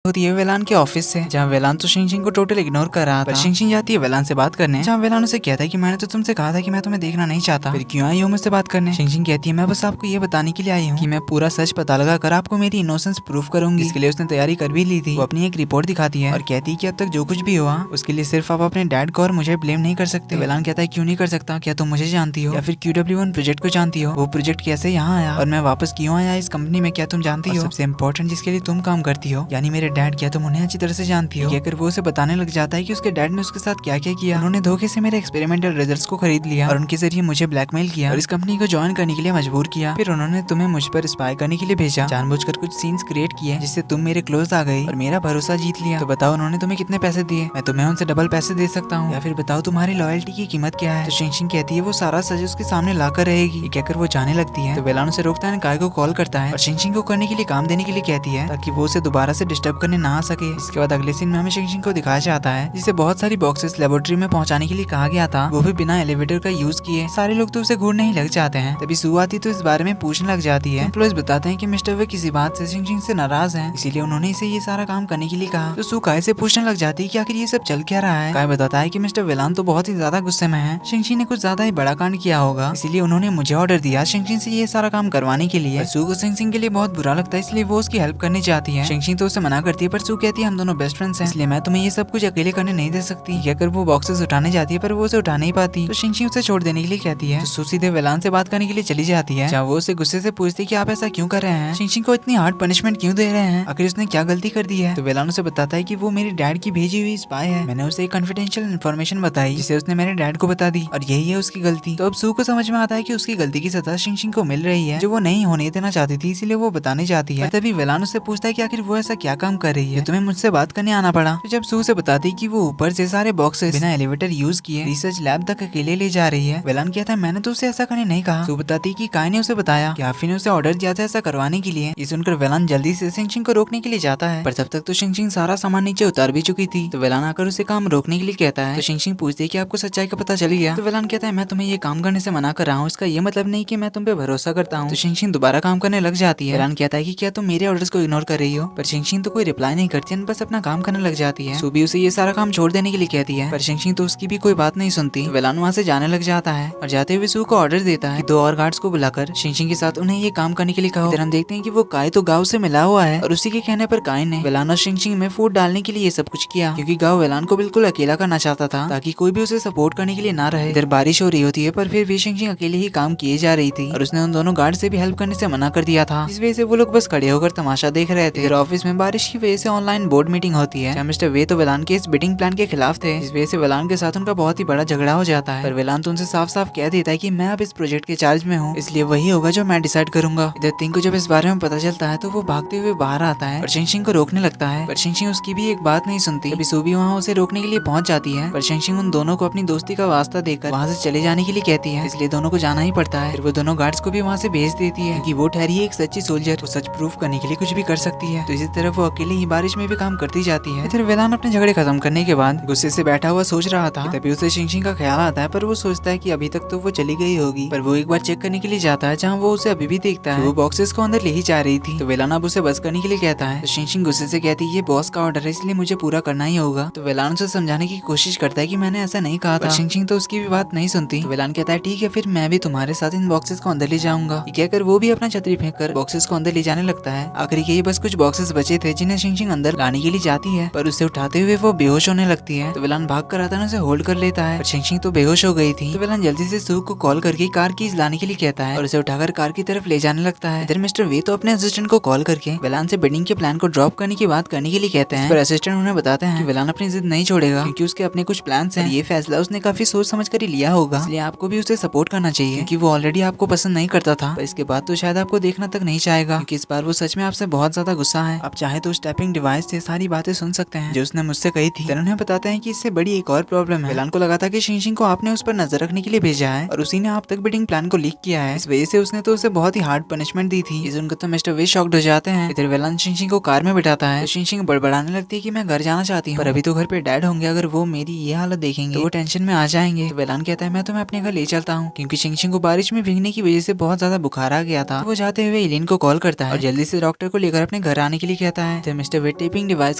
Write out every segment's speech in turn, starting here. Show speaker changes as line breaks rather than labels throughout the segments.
होती है वेलान के ऑफिस से, जहाँ वेलान तो शिंगशिंग को टोटल इग्नोर कर रहा था। शिंगशिंग जाती है वेलान से बात करने, जहाँ वेलान उसे कहता है कि मैंने तो तुमसे कहा था कि मैं तुम्हें देखना नहीं चाहता, फिर क्यों आई हो मुझसे बात करने। शिंगशिंग कहती है मैं बस आपको ये बताने के लिए आई हूँ कि मैं पूरा सच पता लगा कर आपको मेरी इनोसेंस प्रूफ करूंगी। इसके लिए उसने तैयारी कर भी ली थी। वो अपनी एक रिपोर्ट दिखाती है और कहती है कि अब तक जो कुछ भी हुआ उसके लिए सिर्फ आप अपने डैड को और मुझे ब्लेम नहीं कर सकते। वेलान कहता है क्यों नहीं कर सकता, क्या तुम मुझे जानती हो या फिर QW1 प्रोजेक्ट को जानती हो, वो प्रोजेक्ट कैसे यहाँ आया और मैं वापस क्यों आया इस कंपनी में, क्या तुम जानती हो, सबसे इम्पोर्टेंट जिसके लिए तुम काम करती हो यानी मेरे डैड, क्या तुम उन्हें अच्छी तरह से जानती हो। कहकर वो उसे बताने लग जाता है कि उसके डैड ने उसके साथ क्या क्या किया। उन्होंने धोखे से मेरे एक्सपेरिमेंटल रिजल्ट्स को खरीद लिया और उनके जरिए मुझे ब्लैकमेल किया और इस कंपनी को ज्वाइन करने के लिए मजबूर किया। फिर उन्होंने तुम्हें मुझ पर स्पाई करने के लिए भेजा, जानबूझकर कुछ सीन्स क्रिएट किए जिससे तुम मेरे क्लोज आ गई और मेरा भरोसा जीत लिया। तो बताओ उन्होंने तुम्हें कितने पैसे दिए, मैं तुम्हें उनसे डबल पैसे दे सकता हूँ, या फिर बताओ तुम्हारी लॉयल्टी की कीमत क्या है। तो शिंगशिंग कहती है वो सारा सच उसके सामने लाकर रहेगी। ये कहकर वो जाने लगती है तो वेलान उसे रोकता है, काय को कॉल करता है और शिंगशिंग को करने के लिए काम देने के लिए कहती है ताकि वो उसे दोबारा से डिस्टर्ब करने ना आ सके। इसके बाद अगले सीन में हमें शिंगशिंग को दिखाया जाता है जिसे बहुत सारी बॉक्सेस लेबोरेटरी में पहुंचाने के लिए कहा गया था, वो भी बिना एलिवेटर का यूज किए। सारे लोग तो उसे घूरने ही लग जाते हैं। तभी सू आती तो इस बारे में पूछने लग जाती है। एम्प्लॉइज बताते हैं कि मिस्टर वे किसी बात से शिंगशिंग से नाराज हैं, इसीलिए उन्होंने इसे ये सारा काम करने के लिए कहा। तो सू काय से पूछने लग जाती है कि आखिर ये सब चल क्या रहा है। काय बताता है कि मिस्टर वेलान तो बहुत ही ज्यादा गुस्से में है, शिंगशिंग ने कुछ ज्यादा ही बड़ा कांड किया होगा, इसीलिए उन्होंने मुझे ऑर्डर दिया शिंगशिंग से ये सारा काम करवाने के लिए। सू को शिंगशिंग के लिए बहुत बुरा लगता है, इसलिए वो उसकी हेल्प करनी चाहती है। शिंगशिंग तो उसे मना करती है पर सू कहती है हम दोनों बेस्ट फ्रेंड्स हैं, इसलिए मैं तुम्हें ये सब कुछ अकेले करने नहीं दे सकती। कहकर वो बॉक्सेस उठाने जाती है पर वो उसे उठा नहीं पाती, तो शिंगशिंग उसे छोड़ देने के लिए कहती है। तो सू सीधे वेलान से बात करने के लिए चली जाती है, जहाँ वो उसे गुस्से से पूछती है कि आप ऐसा क्यों कर रहे हैं, शिंगशिंग को इतनी हार्ड पनिशमेंट क्यों दे रहे हैं, आखिर उसने क्या गलती कर दी है। तो वेलान उसे बताता है कि वो मेरे डैड की भेजी हुई स्पाई है, मैंने उसे एक कॉन्फिडेंशियल इन्फॉर्मेशन बताई जिसे उसने मेरे डैड को बता दी और यही है उसकी गलती। तो अब सू को समझ में आता है कि उसकी गलती की सजा शिंगशिंग को मिल रही है जो वो नहीं होने देना चाहती थी, इसलिए वो बताने जाती है। तभी वेलान उससे पूछता है कि आखिर वो ऐसा क्या काम कर रही है, तुम्हें मुझसे बात करने आना पड़ा। तो जब सू से बताती कि वो ऊपर से सारे बॉक्सेस बिना एलिवेटर यूज किए रिसर्च लैब तक अकेले ले जा रही है, वेलान कहता है मैंने तो उसे ऐसा करने नहीं कहा। सू बताती कि काय ने उसे बताया कि आफी ने उसे ऑर्डर दिया था ऐसा करवाने के लिए। ये सुनकर वेलान जल्दी से शिंगशिंग को रोकने के लिए जाता है, पर तब तक तो शिंगशिंग सारा सामान नीचे उतार भी चुकी थी। तो वेलान आकर उसे काम रोकने के लिए कहता है। तो शिंगशिंग पूछती है कि आपको सच्चाई का पता चल गया। तो वेलान कहता है मैं तुम्हें ये काम करने से मना कर रहा हूँ, इसका ये मतलब नहीं कि मैं तुम पे भरोसा करता हूँ। तो शिंगशिंग दोबारा काम करने लग जाती है। वेलान कहता है कि क्या तुम मेरे ऑर्डर्स को इग्नोर कर रही हो, पर शिंगशिंग तो कोई रिप्लाई नहीं करती है, बस अपना काम करने लग जाती है। सू भी उसे ये सारा काम छोड़ देने के लिए कहती है, पर शिंगशिंग तो उसकी भी कोई बात नहीं सुनती। वेलान वहाँ से जाने लग जाता है और जाते हुए सू को ऑर्डर देता है कि 2 और गार्ड्स को बुलाकर शिंगशिंग के साथ उन्हें ये काम करने के लिए कहो। इधर हम देखते हैं कि वो काय तो गाँव से मिला हुआ है और उसी के कहने पर काय ने वेलान और शिंगशिंग में फूट डालने के लिए ये सब कुछ किया, क्योंकि गाँव वेलान को बिल्कुल अकेला करना चाहता था ताकि कोई भी उसे सपोर्ट करने के लिए ना रहे। इधर बारिश हो रही होती है पर फिर भी शिंगशिंग अकेले ही काम किए जा रही थी और उसने उन दोनों गार्ड से भी हेल्प करने से मना कर दिया था, इस वजह से वो लोग बस खड़े होकर तमाशा देख रहे थे। इधर ऑफिस में बारिश की वजह से ऑनलाइन बोर्ड मीटिंग होती है, जहाँ मिस्टर वे तो वेलान के इस बिडिंग प्लान के खिलाफ थे, इस वजह से वेलान के साथ उनका बहुत ही बड़ा झगड़ा हो जाता है। पर वेलान तो उनसे साफ साफ कह देता है कि मैं अब इस प्रोजेक्ट के चार्ज में हूँ, इसलिए वही होगा जो मैं डिसाइड करूंगा। इधर तिंग को जब इस बारे में पता चलता है तो वो भागते हुए बाहर आता है और शिंगशिंग को रोकने लगता है, पर शिंगशिंग उसकी भी एक बात नहीं सुनती। तभी सू भी वहाँ उसे रोकने के लिए पहुंच जाती है, पर शिंगशिंग उन दोनों को अपनी दोस्ती का वास्ता देकर वहाँ से चले जाने के लिए कहती है, इसलिए दोनों को जाना ही पड़ता है। फिर वो दोनों गार्ड्स को भी वहाँ से भेज देती है कि वो ठहरी है एक सच्ची सोल्जर, वो सच प्रूफ करने के लिए कुछ भी कर सकती है। तो इसी तरह वो अकेले ही बारिश में भी काम करती जाती है। इधर वेलान अपने झगड़े खत्म करने के बाद गुस्से से बैठा हुआ सोच रहा था, तभी उसे शिंगशिंग का ख्याल आता है, पर वो सोचता है कि अभी तक तो वो चली गई होगी। पर वो एक बार चेक करने के लिए जाता है, जहाँ वो उसे अभी भी देखता है वो बॉक्सेस को अंदर ले ही जा रही थी। तो वेलान अब उसे बस करने के लिए कहता है, तो शिंगशिंग गुस्से से कहती है ये बॉस का ऑर्डर है इसलिए मुझे पूरा करना ही होगा। तो वेलान उसे समझाने की कोशिश करता है कि मैंने ऐसा नहीं कहा था, शिंगशिंग तो उसकी भी बात नहीं सुनती। तो वेलान कहता है ठीक है फिर मैं भी तुम्हारे साथ इन बॉक्सेस को अंदर ले जाऊंगा। ये कहकर वो भी अपना छतरी फेंक कर बॉक्सेस को अंदर ले जाने लगता है। आखिरी के बस कुछ बॉक्सेस बचे थे जिन्हें शिंगशिंग अंदर लाने के लिए जाती है, पर उसे उठाते हुए वो बेहोश होने लगती है। तो वेलान भाग कर आता है उसे होल्ड कर लेता है, पर शिंगशिंग तो बेहोश हो गई थी। तो वेलान जल्दी से सू को कॉल करके कार कीज लाने के लिए कहता है और उसे उठाकर कार की तरफ ले जाने लगता है। इधर मिस्टर वे तो अपने असिस्टेंट को कॉल करके वेलान से बिडिंग के प्लान को ड्रॉप करने की बात करने के लिए कहते हैं, पर असिस्टेंट उन्हें बताते हैं कि वेलान अपनी जिद नहीं छोड़ेगा क्योंकि उसके अपने कुछ प्लान्स हैं। ये फैसला उसने काफी सोच समझ कर ही लिया होगा, इसलिए आपको भी उसे सपोर्ट करना चाहिए क्योंकि वो ऑलरेडी आपको पसंद नहीं करता था, पर इसके बाद तो शायद आपको देखना तक नहीं चाहेगा क्योंकि इस बार वो सच में आपसे बहुत ज्यादा गुस्सा है। आप चाहे तो स्टेपिंग डिवाइस से सारी बातें सुन सकते हैं जो उसने मुझसे कही थी। उन्हें बताते हैं कि इससे बड़ी एक और प्रॉब्लम है। वेलान को लगा था कि शिंगशिंग को आपने उस पर नजर रखने के लिए भेजा है और उसी ने आप तक बिडिंग प्लान को लीक किया है, इस वजह से उसने तो उसे बहुत ही हार्ड पनिशमेंट दी थी। इस उनको तो मिस्टर वे शॉक्ड हो जाते हैं। इधर वेलान शिंगशिंग को कार में बिठाता है, शिंगशिंग बड़बड़ाने लगती है कि मैं घर जाना चाहती हूँ, पर अभी तो घर पे डैड होंगे, अगर वो मेरी ये हालत देखेंगे तो वो टेंशन में आ जाएंगे। तो वेलान कहता है मैं तुम्हें अपने घर ले चलता हूँ, क्योंकि शिंगशिंग को बारिश में भीगने की वजह से बहुत ज्यादा बुखार आ गया था। तो वो जाते हुए इलिन को कॉल करता है और जल्दी से डॉक्टर को लेकर अपने घर आने के लिए कहता है। तो मिस्टर वे टेपिंग डिवाइस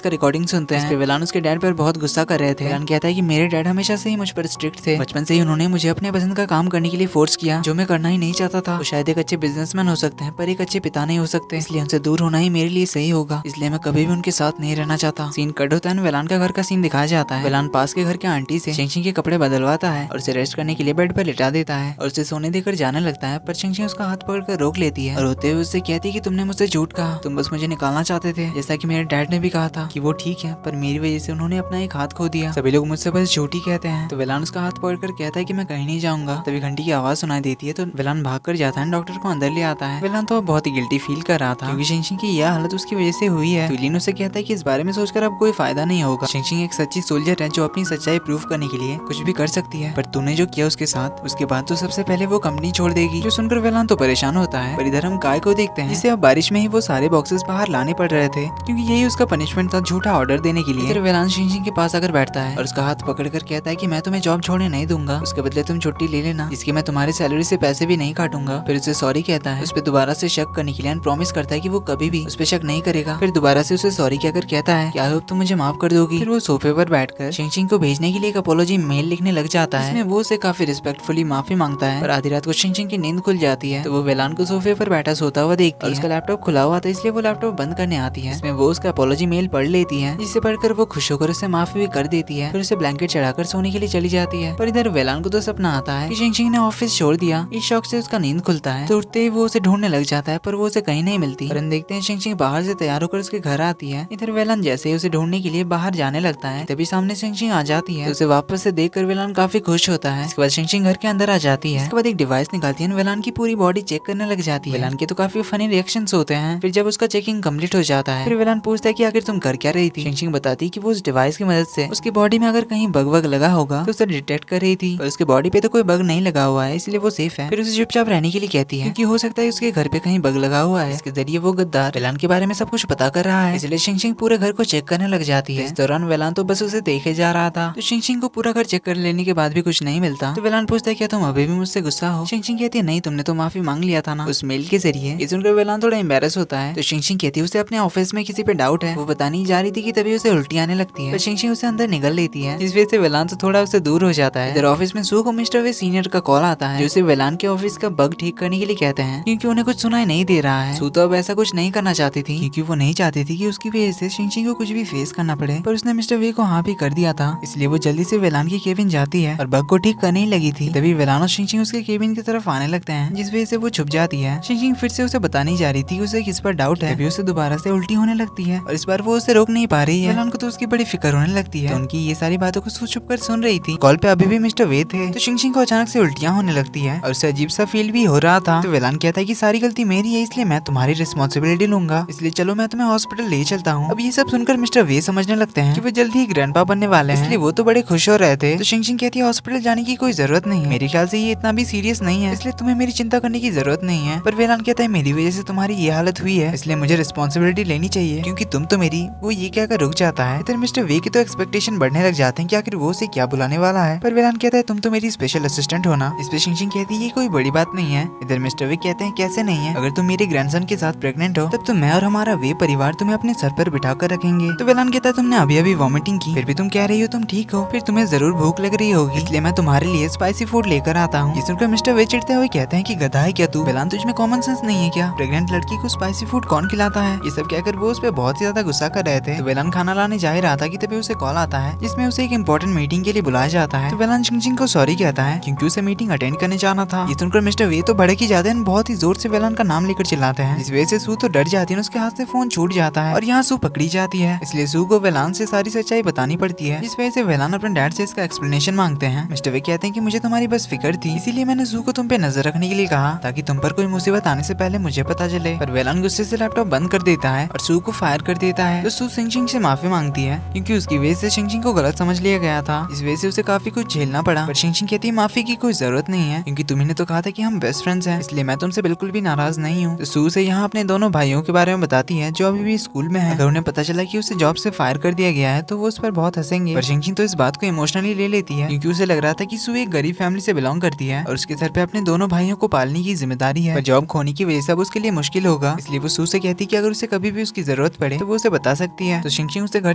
का रिकॉर्डिंग सुनते हैं। वेलान उसके डैड पर बहुत गुस्सा कर रहे थे। वेलान कहता है कि मेरे डैड हमेशा से ही मुझ पर स्ट्रिक्ट थे। बचपन से ही उन्होंने मुझे अपने पसंद का काम करने के लिए फोर्स किया, जो मैं करना ही नहीं चाहता था। वो शायद एक अच्छे बिजनेसमैन हो सकते हैं, पर एक अच्छे पिता नहीं हो सकते, इसलिए उनसे दूर होना ही मेरे लिए सही होगा। इसलिए मैं कभी भी उनके साथ नहीं रहना चाहता। सीन कट होता है, वेलान का घर का सीन दिखाया जाता है। वेलान पास के घर के आंटी से शिंगशिंग के कपड़े बदलवाता है और उसे रेस्ट करने के लिए बेड पर लिटा देता है और उसे सोने देकर जाने लगता है। पर शिंगशिंग उसका हाथ पकड़कर रोक लेती है और रोते हुए उससे कहती है कि तुमने मुझसे झूठ कहा, तुम बस मुझे निकालना चाहते थे, जैसा कि मेरे डैड ने भी कहा था कि वो ठीक है, पर मेरी वजह से उन्होंने अपना एक हाथ खो दिया। सभी लोग मुझसे बस झूठ ही कहते हैं। तो वेलान उसका हाथ पकड़कर कहता है कि मैं कहीं नहीं जाऊंगा। तभी घंटी की आवाज सुनाई देती है तो वेलान भाग कर जाता है, डॉक्टर को अंदर ले आता है। वेलान तो बहुत ही गिल्टी फील कर रहा था क्योंकि शिंगशिंग की यह हालत उसकी वजह से हुई है। तो लीन उसे कहता है कि इस बारे में सोचकर अब कोई फायदा नहीं होगा। शिंगशिंग एक सच्ची सोल्जर है जो अपनी सच्चाई प्रूव करने के लिए कुछ भी कर सकती है, पर तूने जो किया उसके साथ, उसके बाद तो सबसे पहले वो कंपनी छोड़ देगी। जो सुनकर वेलान तो परेशान होता है। पर इधर हम काय को देखते हैं जिसे अब बारिश में ही वो सारे बॉक्सेस बाहर लाने पड़ रहे थे क्योंकि यही उसका पनिशमेंट था झूठा ऑर्डर देने के लिए। फिर वेलान शिंगशिंग के पास आकर बैठता है और उसका हाथ पकड़कर कहता है कि मैं तुम्हें जॉब छोड़ने नहीं दूंगा, उसके बदले तुम छुट्टी ले लेना, जिसकी मैं तुम्हारी सैलरी से पैसे भी नहीं काटूंगा। फिर उसे सॉरी कहता है, उस पर दोबारा से शक करने के लिए प्रॉमिस करता है कि वो कभी भी उस पर शक नहीं करेगा। फिर दोबारा से उसे सॉरी कहकर कहता है कि आई होप तुम मुझे माफ कर दोगी। फिर वो सोफे पर बैठकर शिंगशिंग को भेजने के लिए एक अपोलॉजी मेल लिखने लग जाता है, इसमें वो उसे काफी रिस्पेक्टफुली माफी मांगता है। और आधी रात को शिंगशिंग की नींद खुल जाती है तो वो वेलान को सोफे पर बैठा सोता हुआ देखती है। उसका लैपटॉप खुला हुआ था इसलिए वो लैपटॉप बंद करने आती है। इसमें वो उसका अपोलॉजी मेल पढ़ लेती है, जिसे पढ़कर वो खुश होकर उसे माफी भी कर देती है। फिर उसे ब्लैंकेट चढ़ाकर सोने के लिए चली जाती है। पर इधर वेलान को तो सपना आता है कि शिंगशिंग ने ऑफिस छोड़ दिया। इस शौक से उसका नींद खुलता है तो उठते ही वो उसे ढूंढने लग जाता है, पर वो उसे कहीं नहीं मिलती। पर हम देखते हैं शिंगशिंग बाहर से तैयार होकर उसके घर आती है। इधर वेलान जैसे ही उसे ढूंढने के लिए बाहर जाने लगता है तभी सामने शिंगशिंग आ जाती है। तो उसे वापस से देखकर वेलान काफी खुश होता है। इसके बाद शिंगशिंग घर के अंदर आ जाती है। इसके बाद एक डिवाइस निकालती है, वेलान की पूरी बॉडी चेक करने लग जाती है। वेलान के तो काफी फनी रिएक्शंस होते हैं। फिर जब उसका चेकिंग कंप्लीट हो जाता है फिर वेलान पूछता है कि आखिर तुम कर क्या रही थी। शिंगशिंग बताती है कि वो उस डिवाइस की मदद से उसकी बॉडी में अगर कहीं बग वग लगा होगा तो उसे डिटेक्ट कर रही थी, पर उसके बॉडी पे तो कोई बग नहीं लगा हुआ है इसलिए वो सेफ है। फिर उसे चुपचाप रहने के लिए कहती है क्योंकि हो सकता है उसके घर पे कहीं बग लगा हुआ है। इसके जरिए वो गद्दार वेलान के बारे में सब कुछ पता कर रहा है, इसलिए शिंगशिंग पूरे घर को चेक करने लग जाती है। इस दौरान वेलान तो बस उसे देखे जा रहा था। तो शिंगशिंग को पूरा घर चेक कर लेने के बाद भी कुछ नहीं मिलता तो वेलान पूछता है क्या तुम अभी भी मुझसे गुस्सा हो। शिंगशिंग कहती है नहीं, तुमने तो माफी मांग लिया था ना उस मेल के जरिए। ये सुनकर वेलान थोड़ा एम्बैरस होता है। तो शिंगशिंग कहती है उसे अपने ऑफिस में किसी पे डाउट है, वो बताने जा रही थी कि तभी उसे उल्टी आने लगती है। पर शिंगशिंग उसे अंदर निगल लेती है, इस वजह से वेलान तो थोड़ा उससे दूर हो जाता है। इधर ऑफिस में सू को मिस्टर वे सीनियर का कॉल आता है जो उसे वेलान के ऑफिस का बग ठीक करने के लिए कहते हैं क्योंकि उन्हें कुछ सुनाई नहीं दे रहा है। सू तो अब ऐसा कुछ नहीं करना चाहती थी क्योंकि वो नहीं चाहती थी कि उसकी वजह से शिंगशिंग को कुछ भी फेस करना पड़े, पर उसने मिस्टर वे को हाँ भी कर दिया था। इसलिए वो जल्दी से वेलान की केबिन जाती है और बग को ठीक करने ही लगी थी। तभी वेलान और शिंगशिंग उसके केबिन की तरफ आने लगते हैं जिस वजह से वो छुप जाती है। शिंगशिंग फिर से उसे बताने जा रही थी कि उसे किस पर डाउट है, तभी उसे दोबारा से उल्टी होने लगती है और इस बार वो उसे रोक नहीं पा रही है। वेलान को तो उसकी बड़ी फिक्र होने लगती है। तो उनकी ये सारी बातों को छुप कर सुन रही थी। कॉल पे अभी भी मिस्टर वे थे। तो शिंगशिंग को अचानक से उल्टियां होने लगती है और उसे अजीब सा फील भी हो रहा था। तो वेलान कहता है कि सारी गलती मेरी है इसलिए मैं तुम्हारी रिस्पॉन्सिबिलिटी लूंगा, इसलिए चलो मैं तुम्हें हॉस्पिटल ले चलता हूँ। अब ये सब सुनकर मिस्टर वे समझने लगते हैं कि वो जल्दी ही ग्रैंडपा बनने वाले हैं, इसलिए वो तो बड़े खुश हो रहे थे। तो शिंगशिंग कहती है हॉस्पिटल जाने की कोई जरूरत नहीं है, मेरे ख्याल से ये इतना भी सीरियस नहीं है, इसलिए तुम्हें मेरी चिंता करने की जरूरत नहीं है। पर वेलान कहता है मेरी वजह से तुम्हारी ये हालत हुई है इसलिए मुझे रिस्पॉन्सिबिलिटी लेनी चाहिए क्योंकि तुम तो मेरी। वो ये कहकर रुक जाता है। इधर मिस्टर वे की तो एक्सपेक्टेशन बढ़ने लग जाते हैं कि आखिर वो उसे क्या बुलाने वाला है। पर वेलान कहता है तुम तो मेरी स्पेशल असिस्टेंट हो ना। इस पे शिंगशिंग कहती है ये कोई बड़ी बात नहीं है। इधर मिस्टर वे कहते हैं कैसे नहीं है, अगर तुम मेरे ग्रैंडसन के साथ प्रेग्नेंट हो तब तो मैं और हमारा वे परिवार तुम्हें अपने सर पर बिठा कर रखेंगे। तो वेलान कहता है तुमने अभी अभी वॉमिटिंग की फिर भी तुम कह रही हो तुम ठीक हो, फिर तुम्हें जरूर भूख लग रही होगी इसलिए मैं तुम्हारे लिए स्पाइसी फूड लेकर आता हूँ। ये सुनकर मिस्टर वे चिढ़ते हुए कहते हैं कि गधा है क्या तू, वेलान तुझमें कॉमन सेंस नहीं है क्या, प्रेग्नेंट लड़की को स्पाइसी फूड कौन खिलाता है। ये सब कहकर वो उस पर बहुत ही ज्यादा गुस्सा कर रहे थे। तो वेलान खाना लाने जा ही रहा था कि तभी उसे कॉल आता है जिसमें उसे एक इंपॉर्टेंट मीटिंग के लिए बुलाया जाता है। तो वेलान शिंगशिंग को सॉरी कहता है क्योंकि उसे मीटिंग अटेंड करने जाना था। ये सुनकर मिस्टर वे तो भड़क ही जाते हैं, बहुत ही जोर से वेलान का नाम लेकर चिल्लाते हैं। इस वजह से सू तो डर जाती है, उसके हाथ से फोन छूट जाता है और यहाँ सू पकड़ी जाती है। इसलिए सू को वेलान से सारी सच्चाई बतानी पड़ती है, जिस वजह से वेलान अपने डैड से इसका एक्सप्लेनेशन मांगते हैं। मिस्टर वे कहते हैं कि मुझे तुम्हारी बस फिक्र थी इसीलिए मैंने सू को तुम पे नजर रखने के लिए कहा ताकि तुम पर कोई मुसीबत आने से पहले मुझे पता चले। पर वेलान गुस्से से लैपटॉप बंद कर देता है और सू को फायर कर देता है। तो सू शिंगशिंग से माफी मांगती है क्योंकि उसकी वजह से शिंगशिंग को गलत समझ लिया गया था, इस वजह से उसे काफी कुछ झेलना पड़ा। पर शिंगशिंग कहती है माफी की कोई जरूरत नहीं है क्योंकि तुम्ही तो कहा था कि हम बेस्ट फ्रेंड्स हैं, इसलिए मैं तुमसे बिल्कुल भी नाराज नहीं हूँ। तो सू से यहाँ अपने दोनों भाइयों के बारे में बताती है जो अभी भी स्कूल में है। अगर उन्हें पता चला कि उसे जॉब से फायर कर दिया गया है तो वो उस पर बहुत हंसेंगे। पर शिंगशिंग तो इस बात को इमोशनली ले लेती है क्योंकि उसे लग रहा था कि सू एक गरीब फैमिली से बिलोंग करती है और उसके सर पे अपने दोनों भाइयों को पालने की जिम्मेदारी है। पर जॉब खोने की वजह से अब उसके लिए मुश्किल होगा, इसलिए वो सू से कहती है कि अगर उसे कभी भी उसकी जरूरत जरूरत पड़े तो वो उसे बता सकती है। तो शिंगशिंग उसे घर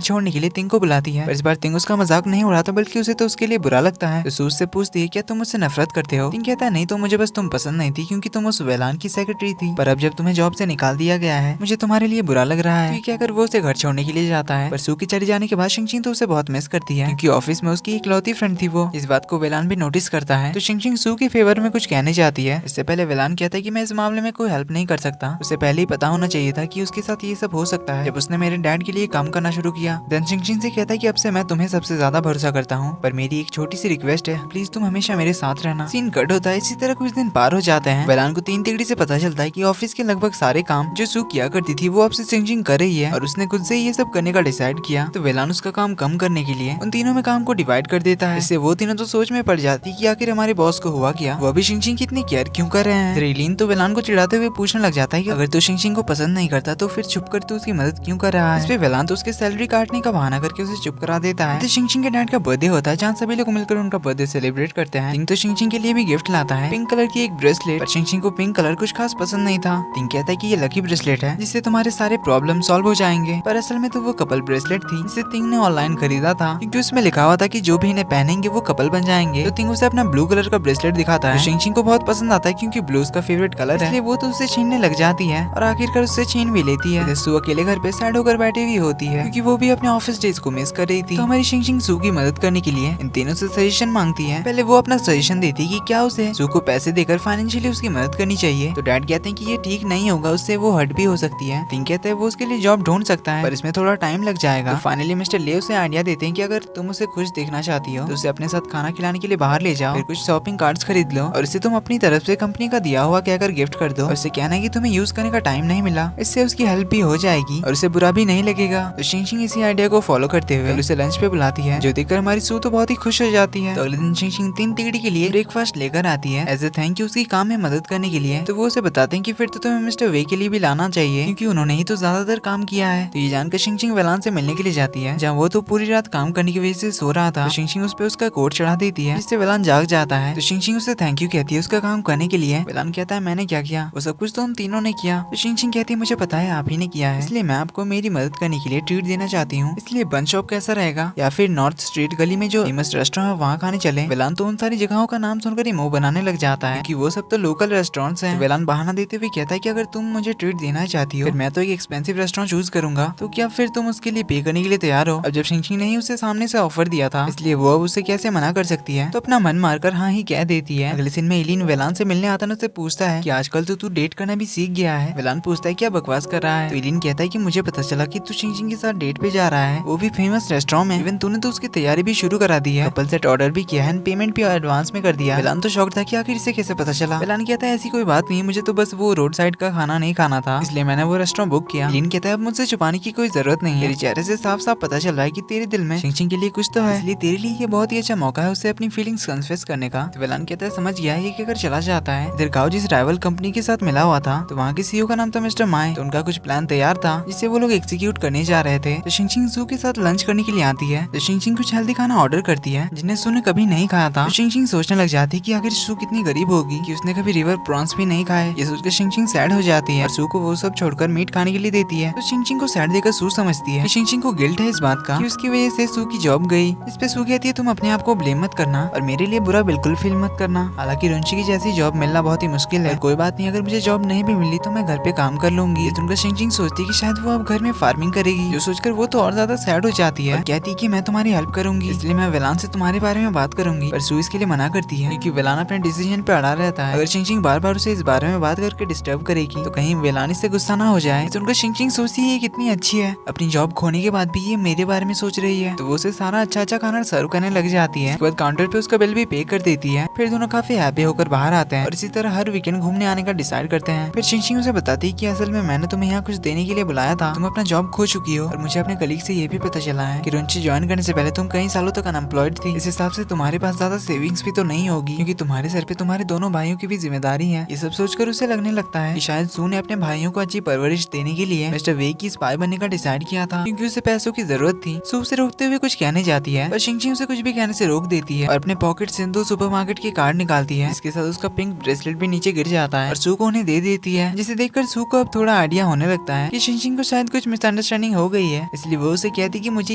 छोड़ने के लिए तिंग को बुलाती है, पर इस बार तिंग उसका मजाक नहीं उड़ाता बल्कि उसे तो उसके लिए बुरा लगता है। तो सू उससे पूछती है क्या तुम मुझसे नफरत करते हो? तिंग कहता है नहीं, तो मुझे बस तुम पसंद नहीं थी क्योंकि तुम उस वेलान की सेक्रेटरी थी, पर अब जब तुम्हें जॉब से निकाल दिया गया है मुझे तुम्हारे लिए बुरा लग रहा है। क्या कर वो उसे घर छोड़ने के लिए जाता है, पर सू के चले जाने के बाद शिंगशिंग तो उसे बहुत मिस करती है क्योंकि ऑफिस में उसकी इकलौती फ्रेंड थी वो। इस बात को वेलान भी नोटिस करता है। तो शिंगशिंग सू के फेवर में कुछ कहने जाती है। इससे पहले वेलान कहता है कि मैं इस मामले में कोई हेल्प नहीं कर सकता, उसे पहले ही पता होना चाहिए था कि उसके साथ ये सब हो सकता है जब उसने मेरे डैड के लिए काम करना शुरू किया। देन शिंगशिंग से कहता है कि अब से मैं तुम्हें सबसे ज्यादा भरोसा करता हूँ, पर मेरी एक छोटी सी रिक्वेस्ट है, प्लीज तुम हमेशा मेरे साथ रहना। सीन कट होता है। इसी तरह कुछ दिन पार हो जाते हैं। वेलान को 3 तिगड़ी से पता चलता है कि ऑफिस के लगभग सारे काम जो सू किया करती थी वो अब से शिंगशिंग कर रही है और उसने खुद से ये सब करने का डिसाइड किया। तो वेलान उसका काम कम करने के लिए उन तीनों में काम को डिवाइड कर देता है। इससे वो तीनों तो सोच में पड़ जाती कि आखिर हमारे बॉस को हुआ क्या, वो भी शिंगशिंग की इतनी केयर क्यों कर रहे हैं। रेलिन तो वेलान को चिढ़ाते हुए पूछने लग जाता है कि अगर तू शिंगशिंग को पसंद नहीं करता तो फिर छुप कर तू उसकी मदद क्यों कर रहा है। इस पे वेलान तो उसके सैलरी काटने का बहाना करके उसे चुप करा देता है। तो शिंगशिंग के डैड का बर्थडे होता है जहाँ सभी लोग मिलकर उनका बर्थडे सेलिब्रेट करते हैं। तिंग तो शिंगशिंग के लिए भी गिफ्ट लाता है, पिंक कलर की एक ब्रेसलेट, पर शिंगशिंग को पिंक कलर कुछ खास पसंद नहीं था। तिंग कहता है कि ये लकी ब्रेसलेट है जिससे तुम्हारे सारे प्रॉब्लम सॉल्व हो जाएंगे, पर असल में तो वो कपल ब्रेसलेट थी जिसे तिंग ने ऑनलाइन खरीदा था क्योंकि उसमें लिखा हुआ था कि जो भी इन्हें पहनेंगे वो कपल बन जाएंगे। तो तिंग उसे अपना ब्लू कलर का ब्रेसलेट दिखाता है। शिंगशिंग को बहुत पसंद आता है क्योंकि ब्लू उसका फेवरेट कलर है, इसलिए वो तो उसे छीनने लग जाती है और आखिरकार उससे छीन भी लेती है। सू अकेले घर पे सैड होकर बैठी हुई होती है क्योंकि वो भी अपने ऑफिस डेज को मिस कर रही थी। तो हमारी शिंगशिंग सू की मदद करने के लिए इन तीनों से सजेशन मांगती है। पहले वो अपना सजेशन देती है कि क्या उसे सू को पैसे देकर फाइनेंशियली उसकी मदद करनी चाहिए। तो डैड कहते हैं कि ये ठीक नहीं होगा, उससे वो हर्ट भी हो सकती है। तिंग कहते हैं वो उसके लिए जॉब ढूंढ सकता है पर इसमें थोड़ा टाइम लग जाएगा। तो फाइनली मिस्टर ले उसे आइडिया देते हैं कि अगर तुम उसे खुश देखना चाहती हो तो उसे अपने साथ खाना खिलाने के लिए बाहर ले जाओ, फिर कुछ शॉपिंग कार्ड्स खरीद लो और इसे तुम अपनी तरफ से कंपनी का दिया हुआ कहकर गिफ्ट कर दो। उससे कहना है कि तुम्हें यूज करने का टाइम नहीं मिला, इससे उसकी हेल्प भी हो जाएगी और उसे बुरा भी नहीं लगेगा। तो शिंगशिंग इसी आइडिया को फॉलो करते हुए उसे लंच पे बुलाती है, जो देखकर हमारी सू तो बहुत ही खुश हो जाती है। तो अगले दिन शिंगशिंग 3 तिगड़ी के लिए ब्रेकफास्ट लेकर आती है एज ए थैंक यू उसकी काम में मदद करने के लिए। तो वो उसे बताते हैं कि फिर तो तुम्हें मिस्टर वे के लिए भी लाना चाहिए क्योंकि उन्होंने ही तो ज्यादातर काम किया है। तो ये जानकर शिंगशिंग वेलान से मिलने के लिए जाती है जहाँ वो तो पूरी रात काम करने की वजह से सो रहा था। तो शिंगशिंग उस पे उसका कोट चढ़ा देती है जिससे वेलान जाग जाता है। तो शिंगशिंग उसे थैंक यू कहती है उसका काम करने के लिए। वेलान कहता है मैंने क्या किया, वो सब कुछ तो हम तीनों ने किया। तो शिंगशिंग कहती है मुझे पता है आप ही ने किया है, इसलिए मैं आपको मेरी मदद करने के लिए ट्रीट देना चाहती हूँ, इसलिए बन शॉप कैसा रहेगा या फिर नॉर्थ स्ट्रीट गली में जो फेमस रेस्टोरेंट है वहाँ खाने चले। वेलान तो उन सारी जगहों का नाम सुनकर ही मुंह बनाने लग जाता है कि वो सब तो लोकल रेस्टोरेंट्स हैं। वेलान बहाना देते हुए कहता है कि अगर तुम मुझे ट्रीट देना चाहती हो फिर मैं तो एक एक्सपेंसिव रेस्टोरेंट चूज करूंगा, तो क्या फिर तुम उसके लिए पे करने के लिए तैयार हो। अब जब शिंगशिंग ने ही उसे सामने से ऑफर दिया था इसलिए वो अब उसे कैसे मना कर सकती है, तो अपना मन मारकर हाँ ही कह देती है। अगले सीन में एलिन वेलान से मिलने आता है, उससे पूछता है कि आजकल तो तू डेट करना भी सीख गया है। वेलान पूछता है क्या बकवास कर रहा है। तो एलिन कहता है कि मुझे पता चला कि तू शिंगशिंग के साथ डेट पे जा रहा है, वो भी फेमस रेस्टोरेंट में। इवन तूने तो उसकी तैयारी भी शुरू करा दी है, कपल सेट ऑर्डर भी किया है, पेमेंट भी एडवांस में कर दिया। वेलान तो शॉक था कि आखिर इसे कैसे पता चला। वेलान कहता है ऐसी कोई बात नहीं, मुझे तो बस वो रोड साइड का खाना नहीं खाना था इसलिए मैंने वो रेस्टोरेंट बुक किया। एलिन कहता है अब मुझसे छुपाने की कोई जरूरत नहीं है, तेरे चेहरे से साफ साफ पता चल रहा है कि तेरे दिल में शिंगशिंग के लिए कुछ तो है, इसलिए तेरे लिए ये बहुत ही अच्छा मौका है उससे अपनी फीलिंग्स कन्फेस करने का। तो वेलान कहता है समझ गया ये कि अगर चला जाता है। इधर गाँव जिस राइवल कंपनी के साथ मिला हुआ था तो वहाँ के सीईओ का नाम था मिस्टर माय। तो उनका कुछ प्लान तैयार था जिसे वो लोग एग्जीक्यूट करने जा रहे थे। तो शिंगशिंग सू के साथ लंच करने के लिए आती है। तो शिंगशिंग कुछ हेल्दी खाना ऑर्डर करती है जिन्हें सू ने कभी नहीं खाया था। तो शिंगशिंग सोचने लग जाती है कि आखिर सू कितनी गरीब होगी कि उसने कभी रिवर प्रॉन्स भी नहीं खाए। ये सोचकर शिंगशिंग सैड हो जाती है और सू को वो सब छोड़कर मीट खाने के लिए देती है। तो शिंगशिंग को सैड देकर सू समझती है कि शिंगशिंग को गिल्ट है इस बात का कि उसकी वजह से सू की जॉब गई। इस पे सू कहती है तुम अपने आप को ब्लेम मत करना और मेरे लिए बुरा बिल्कुल फील मत करना। हालांकि रुंची की जैसी जॉब मिलना बहुत ही मुश्किल है, कोई बात नहीं, अगर मुझे जॉब नहीं भी मिली तो मैं घर पे काम कर लूंगी। ये सुनकर शिंगशिंग सोचती है कि शायद वो अब घर में फार्मिंग करेगी, जो सोचकर वो तो और ज्यादा सैड हो जाती है और कहती है कि मैं तुम्हारी हेल्प करूंगी, इसलिए मैं वेलान से तुम्हारे बारे में बात करूंगी। पर सू इसके लिए मना करती है क्योंकि वेलान अपने डिसीजन पे अड़ा रहता है। अगर शिंगशिंग बार बार उसे इस बारे में बात करके डिस्टर्ब करेगी तो कहीं वेलान इससे गुस्सा ना हो जाए। तो उनका शिंगशिंग सोचती है कितनी अच्छी है, अपनी जॉब खोने के बाद भी ये मेरे बारे में सोच रही है। तो वो उसे सारा अच्छा अच्छा खाना सर्व करने लग जाती है। उसके बाद काउंटर पे उसका बिल भी पे कर देती है। फिर दोनों काफी हैप्पी होकर बाहर आते हैं और इसी तरह हर वीकेंड घूमने आने का डिसाइड करते हैं। फिर शिंगशिंग उसे बताती है कि असल में मैंने तुम्हें यहाँ कुछ देने के लिए बुलाया था, तुम अपना जॉब खो चुकी हो और मुझे अपने कलीग से ये भी पता चला है कि रुंची ज्वाइन करने से पहले तुम कई सालों तक अनएम्प्लॉयड थी। इस हिसाब से तुम्हारे पास ज्यादा सेविंग्स भी तो नहीं होगी क्योंकि तुम्हारे सर पे तुम्हारे दोनों भाइयों की भी जिम्मेदारी है। ये सब सोचकर उसे लगने लगता है कि शायद सू ने अपने भाइयों को अच्छी परवरिश देने के लिए मिस्टर वे की स्पाई बनने का डिसाइड किया था क्योंकि उसे पैसों की जरूरत थी। सू उसे रोकते हुए कुछ कहने जाती है पर शिंगशिंग उसे कुछ भी कहने से रोक देती है और अपने पॉकेट से दो सुपरमार्केट के कार्ड निकालती है। इसके साथ उसका पिंक ब्रेसलेट भी नीचे गिर जाता है और सू को उन्हें दे देती है, जिसे देखकर सू को अब थोड़ा आइडिया होने लगता है कि शिंशिंग को शायद कुछ मिसअंडरस्टैंडिंग हो गई है, इसलिए वो उसे कहती कि मुझे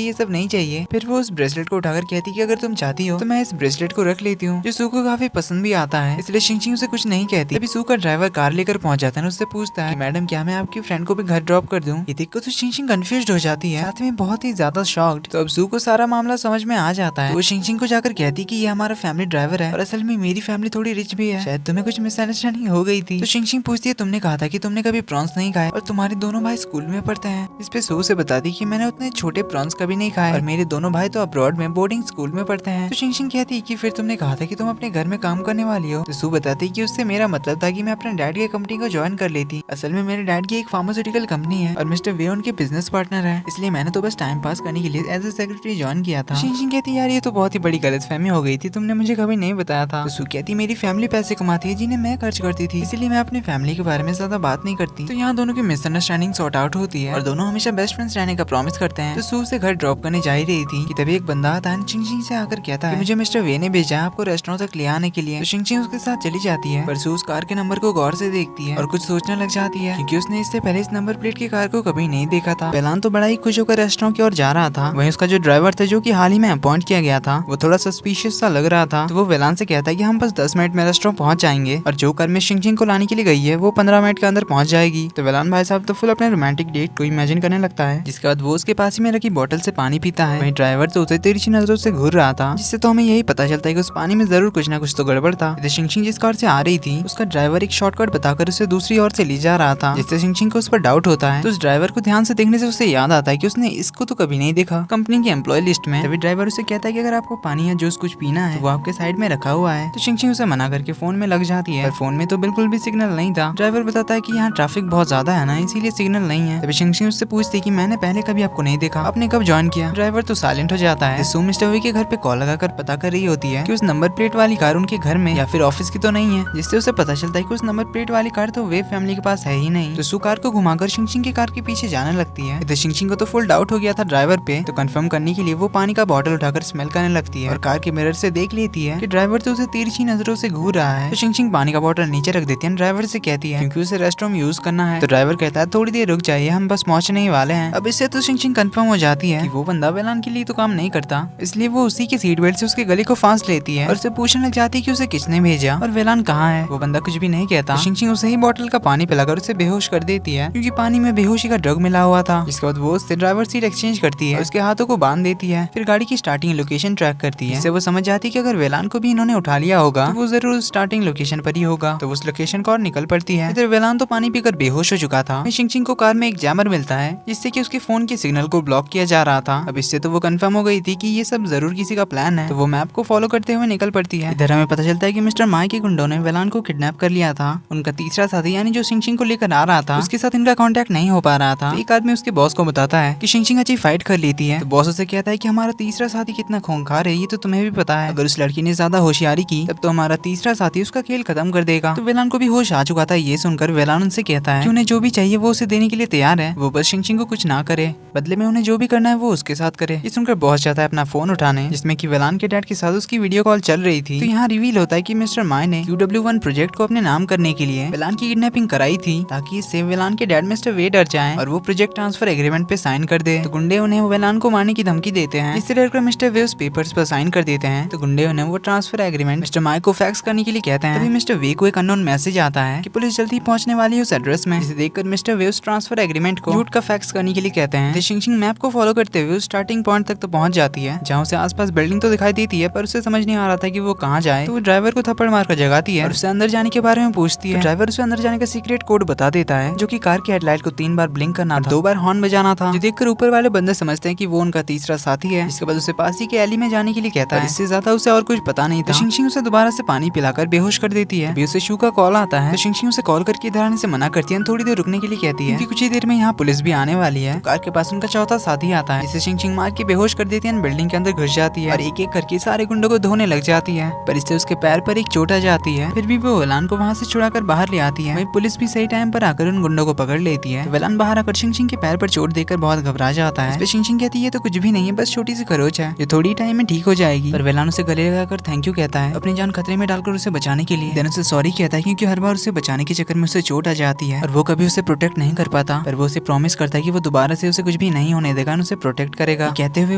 ये सब नहीं चाहिए। फिर वो उस ब्रेसलेट को उठाकर कहती कि अगर तुम चाहती हो तो मैं इस ब्रेसलेट को रख लेती हूँ, जो सू को काफी पसंद भी आता है, इसलिए शिंशिंग उसे कुछ नहीं कहती। तभी सू का ड्राइवर कार लेकर पहुंच जाता है, उससे पूछता है मैडम क्या मैं आपकी फ्रेंड को भी घर ड्रॉप कर दूं? ये देखकर तो शिंशिंग कंफ्यूज हो जाती है, साथ में बहुत ही ज्यादा शॉक्ड। तो अब सू को सारा मामला समझ में आ जाता है। तो वो शिंशिंग को जाकर कहती कि ये हमारा फैमिली ड्राइवर है और असल में मेरी फैमिली थोड़ी रिच भी है, शायद तुम्हें कुछ मिसअंडरस्टैंडिंग हो गई थी। तो शिंशिंग पूछती है तुमने कहा था कि तुमने कभी प्रॉन्स नहीं खाए और तुम्हारे दोनों भाई स्कूल में पढ़ते हैं। इस पे सू से बताती कि मैंने उतने छोटे प्रॉन्स कभी नहीं खाए और मेरे दोनों भाई तो अब्रॉड में बोर्डिंग स्कूल में पढ़ते हैं। तो शिंशिंग कहती है कि फिर तुमने कहा था कि तुम अपने घर में काम करने वाली हो। तो सू बताती कि उससे मेरा मतलब था कि मैं अपने डैड की कंपनी को ज्वाइन कर लेती। असल में मेरे डैड की एक फार्मास्यूटिकल कंपनी है और मिस्टर वे उनके बिजनेस पार्टनर है, इसलिए मैंने तो बस टाइम पास करने के लिए एज ए सेक्रेटरी ज्वाइन किया था। शिंशिंग कहती यार ये तो बहुत ही बड़ी गलतफहमी हो गई थी, तुमने मुझे कभी नहीं बताया था। तो सू कहती मेरी फैमिली पैसे कमाती है जिन्हें मैं खर्च करती थी, इसीलिए मैं अपनी फैमिली के बारे में ज्यादा बात नहीं करती। तो यहाँ दोनों की मिसअंडरस्टैंडिंग सॉर्ट आउट होती है और दोनों हमेशा बेस्ट फ्रेंड्स रहने का प्रॉमिस करते हैं। तो सू से घर ड्रॉप करने जा ही रही थी कि तभी एक बंदा आता है, शिंशिंग से आकर कहता है मुझे मिस्टर वे ने भेजा है आपको रेस्टोरेंट तक ले आने के लिए। तो शिंशिंग उसके साथ चली जाती है, पर सू उस कार के नंबर को गौर से देखती है और कुछ सोचने लग जाती है क्योंकि उसने इससे पहले इस नंबर प्लेट की कार को कभी नहीं देखा था। वेलान तो बड़ा ही खुश होकर रेस्टोरेंट की ओर जा रहा था, वहीं उसका जो ड्राइवर था जो कि हाल ही में अपॉइंट किया गया था वो थोड़ा सस्पिशियस सा लग रहा था। तो वो वेलान से कहता है कि हम बस 10 मिनट में रेस्टोरेंट पहुंच जाएंगे और जो कार में शिंशिंग को लाने के लिए गई है वो 15 मिनट के अंदर पहुंच जाएगी। तो वेलान भाई साहब तो फुल अपने रोमांटिक डेट को इमेजिन करने लगता है, जिसके बाद वो उसके पास ही में रखी बोतल से पानी पीता है। वहीं ड्राइवर तो उसे तिरछी नजरों से घूर रहा था, जिससे तो हमें यही पता चलता है कि उस पानी में जरूर कुछ ना कुछ तो गड़बड़ था। शिंशिंग जिस कार से आ रही थी उसका ड्राइवर एक शॉर्टकट बताकर उसे दूसरी ओर से ले जा रहा था, जिससे शिंशिंग को उस पर डाउट होता है। तो उस ड्राइवर को ध्यान से देखने से उसे याद आता है कि उसने इसको तो कभी नहीं देखा कंपनी की एम्प्लॉय लिस्ट में। तभी ड्राइवर उसे कहता है कि अगर आपको पानी या जूस कुछ पीना है तो वो आपके साइड में रखा हुआ है। तो शिंशिंग उसे मना करके फोन में लग जाती है, पर फोन में तो बिल्कुल भी सिग्नल नहीं था। ड्राइवर बताता है कि यहाँ ट्रैफिक बहुत ज्यादा है ना, इसीलिए सिग्नल नहीं है। तभी शिंशिंग उससे पूछती है कि मैंने पहले कभी आपको नहीं देखा, आपने कब ज्वाइन किया? ड्राइवर तो साइलेंट हो जाता है। सू मिस्टर वे के घर पे कॉल लगाकर पता कर रही होती है कि उस नंबर प्लेट वाली कार उनके घर में या फिर ऑफिस की तो नहीं है, जिससे उसे पता चलता है कि उस नंबर प्लेट वाली कार तो वे फैमिली के पास है ही नहीं। तो सू कार को घुमाकर शिंशिंग की कार के पीछे जाने लगती है। तो शिंशिंग को तो फुल डाउट हो गया था ड्राइवर पे, तो कंफर्म करने के लिए वो पानी का बॉटल उठाकर स्मेल करने लगती है और कार के मिरर से देख लेती है कि ड्राइवर तो उसे तिरछी नजरों से घूर रहा है। तो शिंशिंग पानी का बॉटल नीचे रख देती है, ड्राइवर से कहती है क्योंकि उसे रेस्टोरेंट यूज करना है। तो ड्राइवर कहता है थोड़ी देर रुक जाइए, हम बस पहुंचने ही वाले हैं। अब इससे तो शिंशिंग कंफर्म हो जाती है कि वो बंदा वेलान के लिए तो काम नहीं करता, इसलिए वो उसी के सीट बेल्ट से उसके गले को फांस लेती है और उसे पूछने लग जाती है कि उसे किसने भेजा और वेलान कहाँ है। वो बंदा कुछ भी नहीं कहता। शिंशिंग उसे ही बॉटल का पानी पिलाकर उसे बेहोश कर देती है, क्योंकि पानी में बेहोशी का ड्रग मिला हुआ था। जिसके बाद वो उससे ड्राइवर सीट एक्सचेंज करती है, उसके हाथों को बांध देती है, फिर गाड़ी की स्टार्टिंग लोकेशन ट्रैक करती है, जिससे वो समझ जाती है कि अगर वेलान को भी इन्होंने उठा लिया होगा तो वो जरूर स्टार्टिंग लोकेशन पर ही होगा। तो उस लोकेशन को और निकल पड़ती है। इधर वेलान तो पानी पीकर बेहोश हो चुका था। शिंशिंग को कार में एक जैमर मिलता है, जिससे कि उसके फोन के सिग्नल को ब्लॉक किया जा रहा था। अब इससे तो वो कंफर्म हो गई थी कि ये सब जरूर किसी का प्लान है, तो वो मैप को फॉलो करते हुए निकल पड़ती है। इधर हमें पता चलता है कि मिस्टर माई के गुंडों ने वेलान को किडनैप कर लिया था। उनका तीसरा साथी यानी जो शिंशिंग को लेकर आ रहा था उसके साथ इनका कांटेक्ट नहीं हो पा रहा था। तो एक आदमी उसके बॉस को बताता है कि शिंशिंग अच्छी फाइट कर लेती है। तो बॉस उसे कहता है कि हमारा तीसरा साथी कितना खूंखार है ये तो तुम्हें भी पता है, अगर उस लड़की ने ज्यादा होशियारी की तब तो हमारा तीसरा साथी उसका खेल खत्म कर देगा। तो वेलान को भी होश आ चुका था। ये सुनकर वेलान उनसे कहता है कि उन्हें जो भी चाहिए वो उसे देने के लिए तैयार है, वो बस शिंशिंग को कुछ ना करे, बदले में उन्हें जो भी करना है वो उसके साथ करे। ये सुनकर बॉस जाता है अपना फोन उठाने, जिसमें कि वेलान के डैड के साथ उसकी वीडियो कॉल चल रही थी। तो यहाँ रिवील होता है कि मिस्टर माई ने QW1 प्रोजेक्ट को अपने नाम करने के लिए वेलान की किडनैपिंग कराई थी, ताकि इससे वेलान के डैड मिस्टर वे डर जाएं और वो प्रोजेक्ट ट्रांसफर एग्रीमेंट पे साइन कर दे। तो गुंडे उन्हें वेलान को मारने की धमकी देते हैं, इससे डरकर मिस्टर वे उस पेपर्स पर साइन कर देते हैं। तो गुंडे उन्हें वो ट्रांसफर एग्रीमेंट मिस्टर माई को फैक्स करने के लिए कहते हैं। तभी मिस्टर वे को एक अननोन मैसेज आता है कि पुलिस जल्दी पहुंचने वाली है उस एड्रेस में, जिसे देखकर मिस्टर वे उस ट्रांसफर एग्रीमेंट को झूठ का फैक्स करने के लिए कहते हैं। शिंशिंग मैप को फॉलो करते हुए उस स्टार्टिंग पॉइंट तक तो पहुंच जाती है, जहाँ उसे आसपास बिल्डिंग तो दिखाई देती है, पर उसे समझ नहीं आ रहा था कि वो कहाँ जाए। तो वो ड्राइवर को थप्पड़ मारकर जगाती है और उससे अंदर जाने के बारे में पूछती है। ड्राइवर उसे अंदर जाने का सीक्रेट कोड बता देता है, जो कि कार की हेडलाइट को 3 बार ब्लिंक करना था, 2 बार हॉर्न बजाना था, जो देखकर ऊपर वाले बंदे समझते हैं कि वो उनका तीसरा साथी है। इसके बाद उसे पास ही के एली में जाने के लिए कहता है, इससे ज्यादा उसे और कुछ पता नहीं था। शिंशिंग उसे दोबारा से पानी पिलाकर बेहोश कर देती है। अभी उसे शू का कॉल आता है, तो शिंशिंग उसे कॉल करके इधर आने से मना करती है, थोड़ी देर रुकने के लिए कहती है, क्योंकि कुछ ही देर में यहाँ पुलिस भी आने वाली है। कार के पास उनका चौथा साथी आता है, जिसे शिंशिंग मार के बेहोश कर देती है, बिल्डिंग के अंदर घुस जाती है और एक एक करके सारे गुंडों को धोने लग जाती है, पर इससे उसके पैर पर एक चोट आ जाती है। फिर भी वो वेलान को वहाँ से छुड़ाकर बाहर ले आती है। वहीं पुलिस भी सही टाइम पर आकर उन गुंडों को पकड़ लेती है। वेलान बाहर आकर शिंशिंग के पैर पर चोट देकर बहुत घबरा जाता है। शिंशिंग कहती है ये तो कुछ भी नहीं है, बस छोटी सी खरोच है, ये थोड़ी टाइम में ठीक हो जाएगी। पर वेलान उसे गले लगाकर थैंक यू कहता है, अपनी जान खतरे में डालकर उसे बचाने के लिए। देन उसे सॉरी कहता है, क्योंकि हर बार उसे बचाने के चक्कर में उसे चोट आ जाती है और वो कभी उसे प्रोटेक्ट नहीं कर पाता। चाहता, पर वो उसे प्रॉमिस करता है कि वो दोबारा से उसे कुछ भी नहीं होने देगा, उसे प्रोटेक्ट करेगा। कहते हुए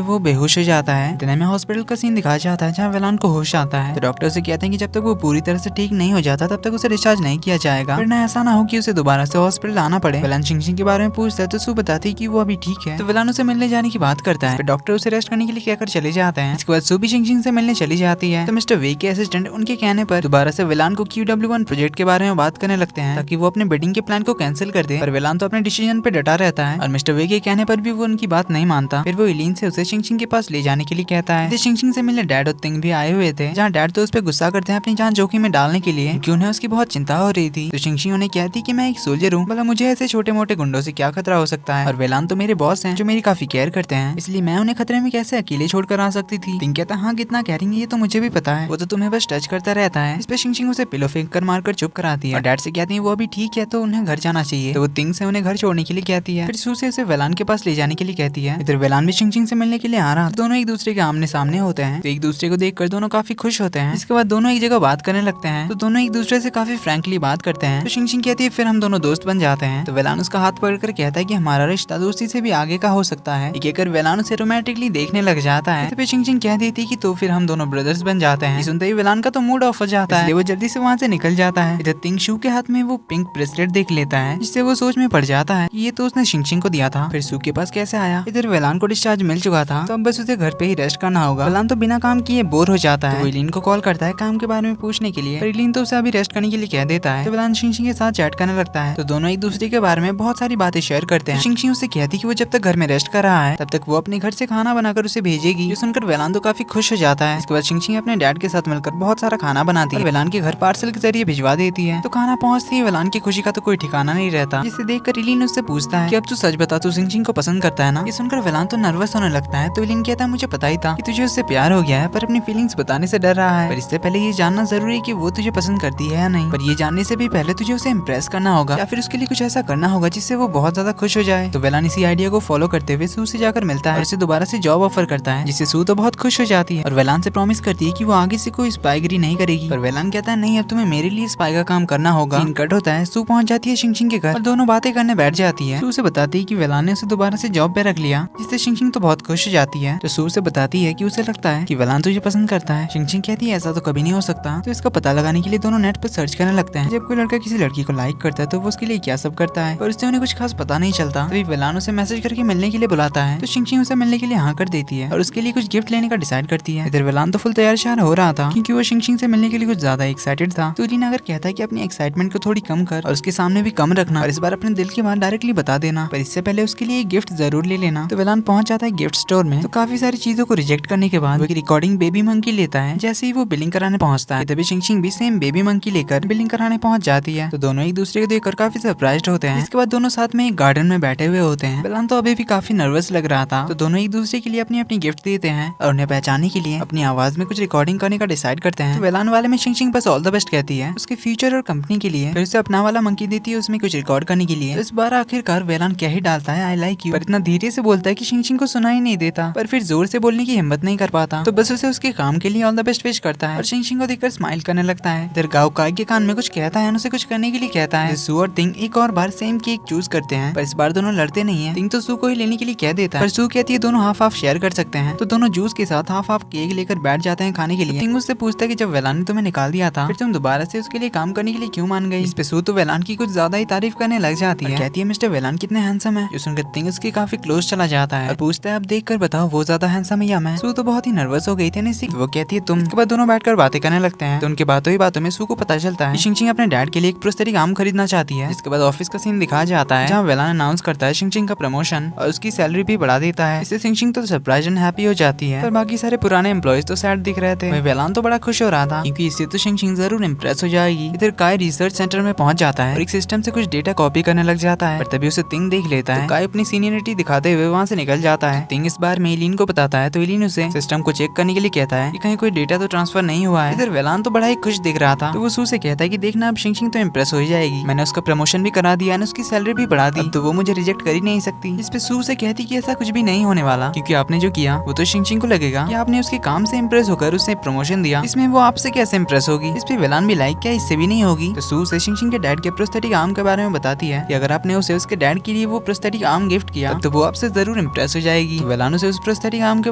वो बेहोश हो जाता है। इतने में हॉस्पिटल का सीन दिखाया जाता है जहाँ वेलान को होश आता है। तो डॉक्टर से कहते हैं कि जब तक वो पूरी तरह से ठीक नहीं हो जाता तब तक उसे डिस्चार्ज नहीं किया जाएगा, वरना ऐसा ना हो कि उसे दोबारा से हॉस्पिटल आना पड़े। वेलान शिंगशिंग के बारे में पूछता है तो सू बताती है कि वो अभी ठीक है। तो वेलान उसे मिलने जाने की बात करता है। डॉक्टर उसे रेस्ट करने के लिए कहकर चले जाते हैं। इसके बाद सू भी शिंगशिंग से मिलने चली जाती है। तो मिस्टर वे के असिस्टेंट उनके कहने पर दोबारा से वेलान को QW1 प्रोजेक्ट के बारे में बात करने लगते हैं ताकि वो अपने बेडिंग के प्लान को कैंसिल कर दे। पर वेलान तो अपने डिसीजन पे डटा रहता है और मिस्टर वे के कहने पर भी वो उनकी बात नहीं मानता। फिर वो इलीन से उसे शिंगशिंग के पास ले जाने के लिए कहता है। शिंगशिंग से मिलने डैड और तिंग भी आए हुए थे, जहाँ डैड तो उस पर गुस्सा करते हैं अपनी जान जोखिम में डालने के लिए क्योंकि उन्हें उसकी बहुत चिंता हो रही थी। तो शिंगशिंग उन्हें कहती कि मैं एक सोल्जर हूँ, भला मुझे ऐसे छोटे मोटे गुंडों से क्या खतरा हो सकता है, और वेलान तो मेरे बॉस हैं जो मेरी काफी केयर करते हैं, इसलिए मैं उन्हें खतरे में कैसे अकेले छोड़कर आ सकती थी। तिंग कहता हाँ कितना केयरिंग है ये तो मुझे भी पता है, वो तो तुम्हें बस टच करता रहता है। इस पे शिंगशिंग उसे पिलो फेंक कर मारकर चुप कराती है और डैड से कहती है वो अभी ठीक है तो उन्हें घर जाना चाहिए। तो वो तिंग से उन्हें घर छोड़ने के लिए कहती है। फिर सू से उसे वेलान के पास ले जाने के लिए कहती है। इधर वेलान भी शिंगशिंग से मिलने के लिए आ रहा, तो दोनों एक दूसरे के आमने सामने होते हैं। तो एक दूसरे को देखकर दोनों काफी खुश होते हैं। इसके बाद दोनों एक जगह बात करने लगते हैं। तो दोनों एक दूसरे से काफी फ्रैंकली बात करते हैं। तो शिंगशिंग कहती है फिर हम दोनों दोस्त बन जाते हैं। तो वेलान उसका हाथ पकड़कर कहता है कि हमारा रिश्ता दोस्ती से भी आगे का हो सकता है। कहकर वेलान उसे रोमांटिकली देखने लग जाता है। तो फिर शिंगशिंग कह देती है कि तो फिर हम दोनों ब्रदर्स बन जाते हैं। सुनते ही वेलान का तो मूड ऑफ हो जाता है, वो जल्दी से वहाँ से निकल जाता है। इधर तिंग शू के हाथ में वो पिंक ब्रेसलेट देख लेता है, जिससे वो सोच में पड़ जाता है कि ये तो उसने शिंगशिंग को दिया था, फिर शू के पास कैसे आया। इधर वेलान को डिस्चार्ज मिल चुका था, तो अब बस उसे घर पे ही रेस्ट करना होगा। वेलान तो बिना काम किए बोर हो जाता है। तो वो इलीन को कॉल करता है काम के बारे में पूछने के लिए, पर इलीन तो उसे अभी रेस्ट करने के लिए कह देता है। तो वेलान शिंगशिंग के साथ चैट करने लगता है। तो दोनों एक दूसरे के बारे में बहुत सारी बातें शेयर करते हैं। शिंगशिंग उससे कहती कि वो जब तक घर में रेस्ट कर रहा है तब तक वो अपने घर से खाना बनाकर उसे भेजेगी। ये सुनकर वेलान तो काफी खुश हो जाता है। इसके बाद शिंगशिंग अपने डैड के साथ मिलकर बहुत सारा खाना बनाती है, वेलान के घर पार्सल के जरिए भिजवा देती है। तो खाना पहुंचते ही वेलान की खुशी का तो कोई ठिकाना नहीं रहता, जिसे देखकर इलीन उससे पूछता है कि अब तू सच बता तू शिंगशिंग को पसंद करता है ना। ये सुनकर वेलान तो नर्वस होने लगता है। तो इलीन कहता है मुझे पता ही था कि तुझे उससे प्यार हो गया है, पर अपनी फीलिंग्स बताने से डर रहा है। पर इससे पहले ये जानना जरूरी है कि वो तुझे पसंद करती है या नहीं। पर ये जानने से भी पहले तुझे उसे इम्प्रेस करना होगा या फिर उसके लिए कुछ ऐसा करना होगा जिससे वो बहुत ज्यादा खुश हो जाए। तो वेलान इसी आइडिया को फॉलो करते हुए सू से जाकर मिलता है और उसे दोबारा से जॉब ऑफर करता है, जिससे सू तो बहुत खुश हो जाती है और वेलान से प्रॉमिस करती है कि वो आगे से कोई स्पाईगिरी नहीं करेगी। पर वेलान कहता है नहीं अब तुम्हें मेरे लिए स्पाई का काम करना होगा। सीन कट होता है, सू पहुंच जाती है शिंगशिंग के घर और दोनों बातें करने बैठ जाती है। सू से बताती है कि वेलान ने उसे दोबारा से जॉब पे रख लिया, जिससे शिंगशिंग तो बहुत खुश हो जाती है। तो सू से बताती है कि उसे लगता है कि वेलान तुझे पसंद करता है। शिंगशिंग कहती है ऐसा तो कभी नहीं हो सकता। तो इसका पता लगाने के लिए दोनों नेट पर सर्च करने लगते हैं। जब कोई लड़का किसी लड़की को लाइक करता है तो वो उसके लिए क्या सब करता है, और उससे उन्हें कुछ खास पता नहीं चलता। तभी वेलान उसे मैसेज करके मिलने के लिए बुलाता है। तो शिंगशिंग उसे मिलने के लिए हाँ कर देती है और उसके लिए कुछ गिफ्ट लेने का डिसाइड करती है। इधर वेलान तो फुल तैयार शार हो रहा था क्योंकि वो शिंगशिंग से मिलने के लिए कुछ ज्यादा एक्साइटेड था। तो इलीन अगर कहता है कि अपनी एक्साइटमेंट को थोड़ी कम कर और उसके सामने भी कम रखना और इस बार अपने दिल की बात डायरेक्टली बता देना, पर इससे पहले उसके लिए एक गिफ्ट जरूर ले लेना। तो वेलान पहुंच जाता है गिफ्ट स्टोर में। तो काफी सारी चीजों को रिजेक्ट करने के बाद वो रिकॉर्डिंग बेबी मंकी लेता है। जैसे ही वो बिलिंग कराने पहुंचता है तभी शिंगशिंग भी सेम बेबी मंकी लेकर बिलिंग कराने पहुंच जाती है। तो दोनों एक दूसरे को देखकर काफी सरप्राइज्ड होते हैं। इसके बाद दोनों साथ में एक गार्डन में बैठे हुए होते हैं। वेलान तो अभी भी काफी नर्वस लग रहा था। तो दोनों एक दूसरे के लिए अपनी अपनी गिफ्ट देते हैं और उन्हें पहचानने के लिए अपनी आवाज में कुछ रिकॉर्डिंग करने का डिसाइड करते हैं। तो वेलान वाले में शिंगशिंग बस ऑल द बेस्ट कहती है उसके फ्यूचर और कंपनी के लिए। फिर उसे अपना वाला मंकी देती है उसमें कुछ रिकॉर्ड करने के लिए। तो इस बार आखिरकार वेलान क्या ही डालता है आई लाइक यू, पर इतना धीरे से बोलता है कि शिंगशिंग को सुनाई नहीं देता, पर फिर जोर से बोलने की हिम्मत नहीं कर पाता। तो बस उसे उसके काम के लिए ऑल द बेस्ट विश करता है और शिंगशिंग को देखकर स्माइल करने लगता है। इधर गाओ काई के कान में कुछ कहता है, उसे कुछ करने के लिए कहता है। सू और तिंग एक और बार सेम केक चूज करते हैं, पर इस बार दोनों लड़ते नहीं है। तिंग तो सू को ही लेने के लिए कह देता है, पर सू कहती है दोनों हाफ हाफ शेयर कर सकते हैं। तो दोनों जूस के साथ हाफ हाफ केक लेकर बैठ जाते हैं खाने के लिए। तिंग उससे पूछता है कि जब वेलान ने तुम्हें निकाल दिया था फिर तुम दोबारा से उसके लिए काम करने के लिए क्यों मान गई। इस पे सू तो वेलान की कुछ ज्यादा ही तारीफ करने लग जाती है, कहती है मिस्टर वेलान कितने हैंडसम है। जो सुनकर तिंग उसके काफी क्लोज चला जाता है और पूछता है अब देख कर बताओ वो ज्यादा हैंडसम है या मैं। सू तो बहुत ही नर्वस हो गई थी ना, वो कहती है तुम। इसके बाद दोनों बैठकर बातें करने लगते हैं। तो उनके बातों ही बातों में सू को पता चलता है शिंगशिंग अपने डैड के लिए एक प्रोस्थेटिक आर्म खरीदना चाहती है। इसके बाद ऑफिस का सीन दिखाया जाता है जहाँ वेलान अनाउंस करता है शिंगशिंग का प्रमोशन और उसकी सैलरी भी बढ़ा देता है। इससे शिंगशिंग तो सरप्राइज एंड हैप्पी हो जाती है, पर बाकी सारे पुराने एम्प्लॉइज तो सैड दिख रहे थे। वेलान तो बड़ा खुश हो रहा था क्योंकि इससे तो शिंगशिंग जरूर इम्प्रेस हो जाएगी। इधर काय रिसर्च सेंटर में पहुंच जाता है और एक सिस्टम से कुछ डेटा कॉपी करने लग जाता है, पर तभी उसे तिंग देख लेता है। तो काय अपनी सीनियरिटी दिखाते हुए वहाँ से निकल जाता है। तिंग इस बार में इलीन को बताता है, तो इलीन उसे सिस्टम को चेक करने के लिए कहता है कि कहीं कोई डेटा तो ट्रांसफर नहीं हुआ है। इधर वेलान तो बड़ा ही खुश दिख रहा था, तो वो सू से कहता है कि देखना अब शिंगशिंग तो इम्प्रेस हो जाएगी, मैंने उसका प्रमोशन भी करा दिया है, उसकी सैलरी भी बढ़ा दी, अब तो वो मुझे रिजेक्ट कर ही नहीं सकती। इस पे सू से कहती कि ऐसा कुछ भी नहीं होने वाला, क्योंकि आपने जो किया वो तो शिंगशिंग को लगेगा कि आपने उसके काम से इम्प्रेस होकर उसे प्रमोशन दिया, इसमें वो आपसे कैसे इम्प्रेस होगी। इस पे वेलान भी लाइक क्या इससे भी नहीं होगी। तो सू से शिंगशिंग के डैड के प्रोस्थेटिक आर्म के बारे में बताती है कि अगर आप आपने उसे उसके डैड के लिए वो प्रोस्थेटिक आर्म गिफ्ट किया तो वो आपसे जरूर इम्प्रेस हो जाएगी। तो वेलान उसे उस प्रोस्थेटिक आर्म के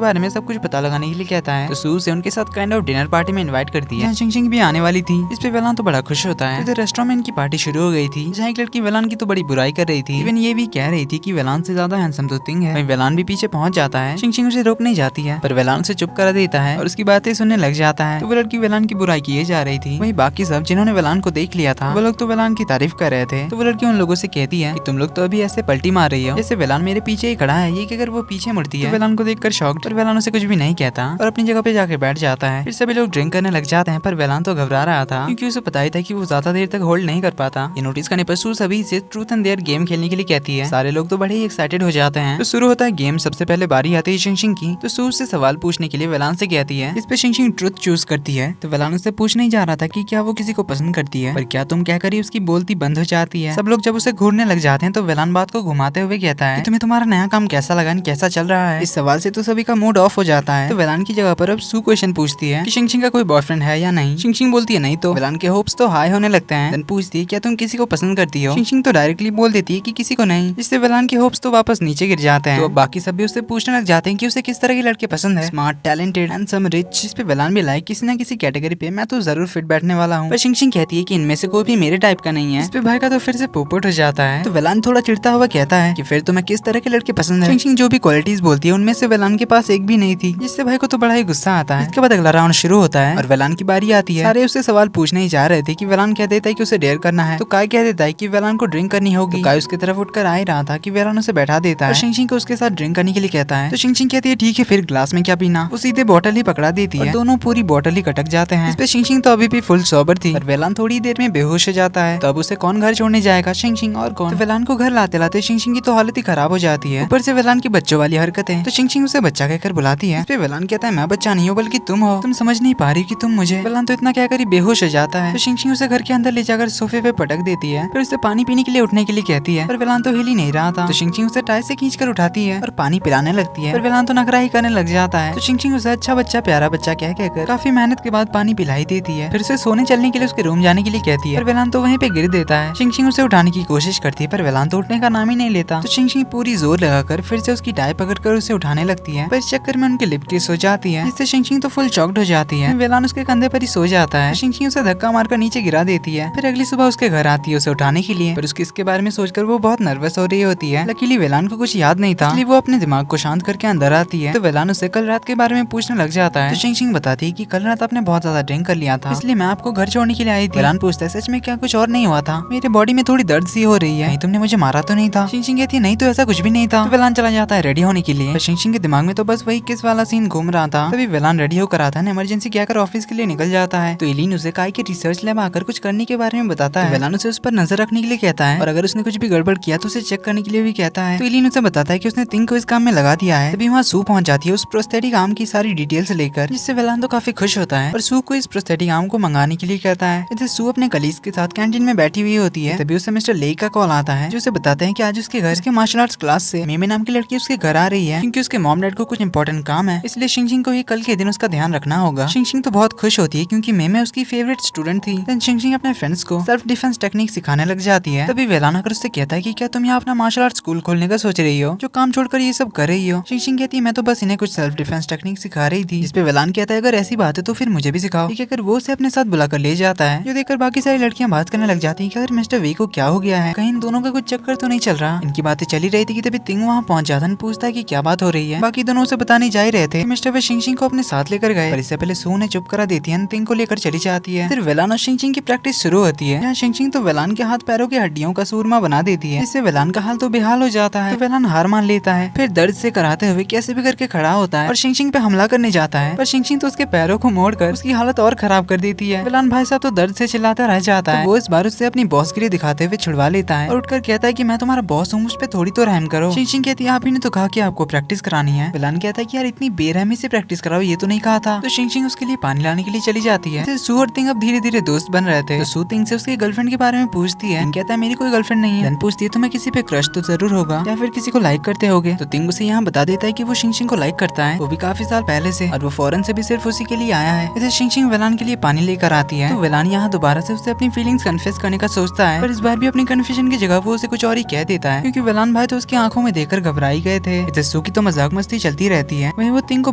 बारे में सब कुछ पता लगाने के लिए कहता है। तो सू उसे उनके साथ काइंड ऑफ डिनर पार्टी में इनवाइट करती है। शिंगशिंग भी आने वाली थी। इस पे वेलान तो बड़ा खुश होता है। इधर रेस्टोरेंट में इनकी पार्टी शुरू हो गई थी, जहाँ एक लड़की वेलान की तो बड़ी बुराई कर रही थी। इवन ये भी कह रही थी कि वेलान से ज्यादा हैंडसम तो तिंग है। वहीं वेलान भी पीछे पहुंच जाता है। शिंगशिंग उसे रोकने जाती है पर वेलान उसे चुप कर देता है और उसकी बातें सुनने लग जाता है। तो वो लड़की वेलान की बुराई किए जा रही थी। वहीं बाकी सब जिन्होंने वेलान को देख लिया था वो लोग तो वेलान की तारीफ कर रहे थे। तो वो लड़की उन लोगों से कहती है कि तुम लोग तो अभी ऐसे पलटी मार रही हो जैसे वेलान मेरे पीछे ही खड़ा है। ये कि अगर वो पीछे मुड़ती है तो वेलान को देखकर शॉक्ड और वेलान उसे कुछ भी नहीं कहता और अपनी जगह पे जाके बैठ जाता है। फिर सभी लोग ड्रिंक करने लग जाते हैं पर वेलान तो घबरा रहा था क्योंकि उसे पता ही था कि वो ज्यादा देर तक होल्ड नहीं कर पाता। ये नोटिस करने पर सू सभी से ट्रूथ एंड डेयर गेम खेलने के लिए कहती है। सारे लोग तो बड़े ही एक्साइटेड हो जाते हैं। तो शुरू होता है गेम। सबसे पहले बारी आती है शिंगशिंग की। तो सू से सवाल पूछने के लिए वेलान से कहती है। इस पे शिंगशिंग ट्रुथ चूज करती है। तो वेलान उससे पूछने ही जा रहा था कि क्या वो किसी को पसंद करती है, पर क्या तुम क्या करी उसकी बोलती बंद हो जाती है। सब लोग जब उसे घूरने लग जाते हैं तो वेलान बात को घुमाते हुए कहता है कि तुम्हें तुम्हारा नया काम कैसा लगा, कैसा चल रहा है। इस सवाल से तो सभी का मूड ऑफ हो जाता है। तो वेलान की जगह पर अब सू क्वेश्चन पूछती है कि शिंगशिंग का कोई बॉयफ्रेंड है या नहीं। शिंगशिंग बोलती है नहीं। तो वेलान के होप्स तो हाई होने लगते हैं। देन पूछती है क्या तुम किसी को पसंद करती हो। शिंगशिंग तो डायरेक्टली बोल देती है कि किसी को नहीं, जिससे वेलान के होप्स तो वापस नीचे गिर जाते हैं। तो बाकी सब भी उससे पूछने लग जाते हैं कि उसे किस तरह के लड़के पसंद है, स्मार्ट, टैलेंटेड, हैंडसम, रिच। इस पे वेलान भी लाइक किसी न किसी कैटेगरी पे मैं तो जरूर फिट बैठने वाला हूँ। पर शिंगशिंग कहती है कि इनमें से कोई भी मेरे टाइप का नहीं है। इस पे भाई का तो फिर से पोपट हो जाता है। तो वेलान थोड़ा चिढ़ता हुआ कहता है कि फिर तुम्हें किस तरह के लड़के पसंद है। शिंगशिंग जो भी क्वालिटीज बोलती है उनमें से वेलान के पास एक भी नहीं थी, जिससे भाई को तो बड़ा ही गुस्सा आता है। इसके बाद अगला राउंड शुरू होता है और वेलान की बारी आती है। सारे उससे सवाल पूछने ही जा रहे थे कि वेलान कह देता है कि उसे डेयर करना है। तो काय कह देता है कि वेलान को ड्रिंक करनी होगी। तो काय उसकी तरफ उठकर आ ही रहा था कि वेलान उसे बैठा देता है। शिंगशिंग को उसके साथ ड्रिंक करने के लिए कहता है। तो शिंगशिंग कहती है ठीक है फिर ग्लास में क्या पीना। वो सीधे बॉटल ही पकड़ा देती है। दोनों पूरी बॉटल ही कटक जाते हैं। इस पे शिंगशिंग तो अभी भी फुल सोबर थी और वेलान थोड़ी देर में बेहोश हो जाता है। तो अब उसे कौन घर छोड़ने जाएगा, शिंगशिंग और कौन। तो वेलान को घर लाते लाते शिंगशिंग की तो हालत ही खराब हो जाती है। ऊपर से वेलान की बच्चों वाली हरकतें। तो शिंगशिंग उसे बच्चा कहकर बुलाती है। इस पे वेलान कहता है मैं बच्चा नहीं हूँ बल्कि तुम हो, तुम समझ नहीं पा रही कि तुम मुझे। वेलान तो इतना कहकर ही बेहोश हो जाता है। तो शिंगशिंग उसे घर के अंदर ले जाकर सोफे पे पटक देती है। फिर उसे पानी पीने के लिए उठने के लिए कहती है पर वेलान तो हिल ही नहीं रहा था। तो शिंगशिंग उसे टाई से खींच कर उठाती है और पानी पिलाने लगती है। पर वेलान तो नखरा ही करने लग जाता है। तो शिंगशिंग उसे अच्छा बच्चा प्यारा बच्चा कह कहकर काफी मेहनत के बाद पानी पिलाई देती है। फिर उसे सोने चलने के लिए उसके रूम जाने के लिए कहती है पर वेलान तो वहीं पे गिर देता है। शिंगशिंग उसे उठाने की कोशिश करती है पर वेलान तो उठने का नाम ही नहीं लेता। तो शिंगशिंग पूरी जोर लगाकर फिर से उसकी टाई पकड़कर उसे उठाने लगती है पर इस चक्कर में उनकी लिप किस हो जाती है, जिससे शिंगशिंग तो फुल चॉक्ड हो जाती है। वेलान उसके कंधे पर ही सो जाता है। शिंगशिंग उसे धक्का मारकर नीचे गिरा देती है। फिर अगली सुबह उसके घर आती है उसे उठाने के लिए, पर उसके इसके बारे में सोचकर वो बहुत नर्वस हो रही होती है। लकीली वेलान को कुछ याद नहीं था, इसलिए वो अपने दिमाग को शांत करके अंदर आती है। तो वेलान उसे कल रात के बारे में पूछने लग जाता है। तो शिंगशिंग बताती है कि कल रात आपने बहुत ज्यादा ड्रिंक कर लिया था, इसलिए मैं आपको घर छोड़ने के लिए आई थी। वेलान पूछता है सच में क्या कुछ और नहीं हुआ था, मेरे बॉडी में थोड़ी दर्द सी हो रही है, नहीं तुमने मुझे मारा तो नहीं था। शिंगशिंग कहती है नहीं तो ऐसा कुछ भी नहीं था। तो वेलान चला जाता है रेडी होने के लिए। शिंगशिंग के दिमाग में तो बस वही किस वाला सीन घूम रहा था। तभी वेलान रेडी होकर आता है, इमरजेंसी क्या कर ऑफिस के लिए निकल जाता है। तो एलिन उसे काय के रिसर्च लैब आकर कुछ करने के बारे में बताता है। वेलान उसे उस पर नजर रखने के लिए कहता है और अगर उसने कुछ भी गड़बड़ किया तो उसे चेक करने के लिए भी कहता है। तो एलिन उसे बताता है कि उसने तिंग को इस काम में लगा दिया है। तभी वहाँ सू पहुंच जाती है उस प्रोस्थेटिक आर्म की सारी डिटेल्स लेकर, जिससे वेलान तो काफी खुश होता है और सू को इस प्रोस्थेटिक आर्म को मंगाने के लिए कहता है। इधर सू अपने कलीग्स के साथ कैंटीन में बैठी हुई होती है। तभी उसे मिस्टर ले का कॉल आता है जो उसे बताते हैं कि आज उसके घर उसके मार्शल आर्ट्स क्लास से मेमे नाम की लड़की उसके घर आ रही है, क्योंकि उसके मॉम डैड को कुछ इंपॉर्टेंट काम है, इसलिए शिंगशिंग को ही कल के दिन उसका ध्यान रखना होगा। शिंगशिंग तो बहुत खुश होती है क्योंकि मेमे उसकी फेवरेट स्टूडेंट थी। देन शिंगशिंग अपने फ्रेंड्स को सेल्फ डिफेंस टेक्निक सिखाने लग जाती है। तभी वेलान आकर उससे कहता है कि क्या तुम यहाँ अपना मार्शल आर्ट स्कूल खोलने का सोच रही हो, जो काम छोड़कर ये सब कर रही हो। शिंगशिंग कहती है मैं तो बस इन्हें कुछ सेल्फ डिफेंस टेक्निक सिखा रही थी। जिसपे वेलान कहता है अगर ऐसी बात है तो फिर मुझे भी सिखाओ। ठीक है, कर वो उसे अपने साथ बुलाकर ले जाता है, जो देखकर बाकी सारी लड़कियां बात करने लग जाती है कि अगर मिस्टर वे को क्या हो गया है, कहीं इन दोनों का कुछ चक्कर तो नहीं चल रहा। इनकी बातें चली रही थी कि तभी तिंग वहाँ पहुंच जाता है, पूछता है कि क्या बात हो रही है। बाकी दोनों उसे बताने जा ही रहे थे, मिस्टर वे शिंगशिंग को अपने साथ लेकर गए, पर इससे पहले सू ने चुप करा देती है, तिंग को लेकर चली जाती है। फिर वेलान और शिंगशिंग की प्रैक्टिस शुरू होती है, जहाँ शिंगशिंग तो वेलान के हाथ पैरों की हड्डियों का सूरमा बना देती है, इससे वेलान का हाल तो बेहाल हो जाता है। तो वेलान हार मान लेता है, फिर दर्द से कराते हुए कैसे भी करके खड़ा होता है और शिंगशिंग पे हमला करने जाता है, पर शिंगशिंग तो उसके पैरों को मोड़कर उसकी हालत और खराब कर देती है। वेलान भाई साहब तो दर्द से चिल्लाता रह जाता है। वो इस बार उससे अपनी बॉसगिरी दिखाते हुए छुड़वा लेता है और उठकर कहता है कि मैं तुम्हारा बॉस हूँ, मुझ पे थोड़ी तो रहम करो। शिंगशिंग कहती है आप ही ने तो कहा कि आपको प्रैक्टिस करानी है। वेलान कहता है कि यार इतनी बेरहमी से प्रैक्टिस कराओ ये तो नहीं कहा था। तो शिंगशिंग उसके लिए पानी लाने के लिए चली जाती है। सू और तिंग अब धीरे धीरे दोस्त बन रहे थे। तो सू तिंग से उसकी गर्लफ्रेंड के बारे में पूछती है, कहता है मेरी कोई गर्लफ्रेंड नहीं है। पूछती है तुम्हें किसी पे क्रश तो जरूर होगा या फिर किसी को लाइक करते होगे। तो तिंग उसे यहाँ बता देता है कि वो शिंगशिंग को लाइक करता है, वो भी काफी साल पहले से, और वो फॉरेन से भी सिर्फ उसी के लिए आया है। इसे शिंगशिंग वेलान के लिए पानी लेकर आती है। तो वेलान यहाँ दोबारा से उससे अपनी फीलिंग्स कन्फेस करने का सोचता है, पर इस बार भी अपनी कन्फ्यूजन के जगह वो उसे कुछ और ही कह देता है, क्योंकि वेलान भाई तो उसकी आंखों में देखकर घबरा ही गए थे। इधर सू की तो मजाक मस्ती चलती रहती है, वहीं वो तिंग को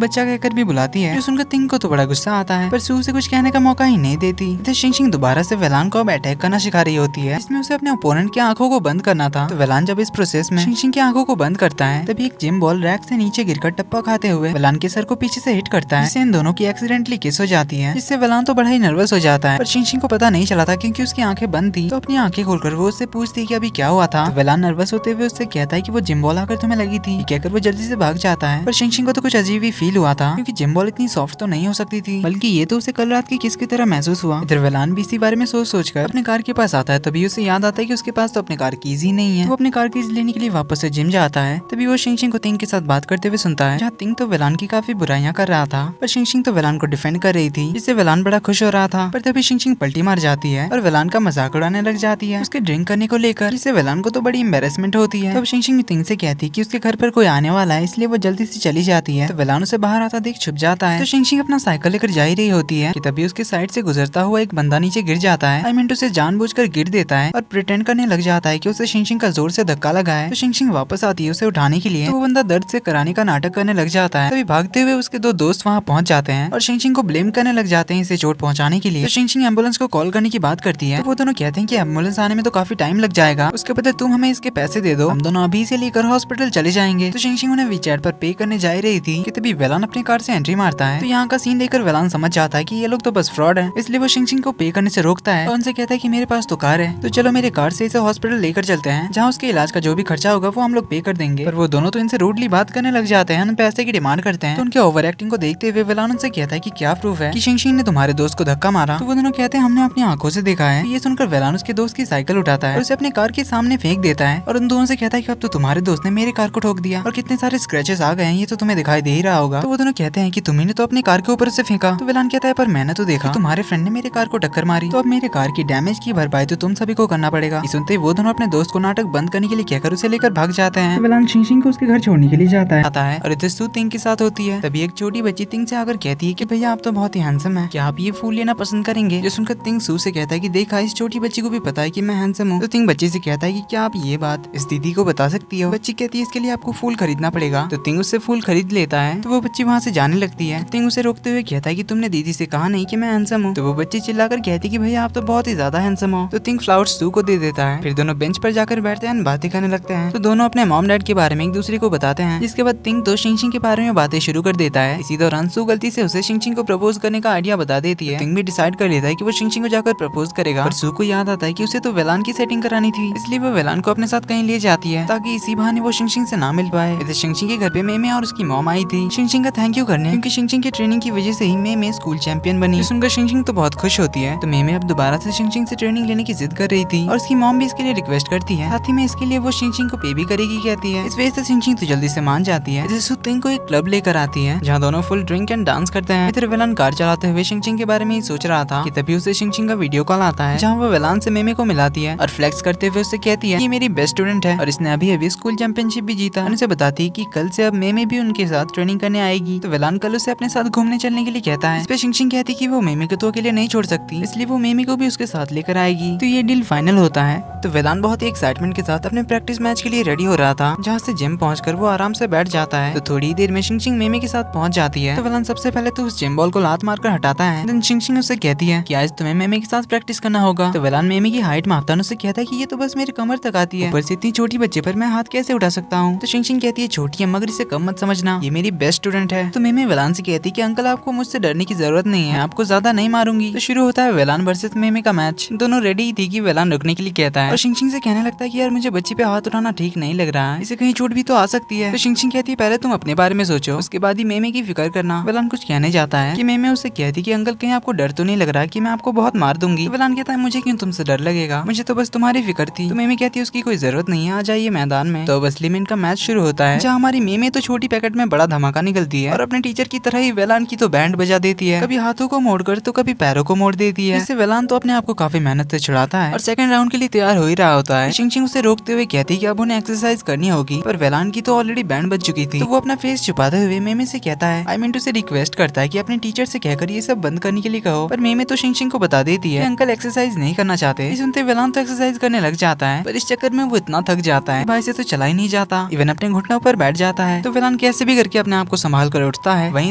बच्चा कहकर भी बुलाती है, जो सुनकर तिंग को तो बड़ा गुस्सा आता है, पर सू उसे कुछ कहने का मौका ही नहीं देती। इधर शिंगशिंग दोबारा से वेलान को अब अटैक करना सिखा रही होती है, इसमें उसे अपने ओपोनेंट की आंखों को बंद करना था। तो वेलान जब इस प्रोसेस में शिंगशिंग की आंखों को बंद करता है, तभी एक जिम बॉल रैक से नीचे गिरकर टप्पा खाते हुए वेलान के सर को पीछे से हिट करता है, जिससे इन दोनों की एक्सीडेंटली किस हो जाती है, जिससे वेलान तो बड़ा ही नर्वस हो जाता है। पर शिंगशिंग को पता नहीं चला था, क्योंकि उसकी आंखें बंद थी। तो अपनी आंखें खोलकर वो उससे पूछती है कि अभी क्या हुआ था। तो वेलान नर्वस होते हुए उससे कहता है कि वो जिम बॉल आकर तुम्हें लगी थी, कहकर वो जल्दी से भाग जाता है। पर शिंगशिंग को तो कुछ अजीब ही फील हुआ था, क्योंकि जिम बॉल इतनी सॉफ्ट तो नहीं हो सकती थी, बल्कि ये तो उसे कल रात की किस की तरह महसूस हुआ। इधर वेलान भी इसी बारे में सोच कर अपने कार के पास आता है, तभी उसे याद आता है कि उसके पास तो अपने कार कीज ही नहीं है। वो अपने कार कीज लेने के लिए वापस से जिम जाता है, तभी वो शिंगशिंग को तिंग के साथ बात करते हुए सुनता है, जहाँ तिंग तो वेलान की काफी बुराइयां कर रहा था, पर शिंगशिंग तो वेलान को डिफेंड कर रही थी, जिससे वेलान बड़ा खुश हो रहा था। पर तभी शिंगशिंग पलटी मार जाती है और वेलान का मजाक उड़ाने लग जाती है उसके ड्रिंक करने को लेकर, जिससे वेलान को तो बड़ी एम्बेरसमेंट होती है। तब शिंगशिंग तिंग से कहती है कि उसके घर पर कोई आने वाला है, इसलिए वो जल्दी से चली जाती है। तो वेलान उसे बाहर आता देख छुप जाता है। तो शिंगशिंग अपना साइकिल लेकर जा ही रही होती है कि तभी उसके साइड से गुजरता हुआ एक बंदा नीचे गिर जाता है। आई मीन उसे जानबूझकर गिर देता है और प्रिटेंड करने लग जाता है कि उसे शिंगशिंग का जोर से धक्का लगा है। तो शिंगशिंग वापस आती है उसे उठाने के लिए, तो वो बंदा दर्द से कराने का नाटक करने लग जाता है। तभी भागते हुए उसके दो दोस्त वहाँ पहुंच जाते हैं और शिंगशिंग को ब्लेम करने लग जाते हैं इसे चोट पहुंचाने के लिए। तो शिंगशिंग एम्बुलेंस को कॉल करने की बात करती है, तो वो दोनों कहते हैं कि एम्बुलेंस आने में तो काफी टाइम लग जाएगा, उसके बदले तुम हमें इसके पैसे दे दो, हम दोनों अभी से लेकर हॉस्पिटल चले जाएंगे। तो शिंगशिंग उन्हें वीचैट पर पे करने जा रही थी कि तभी वेलान अपनी कार से एंट्री मारता है। तो यहाँ का सीन देखकर वेलान समझ जाता है कि ये लोग तो बस फ्रॉड है, इसलिए वो शिंगशिंग को पे करने से रोकता है और उनसे कहता है कि मेरे पास तो कार है, तो चलो मेरे कार से इसे हॉस्पिटल लेकर चलते हैं, जहाँ उसके इलाज का जो भी खर्चा होगा वो हम लोग पे कर देंगे। पर वो दोनों तो इनसे रूडली बात करने लग जाते हैं, पैसे की डिमांड करते हैं। तो उनके ओवर एक्टिंग को देखते हुए वेलान उनसे कहता है कि क्या प्रूफ है कि शिंगशिंग ने तुम्हारे दोस्त को धक्का मारा। तो वो दोनों कहते हैं हमने अपनी आंखों से देखा है। तो ये सुनकर वेलान उसके दोस्त की साइकिल उठाता है और उसे अपने कार के सामने फेंक देता है और उन दोनों से कहता है कि अब तो तुम्हारे दोस्त ने मेरे कार को ठोक दिया और कितने सारे स्क्रैचेस आ गए हैं, ये तो तुम्हें दिखाई दे ही रहा होगा। तो वो दोनों कहते हैं कि तुम्ही ने तो अपनी कार के ऊपर से फेंका। तो वेलान कहता है पर मैंने तो देखा तुम्हारे फ्रेंड ने मेरे कार को टक्कर मारी, तो अब मेरे कार की डैमेज की भरपाई तो तुम सभी को करना पड़ेगा। सुनते वो दोनों अपने दोस्त को नाटक बंद करने के लिए कहकर उसे लेकर भाग जाते हैं। वेलान शिंगशिंग को उसके घर छोड़ने के लिए जाता है और इधर सू तिंग के साथ होती है। तभी एक छोटी बच्ची तिंग से आकर कहती है कि भैया आप तो बहुत ही हैंडसम है, क्या आप ये फूल लेना पसंद करेंगे। जो सुनकर तिंग सू से कहता है कि देखा इस छोटी बच्ची को भी पता है कि मैं हैंडसम हूँ। तो तिंग बच्ची से कहता है कि क्या आप ये बात इस दीदी को बता सकती हो। बच्ची कहती है इसके लिए आपको फूल खरीदना पड़ेगा। तो तिंग उससे फूल खरीद लेता है। तो वो बच्ची वहाँ से जाने लगती है। तिंग उसे रोकते हुए कहता है कि तुमने दीदी से कहा नहीं कि मैं हैंडसम हूँ। तो वो बच्ची चिल्लाकर कहती है कि भैया आप तो बहुत ही ज्यादा हैंडसम हो। तो तिंग फ्लावर्स सू को दे देता है। फिर दोनों बेंच पर जाकर बैठते हैं, बातें करने लगते हैं। तो दोनों अपने मॉम डैड के बारे में एक दूसरे को बताते हैं, जिसके बाद तिंग तो शिंगशिंग के बारे में बातें शुरू कर देता है। इसी दौरान सू गलती से उसे शिंगशिंग को प्रपोज करने का आइडिया बता देती है। तिंग भी डिसाइड कर लेता है कि वो शिंगशिंग को जाकर प्रपोज करेगा। पर सू को याद आता है कि उसे तो वेलान की सेटिंग करानी थी, इसलिए वो वेलान को अपने साथ कहीं ले जाती है ताकि इसी बहाने वो शिंगशिंग से ना मिल पाए। इधर शिंगशिंग के घर पे मेमे और उसकी मॉम आई थी शिंगशिंग का थैंक यू करने, क्योंकि शिंगशिंग की ट्रेनिंग की वजह से ही मेमे स्कूल चैंपियन बनी। सुनकर शिंगशिंग तो बहुत खुश होती है। तो मेमे अब दोबारा से शिंगशिंग से ट्रेनिंग लेने की जिद कर रही थी और उसकी मॉम भी इसके लिए रिक्वेस्ट करती है, साथ ही में इसके लिए वो शिंगशिंग को पे भी करेगी कहती है। इस वजह से शिंगशिंग तो जल्दी से मान जाती है। इधर सू तिंग को एक क्लब लेकर आती है, जहाँ दोनों फुल ड्रिंक एंड डांस करते हैं। इधर वेलान कार चलाते हुए शिंगशिंग के बारे में ही सोच रहा था कि तभी उसे शिंगशिंग का वीडियो कॉल आता है, जहाँ वो वेलान से मेमे को मिलाती है और फ्लेक्स करते हुए उससे कहती है ये मेरी बेस्ट स्टूडेंट है और इसने अभी अभी स्कूल चैंपियनशिप भी जीता। उसे बताती है कि कल से अब मेमे भी उनके साथ ट्रेनिंग करने आएगी। तो वेलान कल उसे अपने साथ घूमने चलने के लिए कहता है। इस पे शिंगशिंग कहती है कि वो मेमे को तो अकेले नहीं छोड़ सकती, इसलिए वो मेमे को भी उसके साथ लेकर आएगी। तो ये डील फाइनल होता है। तो वेलान बहुत ही एक्साइटमेंट के साथ अपने प्रैक्टिस मैच के लिए रेडी हो रहा था, जहाँ से जिम पहुंचकर वो आराम से बैठ जाता है। तो थोड़ी देर में शिंगशिंग मेमे के साथ पहुंच जाती है। तो वेलान सबसे पहले तो उस जिम बॉल को लात मारकर हटाता है। देन शिंगशिंग उससे कहती है कि आज तुम्हें मेमे के साथ प्रैक्टिस करना होगा। तो वेलान मेमे की हाइट मापता है, उससे कहता है कि ये तो बस मेरे कमर तक आती है, ऊपर से इतनी छोटी बच्चे पर मैं हाथ कैसे उठा सकता हूँ। तो शिंगशिंग कहती है छोटी है मगर इसे कम मत समझना, ये मेरी बेस्ट स्टूडेंट है। तो मेमे वेलान से कहती है कि अंकल आपको मुझसे डरने की जरूरत नहीं है, आपको ज्यादा नहीं मारूंगी। तो शुरू होता है वेलान वर्सेस मेमे का मैच। दोनों रेडी थी कि वेलान रुकने के लिए कहता है और शिंगशिंग से कहने लगता है कि यार मुझे बच्ची पे हाथ उठाना ठीक नहीं लग रहा है, इसे कहीं चोट भी तो आ सकती है। तो शिंगशिंग कहती है पहले तुम अपने बारे में सोचो, उसके बाद ही मेमे की फिक्र करना। वेलान कुछ कहने जाता है कि मेमे उससे कहती कि अंकल कहीं आपको डर तो नहीं लग रहा कि मैं आपको बहुत मार दूंगी। तो वेलान कहता है मुझे क्यों तुमसे डर लगेगा, मुझे तो बस तुम्हारी फिक्र थी। तो मेमे कहती है उसकी कोई जरूरत नहीं है, आ जाइए मैदान में। तो असली में इनका मैच शुरू होता है, जहाँ हमारी मेमे तो छोटी पैकेट में बड़ा धमाका निकलती है और अपने टीचर की तरह ही वेलान की तो बैंड बजा देती है, कभी हाथों को मोड़कर तो कभी पैरों को मोड़ देती है। इससे वेलान तो अपने आप को काफी मेहनत से छुड़ाता है और सेकंड राउंड के लिए तैयार हो ही रहा होता है। शिंगशिंग उसे रोकते हुए कहती है कि अब उन्हें एक्सरसाइज करनी होगी, पर वेलान की तो ऑलरेडी बैंड बज चुकी थी। तो वो अपना फेस छुपाते हुए मेमे से कहता है आई मीन उसे रिक्वेस्ट करता है कि अपने टीचर से कहकर ये सब बंद करने के लिए कहो। पर मेमे तो शिंगशिंग को बता देती है कि अंकल एक्सरसाइज नहीं करना चाहते। सुनते वेलान तो एक्सरसाइज करने लग जाता है, पर इस चक्कर में वो इतना थक जाता है भाई से तो चला ही नहीं जाता, इवन अपने घुटनों पर बैठ जाता है। तो वेलान कैसे भी करके अपने आप को संभाल कर उठता है। वहीं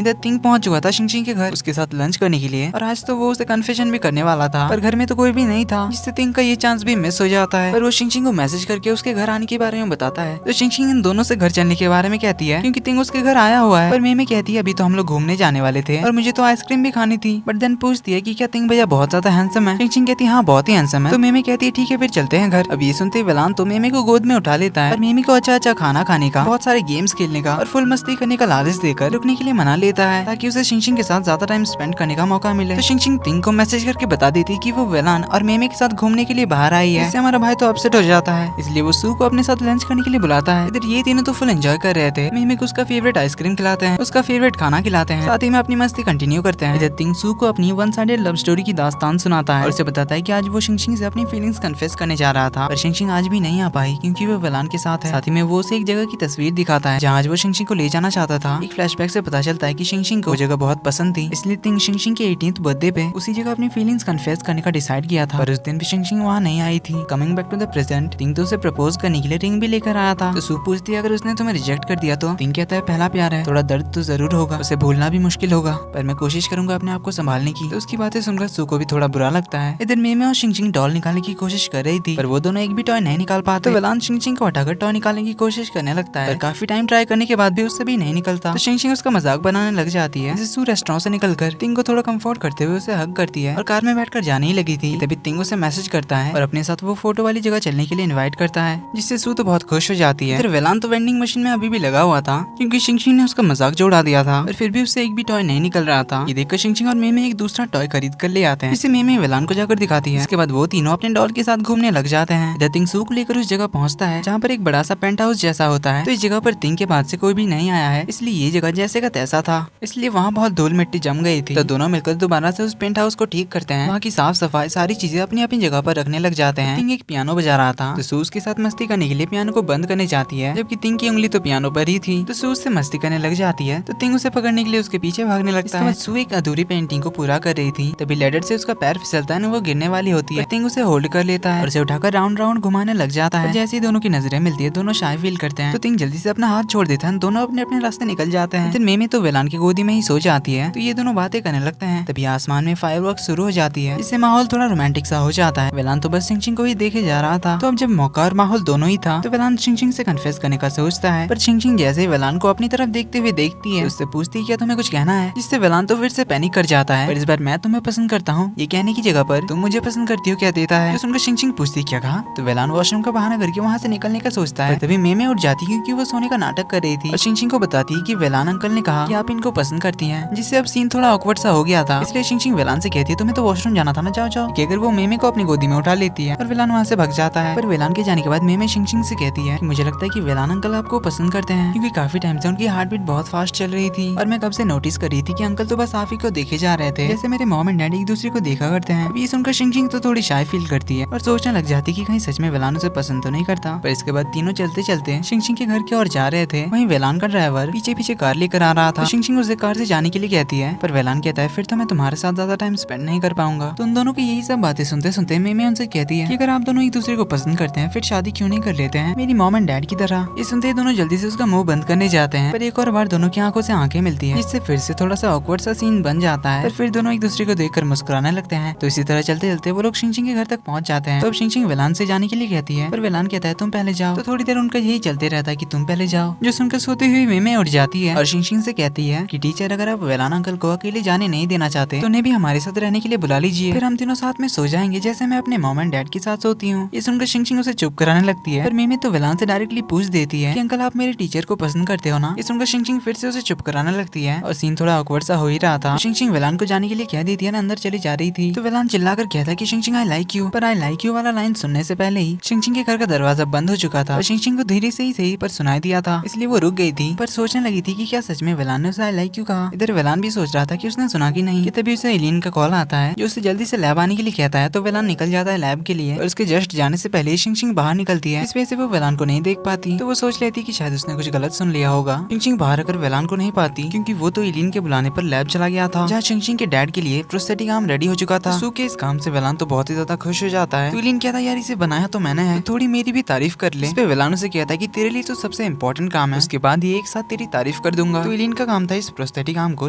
इधर तिंग पहुंच चुका था शिंगशिंग के घर उसके साथ लंच करने के लिए, और आज तो वो उसे कन्फेशन भी करने वाला था, पर घर में तो कोई भी नहीं था, जिससे तिंग का ये चांस भी मिस हो जाता है। पर वो शिंगशिंग को मैसेज करके उसके घर आने के बारे में बताता है। तो शिंगशिंग इन दोनों से घर चलने के बारे में कहती है, क्योंकि तिंग उसके घर आया हुआ है। पर मेमे कहती है अभी तो हम लोग घूमने जाने वाले थे और मुझे तो आइसक्रीम भी खानी थी। बट देन पूछती है कि क्या तिंग भैया बहुत ज्यादा हैंडसम है। शिंगशिंग कहती है हाँ बहुत ही हैंडसम है। तो मेमे कहती है ठीक है फिर चलते हैं घर। अब ये सुनते वेलान तो मेमे को गोद में उठा लेता है और मेमे को अच्छा अच्छा खाना खाने का, बहुत सारे गेम्स खेलने का और फुल मस्ती करने का लालच देकर रुकने के लिए मना लेता है, ताकि उसे शिंगशिंग के साथ ज्यादा टाइम स्पेंड करने का मौका मिले। तो शिंगशिंग तिंग को मैसेज करके बता देती है कि वो वेलान और मेमे के साथ घूमने के लिए बाहर आई है। इससे हमारा भाई तो अपसेट हो जाता है, इसलिए वो सू को अपने साथ लंच करने के लिए बुलाता है। इधर ये तीनों तो फुल एंजॉय कर रहे थे। मेमे को उसका फेवरेट आइसक्रीम खिलाते हैं, उसका फेवरेट खाना खिलाते हैं, साथ ही में अपनी मस्ती कंटिन्यू करते हैं। इधर तिंग सू को अपनी वन साइडेड लव स्टोरी की दास्तान सुनाता है और उसे बताता है कि आज वो शिंगशिंग से अपनी फीलिंग्स कन्फेस करने जा रहा था, पर शिंगशिंग आज भी नहीं आ पाई क्योंकि वो वेलान के साथ है। साथ ही में वो उसे एक जगह की तस्वीर दिखाता है जहाँ आज वो शिंगशिंग को ले जाना चाहता था। एक फ्लैशबैक से पता चलता है कि शिंगशिंग को वो जगह बहुत पसंद थी, इसलिए तिंग शिंगशिंग के 18th बर्थडे पे उसी जगह अपनी फीलिंग्स कन्फेस करने का डिसाइड किया था, पर उस दिन भी शिंगशिंग वहाँ नहीं आई थी। Coming back to the present, Ting तो उसे प्रपोज करने के लिए रिंग भी लेकर आया था। तो सू पूछती है अगर उसने तुम्हें रिजेक्ट कर दिया तो? तिंग कहता है पहला प्यार है, थोड़ा दर्द तो जरूर होगा, उसे भूलना भी मुश्किल होगा, पर मैं कोशिश करूंगा अपने आप को संभालने की। तो उसकी बातें सुनकर सू को भी थोड़ा बुरा लगता है। इधर मेमे और शिंगशिंग डॉल निकालने की कोशिश कर रही थी, पर वो दोनों एक भी टॉय नहीं निकाल पाते। तो वेलान शिंगशिंग को हटाकर टॉय निकालने की कोशिश करने लगता है, पर काफी टाइम ट्राई करने के बाद भी उससे भी नहीं निकलता। तो शिंगशिंग उसका मजाक बनाने लग जाती है। सू रेस्टोरेंट से निकलकर तिंग को थोड़ा कंफर्ट करते हुए उसे हग करती है और कार में बैठकर जाने ही लगी थी। तभी तिंग उसे मैसेज करता है और अपने साथ वो फोटो वाली जगह चलने के लिए इनवाइट करता है, जिससे सू तो बहुत खुश हो जाती है। फिर वेलान तो वेंडिंग मशीन में अभी भी लगा हुआ था क्योंकि शिंगशिंग ने उसका मजाक जो उड़ा दिया था, पर फिर भी उससे एक भी टॉय नहीं निकल रहा था। ये देखकर शिंगशिंग और मेमे एक दूसरा टॉय खरीद कर ले आते हैं, जिसे मेमे वेलान को जाकर दिखाती है। इसके बाद वो तीनों अपने डॉल के साथ घूमने लग जाते हैं। इधर तिंग सू को लेकर उस जगह पहुंचता है जहाँ पर एक बड़ा सा पेंट हाउस जैसा होता है। तो इस जगह पर तिंग के बाद से कोई भी नहीं आया है, इसलिए ये जगह जैसे का तैसा था, इसलिए वहाँ बहुत धूल मिट्टी जम गई थी। तो दोनों मिलकर दोबारा से उस पेंट हाउस को ठीक करते हैं, वहाँ की साफ सफाई सारी चीजें अपनी अपनी जगह पर रखने लग जाते हैं। तिंग एक पियानो बजा रहा था, तो सू उसके साथ मस्ती करने के लिए पियानो को बंद करने जाती है, जबकि तिंग की उंगली तो पियानो पर ही थी। तो सू उससे मस्ती करने लग जाती है, तो तिंग उसे पकड़ने के लिए उसके पीछे भागने लगता है। सू एक अधूरी पेंटिंग को पूरा कर रही थी, तभी लेडर से उसका पैर फिसलता है, वो गिरने वाली होती है। तिंग उसे होल्ड कर लेता है और उसे उठाकर राउंड राउंड घुमाने लग जाता है। जैसे ही दोनों की नजरें मिलती है, दोनों शाय फील करते हैं, तो तिंग जल्दी से अपना हाथ छोड़ देता है, दोनों अपने अपने रास्ते निकल जाते हैं। फिर मेमे तो वेलान की गोदी में ही सो जाती है, तो ये दोनों बातें करने लगते हैं। तभी आसमान में फायरवर्क्स शुरू हो जाती है, इससे माहौल थोड़ा रोमांटिक सा हो जाता है। वेलान तो बस शिंगशिंग को ही देखे जा रहा था, तो अब जब मौका और माहौल दोनों ही था, तो वेलान शिंगशिंग से कन्फेस करने का सोचता है, पर शिंगशिंग जैसे वेलान को अपनी तरफ देखते हुए देखती है, उससे पूछती है क्या तुम्हें कुछ कहना है, जिससे वेलान तो फिर से पैनिक कर जाता है। पर इस बार मैं तुम्हें पसंद करता हूँ ये कहने की जगह पर तुम मुझे पसंद करती हो क्या देता है। तो सुनकर शिंगशिंग पूछती क्या कहा, तो वेलान वॉशरूम का बहाना करके वहाँ से निकलने का सोचता है। तभी मेमे उठ जाती है क्योंकि वो सोने का नाटक कर रही थी, और शिंगशिंग को बताती है कि वेलान अंकल ने कहा कि आप इनको पसंद करती हैं, जिससे अब सीन थोड़ा ऑकवर्ड सा हो गया था। इसलिए शिंगशिंग वेलान से कहती है तुम्हें तो वॉशरूम जाना था ना, जाओ जाओ। अगर वो मेमे को अपनी गोदी में उठा लेती है और वेलान वहाँ से भाग जाता है। पर वेलान के जाने के बाद मेमे शिंगशिंग से कहती है कि मुझे लगता है कि वेलान अंकल आपको पसंद करते हैं, क्योंकि काफी टाइम से उनकी हार्ट बीट बहुत फास्ट चल रही थी, और मैं कब से नोटिस कर रही थी कि अंकल तो बस आप ही को देखे जा रहे थे, जैसे मेरे मॉम एंड डैड एक दूसरे को देखा करते हैं। ये सुनकर शिंगशिंग तो थोड़ी शाय फील करती है और सोचने लग जाती है कि कहीं सच में वेलान उसे पसंद तो नहीं करता। पर इसके बाद तीनों चलते चलते शिंगशिंग के घर की ओर जा रहे थे। वहीं वेलान का ड्राइवर पीछे पीछे कार लेकर आ रहा था। शिंगशिंग उसे कार से जाने के लिए कहती है, पर वेलान कहता है फिर तो मैं तुम्हारे साथ ज्यादा टाइम स्पेंड नहीं कर पाऊंगा। तो उन दोनों की यही सब बातें सुनते सुनते मेमे उनसे कहती है कि अगर आप दोनों एक दूसरे को पसंद करते हैं फिर शादी क्यों नहीं कर लेते हैं मेरी मॉम एंड डैड की तरह। ये सुनते ही दोनों जल्दी से उसका मुंह बंद करने जाते हैं, पर एक और बार दोनों की आंखों से आंखें मिलती है, जिससे फिर से थोड़ा सा ऑकवर्ड सा सीन बन जाता है। पर फिर दोनों एक दूसरे को देखकर मुस्कुराने लगते हैं। तो इसी तरह चलते चलते वो लोग शिंगशिंग के घर तक पहुंच जाते हैं। तो अब शिंगशिंग वेलान से जाने के लिए कहती है, पर वेलान कहता है तुम पहले जाओ। तो थोड़ी देर उनका यही चलते रहता है कि तुम पहले जाओ, जो सुनकर सोती हुई मेमे उठ जाती है और शिंगशिंग से कहती है कि टीचर अगर आप वेलान अंकल को अकेले जाने नहीं देना चाहते तो उन्हें भी हमारे साथ रहने के लिए बुला लीजिए, फिर हम तीनों साथ में सो जाएंगे जैसे मैं अपने मॉम एंड डैड के साथ सोती हूँ। ये सुनकर शिंगशिंग उसे चुप कराने लगती है, पर मेमे तो वेलान से डायरेक्टली पूछ देती है कि अंकल आप मेरे टीचर को पसंद करते हो ना। ये सुनकर शिंगशिंग फिर से उसे चुप कराने लगती है और सीन थोड़ा ऑकवर्ड सा हो ही रहा था। शिंगशिंग वेलान को जाने के लिए कह देती है ना, अंदर चली जा रही थी। तो वेलान चिल्लाकर कहता है कि शिंगशिंग आई लाइक यू, पर आई लाइक यू वाला लाइन सुनने से पहले ही शिंगशिंग के घर का दरवाजा बंद हो चुका था और शिंगशिंग को धीरे से ही सही पर सुनाई दिया था, इसलिए वो रुक गई थी, पर सोचने लगी थी कि क्या सच में वेलान ने उसे आई लाइक यू कहा। इधर वेलान भी सोच रहा था कि उसने सुना कि नहीं, कि तभी उसे एलियन का कॉल आता है जो उसे जल्दी से लैब आने के लिए कहता है। तो वेलान निकल जाता है लैब के लिए और उसके जस्ट जाने से पहले शिंगशिंग बाहर निकलती है, इस वजह से वो वेलान को नहीं देख पाती। तो वो सोच लेती कि शायद उसने कुछ गलत सुन लिया होगा। शिंगशिंग बाहर आकर वेलान को नहीं पाती क्योंकि वो तो एलियन के बुलाने पर लैब चला गया था, जहाँ शिंगशिंग के डैड के लिए प्रोस्थेटिक आर्म रेडी हो चुका था। सू के इस काम से वेलान तो बहुत ही ज्यादा खुश हो जाता है। तो एलियन कहता है यार इसे बनाया तो मैंने है, थोड़ी मेरी भी तारीफ कर ले। इस पे वेलान उसे कहता है कि तेरे लिए तो सबसे इम्पोर्टेंट काम है, उसके बाद ये एक साथ तेरी तारीफ कर दूंगा। तो इलिन का काम था इस प्रोस्थेटिक आर्म को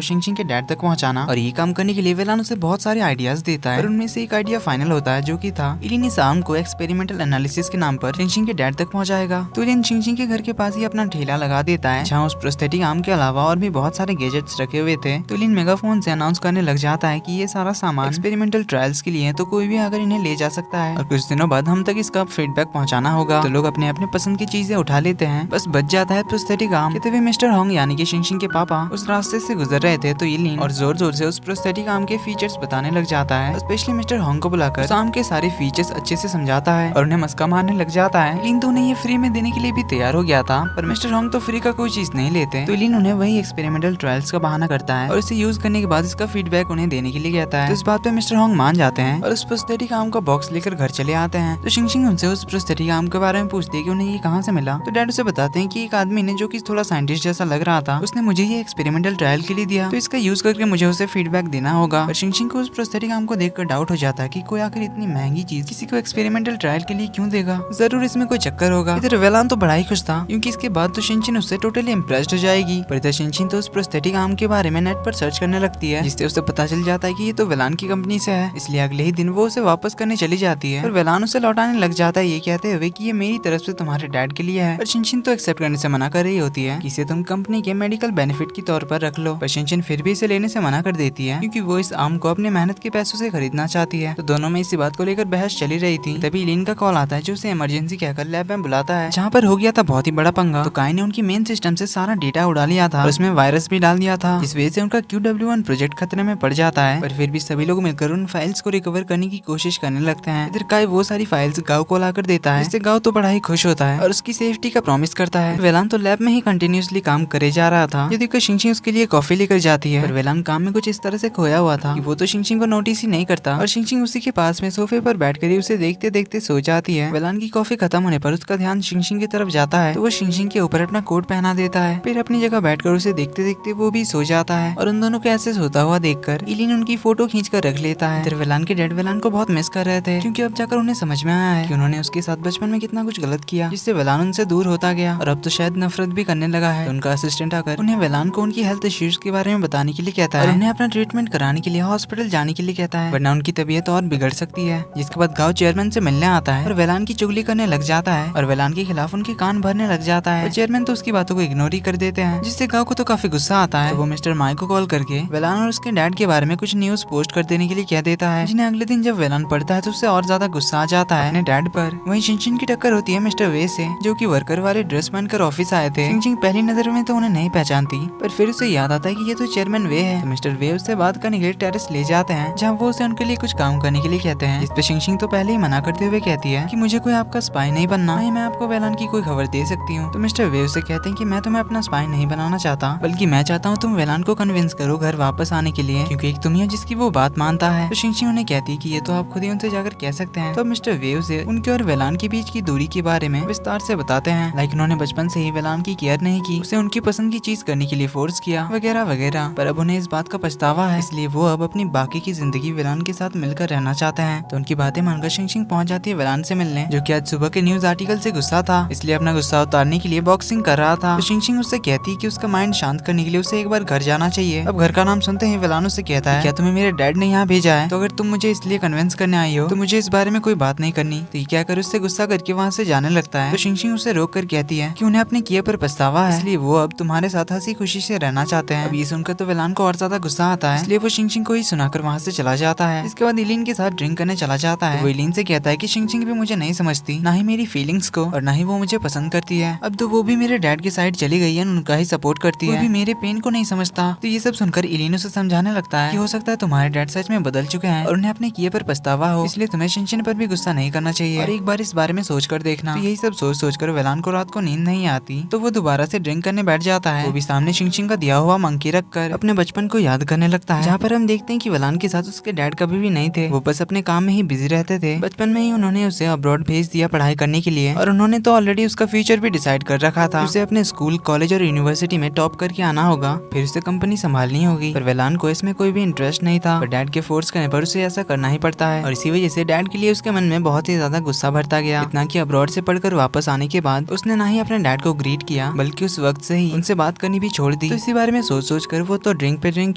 शिंगशिंग के डैड तक पहुंचाना, और ये काम करने के लिए वेलान उसे बहुत सारे आइडियाज देता है, और उनमें से एक आइडिया फाइनल होता है, जो कि था इलिन इस आर्म को एक्सपेरिमेंटल एनालिसिस के नाम पर शिंगशिंग के डैड तक पहुंचाएगा। तो इलिन शिंगशिंग के घर के पास ही अपना ठेला लगा देता है, जहाँ उस प्रोस्थेटिक आर्म के अलावा और भी बहुत सारे गैजेट्स रखे हुए थे। तो इलिन मेगाफोन से अनाउंस करने लग जाता है कि ये सारा सामान एक्सपेरिमेंटल ट्रायल्स के लिए है, तो कोई भी आकर इन्हें ले जा सकता है, और कुछ दिनों बाद हम तक इसका फीडबैक पहुंचाना होगा। तो लोग अपने अपने पसंद की चीजें उठा लेते हैं, बस बच जाता है प्रोस्थेटिक आर्म। कहते हुए मिस्टर होंग यानी कि शिंगशिंग के पापा उस रास्ते से गुजर रहे थे, तो इलिन और जोर जोर से उस प्रोस्थेटिक आर्म के फीचर्स बताने लग जाता है, स्पेशली मिस्टर होंग को बुलाकर उस आर्म के सारे फीचर्स अच्छे से समझाता है और उन्हें मस्का मारने लग जाता है। इलिन तो उन्हें ये फ्री में देने के लिए भी तैयार हो गया था, पर मिस्टर होंग तो फ्री का कोई चीज नहीं लेते। तो इलिन उन्हें वही एक्सपेरिमेंटल ट्रायल्स का बहाना करता है और इसे यूज करने के बाद इसका फीडबैक उन्हें देने के लिए कहता है। तो इस बात पे मिस्टर होंग मान जाते हैं और उस प्रोस्थेटिक आर्म का बॉक्स लेकर घर चले आते हैं। तो शिंगशिंग उनसे उस प्रोस्थेटिक आर्म के बारे में पूछती है कि उन्हें ये कहाँ से मिला। तो डैड उसे बताते हैं कि एक आदमी ने, जो कि थोड़ा साइंटिस्ट जैसा लग रहा था, उसने मुझे ये एक्सपेरिमेंटल ट्रायल के लिए दिया, तो इसका यूज करके मुझे उसे फीडबैक देना होगा। पर शिंगशिंग को उस प्रोस्थेटिक आर्म को देखकर डाउट हो जाता है कि कोई आखिर इतनी महंगी चीज किसी को एक्सपेरिमेंटल ट्रायल के लिए क्यों देगा, जरूर इसमें कोई चक्कर होगा। इधर वेलान तो बड़ा ही खुश था, क्योंकि इसके बाद तो शिनचिन उससे टोटली इम्प्रेस्ड हो जाएगी। पर इधर शिनचिन तो उस प्रोस्थेटिक आर्म के बारे में नेट पर सर्च करने लगती है, जिससे उसे पता चल जाता है कि ये तो वेलान की कंपनी से है, इसलिए अगले ही दिन वो उसे वापस करने चली जाती है। और वेलान उसे लौटाने लग जाता है, ये कहते हुए कि ये मेरी तरफ से तुम्हारे डैड के लिए है। पर शिनचिन तो एक्सेप्ट करने से मना कर रही होती है कि इसे तुम कंपनी के मेडिकल बेनिफिट के तौर पर रख लो। पर शिनचिन फिर भी इसे लेने से मना कर देती है, क्योंकि वो इस आर्म को अपने मेहनत के पैसों से खरीदना चाहती है। तो दोनों में इसी बात को लेकर बहस चली रही थी, तभी इलिन का कॉल आता है, जो उसे इमरजेंसी कहकर लैब में बुलाता है, जहाँ पर हो गया था बहुत ही बड़ा पंगा। तो काई ने उनकी मेन सिस्टम से सारा डेटा उड़ा लिया था और उसमें वायरस भी डाल दिया था, इस वजह से उनका QW1 प्रोजेक्ट खतरे में पड़ जाता है। पर फिर भी सभी लोग मिलकर उन फाइल्स को रिकवर करने की कोशिश करने लगते हैं। इधर काई वो सारी फाइल्स गांव को लाकर देता है, जिससे गांव तो बड़ा ही खुश होता है और उसकी सेफ्टी का प्रॉमिस करता है। वेलान तो लैब में ही कंटिन्यूअसली काम करे जा रहा था, यदि कोई शिंगशिंग उसके लिए कॉफी लेकर जाती है। पर वेलान काम में कुछ इस तरह से खोया हुआ था कि वो तो शिंगशिंग को नोटिस ही नहीं करता, और शिंगशिंग उसी के पास में सोफे पर बैठकर ही उसे देखते देखते सो जाती है। वेलान की कॉफी खत्म होने पर उसका ध्यान शिंगशिंग की तरफ जाता है, तो वो शिंगशिंग के ऊपर अपना कोट पहना देता है, फिर अपनी जगह बैठकर उसे देखते देखते वो भी सो जाता है। और उन दोनों को ऐसे सोता हुआ देखकर इलिन उनकी फोटो खींचकर रख लेता है। इधर वेलान के डैड वेलान को बहुत मिस कर रहे थे, क्योंकि अब जाकर उन्हें समझ में आया है कि उन्होंने उसके साथ बचपन में कितना कुछ गलत किया, जिससे वेलान उनसे दूर होता गया और अब तो शायद नफरत भी करने लगा है। तो उनका असिस्टेंट आकर उन्हें वेलान को उनकी हेल्थ इश्यूज के बारे में बताने के लिए कहता है और उन्हें अपना ट्रीटमेंट कराने के लिए हॉस्पिटल जाने के लिए कहता है, वरना उनकी तबीयत और बिगड़ सकती है। जिसके बाद गांव चेयरमैन से मिलने आता है और वेलान की चुगली करने लग जाता है और वेलान के खिलाफ उनके कान भरने लग जाता है। और चेयरमैन तो उसकी बातों को इग्नोर ही कर देते हैं, जिससे गांव को तो काफी गुस्सा आता है। तो वो मिस्टर माई को कॉल करके वेलान और उसके डैड के बारे में कुछ न्यूज पोस्ट कर देने के लिए कह देता है, जिन्हें अगले दिन जब वेलान पढ़ता है तो उससे और ज्यादा गुस्सा आ जाता है अपने डैड पर। वहीं शिनचिन की टक्कर होती है मिस्टर वे से, जो कि वर्कर वाले ड्रेस पहनकर ऑफिस आए थे। शिनचिन पहली नजर में तो उन्हें नहीं पहचानती, पर फिर उसे याद आता है कि ये तो चेयरमैन वे है। तो मिस्टर वे उससे बात करने के लिए टेरेस ले जाते हैं, जहाँ वो उसे उनके लिए कुछ काम करने के लिए कहते हैं। इस पे शिंगशिंग तो पहले ही मना करते हुए कहती है कि मुझे कोई आपका स्पाई नहीं बनना, नहीं मैं आपको वेलान की कोई खबर दे सकती हूँ। तो मिस्टर वे उसे कहते हैं कि मैं तुम्हें अपना स्पाई नहीं बनाना चाहता, बल्कि मैं चाहता हूँ तुम वेलान को कन्विंस करो घर वापस आने के लिए, क्योंकि एक तुम ही हो जिसकी वो बात मानता है। तो शिंगशिंग उन्हें कहती है कि ये तो आप खुद ही उनसे जाकर कह सकते हैं। तो मिस्टर वे उसे उनके और वेलान के बीच की दूरी के बारे में विस्तार से बताते हैं, लाइक उन्होंने बचपन से ही वेलान की केयर नहीं की, उसे उनकी पसंद की चीज करने के लिए फोर्स किया वगैरह वगैरह। पर अब उन्हें इस बात का पछतावा है, इसलिए वो अब अपनी बाकी की जिंदगी वेलान के साथ मिलकर रहना चाहते हैं। तो उनकी बातें मानकर शिंगशिंग पहुंच जाती है वेलान से मिलने, जो कि आज सुबह के न्यूज आर्टिकल से गुस्सा था, इसलिए अपना गुस्सा उतारने के लिए बॉक्सिंग कर रहा था। तो शिंगशिंग उससे कहती है कि उसका माइंड शांत करने के लिए उसे एक बार घर जाना चाहिए। अब घर का नाम सुनते ही वेलान उससे कहता है, क्या तुम्हें मेरे डैड ने यहाँ भेजा है? तो अगर तुम मुझे इसलिए कन्विंस करने आई हो तो मुझे इस बारे में कोई बात नहीं करनी। तो ये क्या कर उससे गुस्सा करके वहाँ से जाने लगता है। तो शिंगशिंग उसे रोक कर कहती है कि उन्हें अपने किए पर पछतावा है, इसलिए वो अब तुम्हारे साथ हंसी खुशी से रहना चाहते हैं। अब ये सुनकर तो वेलान को और ज्यादा गुस्सा आता है, इसलिए वो शिंगशिंग को ही सुनाकर वहाँ से चला जाता है। इसके बाद इलिन के साथ ड्रिंक करने चला जाता है। वो इलिन से कहता है कि शिंगशिंग भी मुझे नहीं समझती, ना ही मेरी फीलिंग्स को, और ना ही वो मुझे पसंद करती है। अब तो वो भी मेरे डैड के साइड चली गई है, उनका ही सपोर्ट करती है, वो भी मेरे पेन को नहीं समझता। तो ये सब सुनकर इलिन उसे समझाने लगता है कि हो सकता है तुम्हारे डैड सच में बदल चुके हैं और उन्हें अपने किए पर पछतावा हो, इसलिए तुम्हें शिंगशिंग पर भी गुस्सा नहीं करना चाहिए और एक बार इस बारे में सोच कर देखना। तो यही सब सोच सोच कर वेलान को रात को नींद नहीं आती, तो वो दोबारा से ड्रिंक करने बैठ जाता है। वो भी सामने शिंगशिंग का दिया हुआ मंकी रख कर अपने बचपन को याद करने लगता है, जहाँ पर हम देखते हैं कि वेलान के साथ उसके डैड कभी भी नहीं थे, वो बस अपने काम में ही बिजी रहते थे। बचपन में ही उन्होंने उसे अब्रॉड भेज दिया पढ़ाई करने के लिए, और उन्होंने तो ऑलरेडी उसका फ्यूचर भी डिसाइड कर रखा था। उसे अपने स्कूल, कॉलेज और यूनिवर्सिटी में टॉप करके आना होगा, फिर उसे कंपनी संभालनी होगी। पर वेलान को इसमें कोई भी इंटरेस्ट नहीं था, पर डैड के फोर्स करने पर उसे ऐसा करना ही पड़ता है, और इसी वजह से डैड के लिए उसके मन में बहुत ही ज्यादा गुस्सा भरता गया, इतना कि अब्रॉड से पढ़कर वापस आने के बाद उसने ना ही अपने डैड को ग्रीट किया बल्कि उस वक्त से ही उनसे बात करनी भी छोड़ दी। तो इसी बारे में सोच सोच कर वो तो ड्रिंक पे ड्रिंक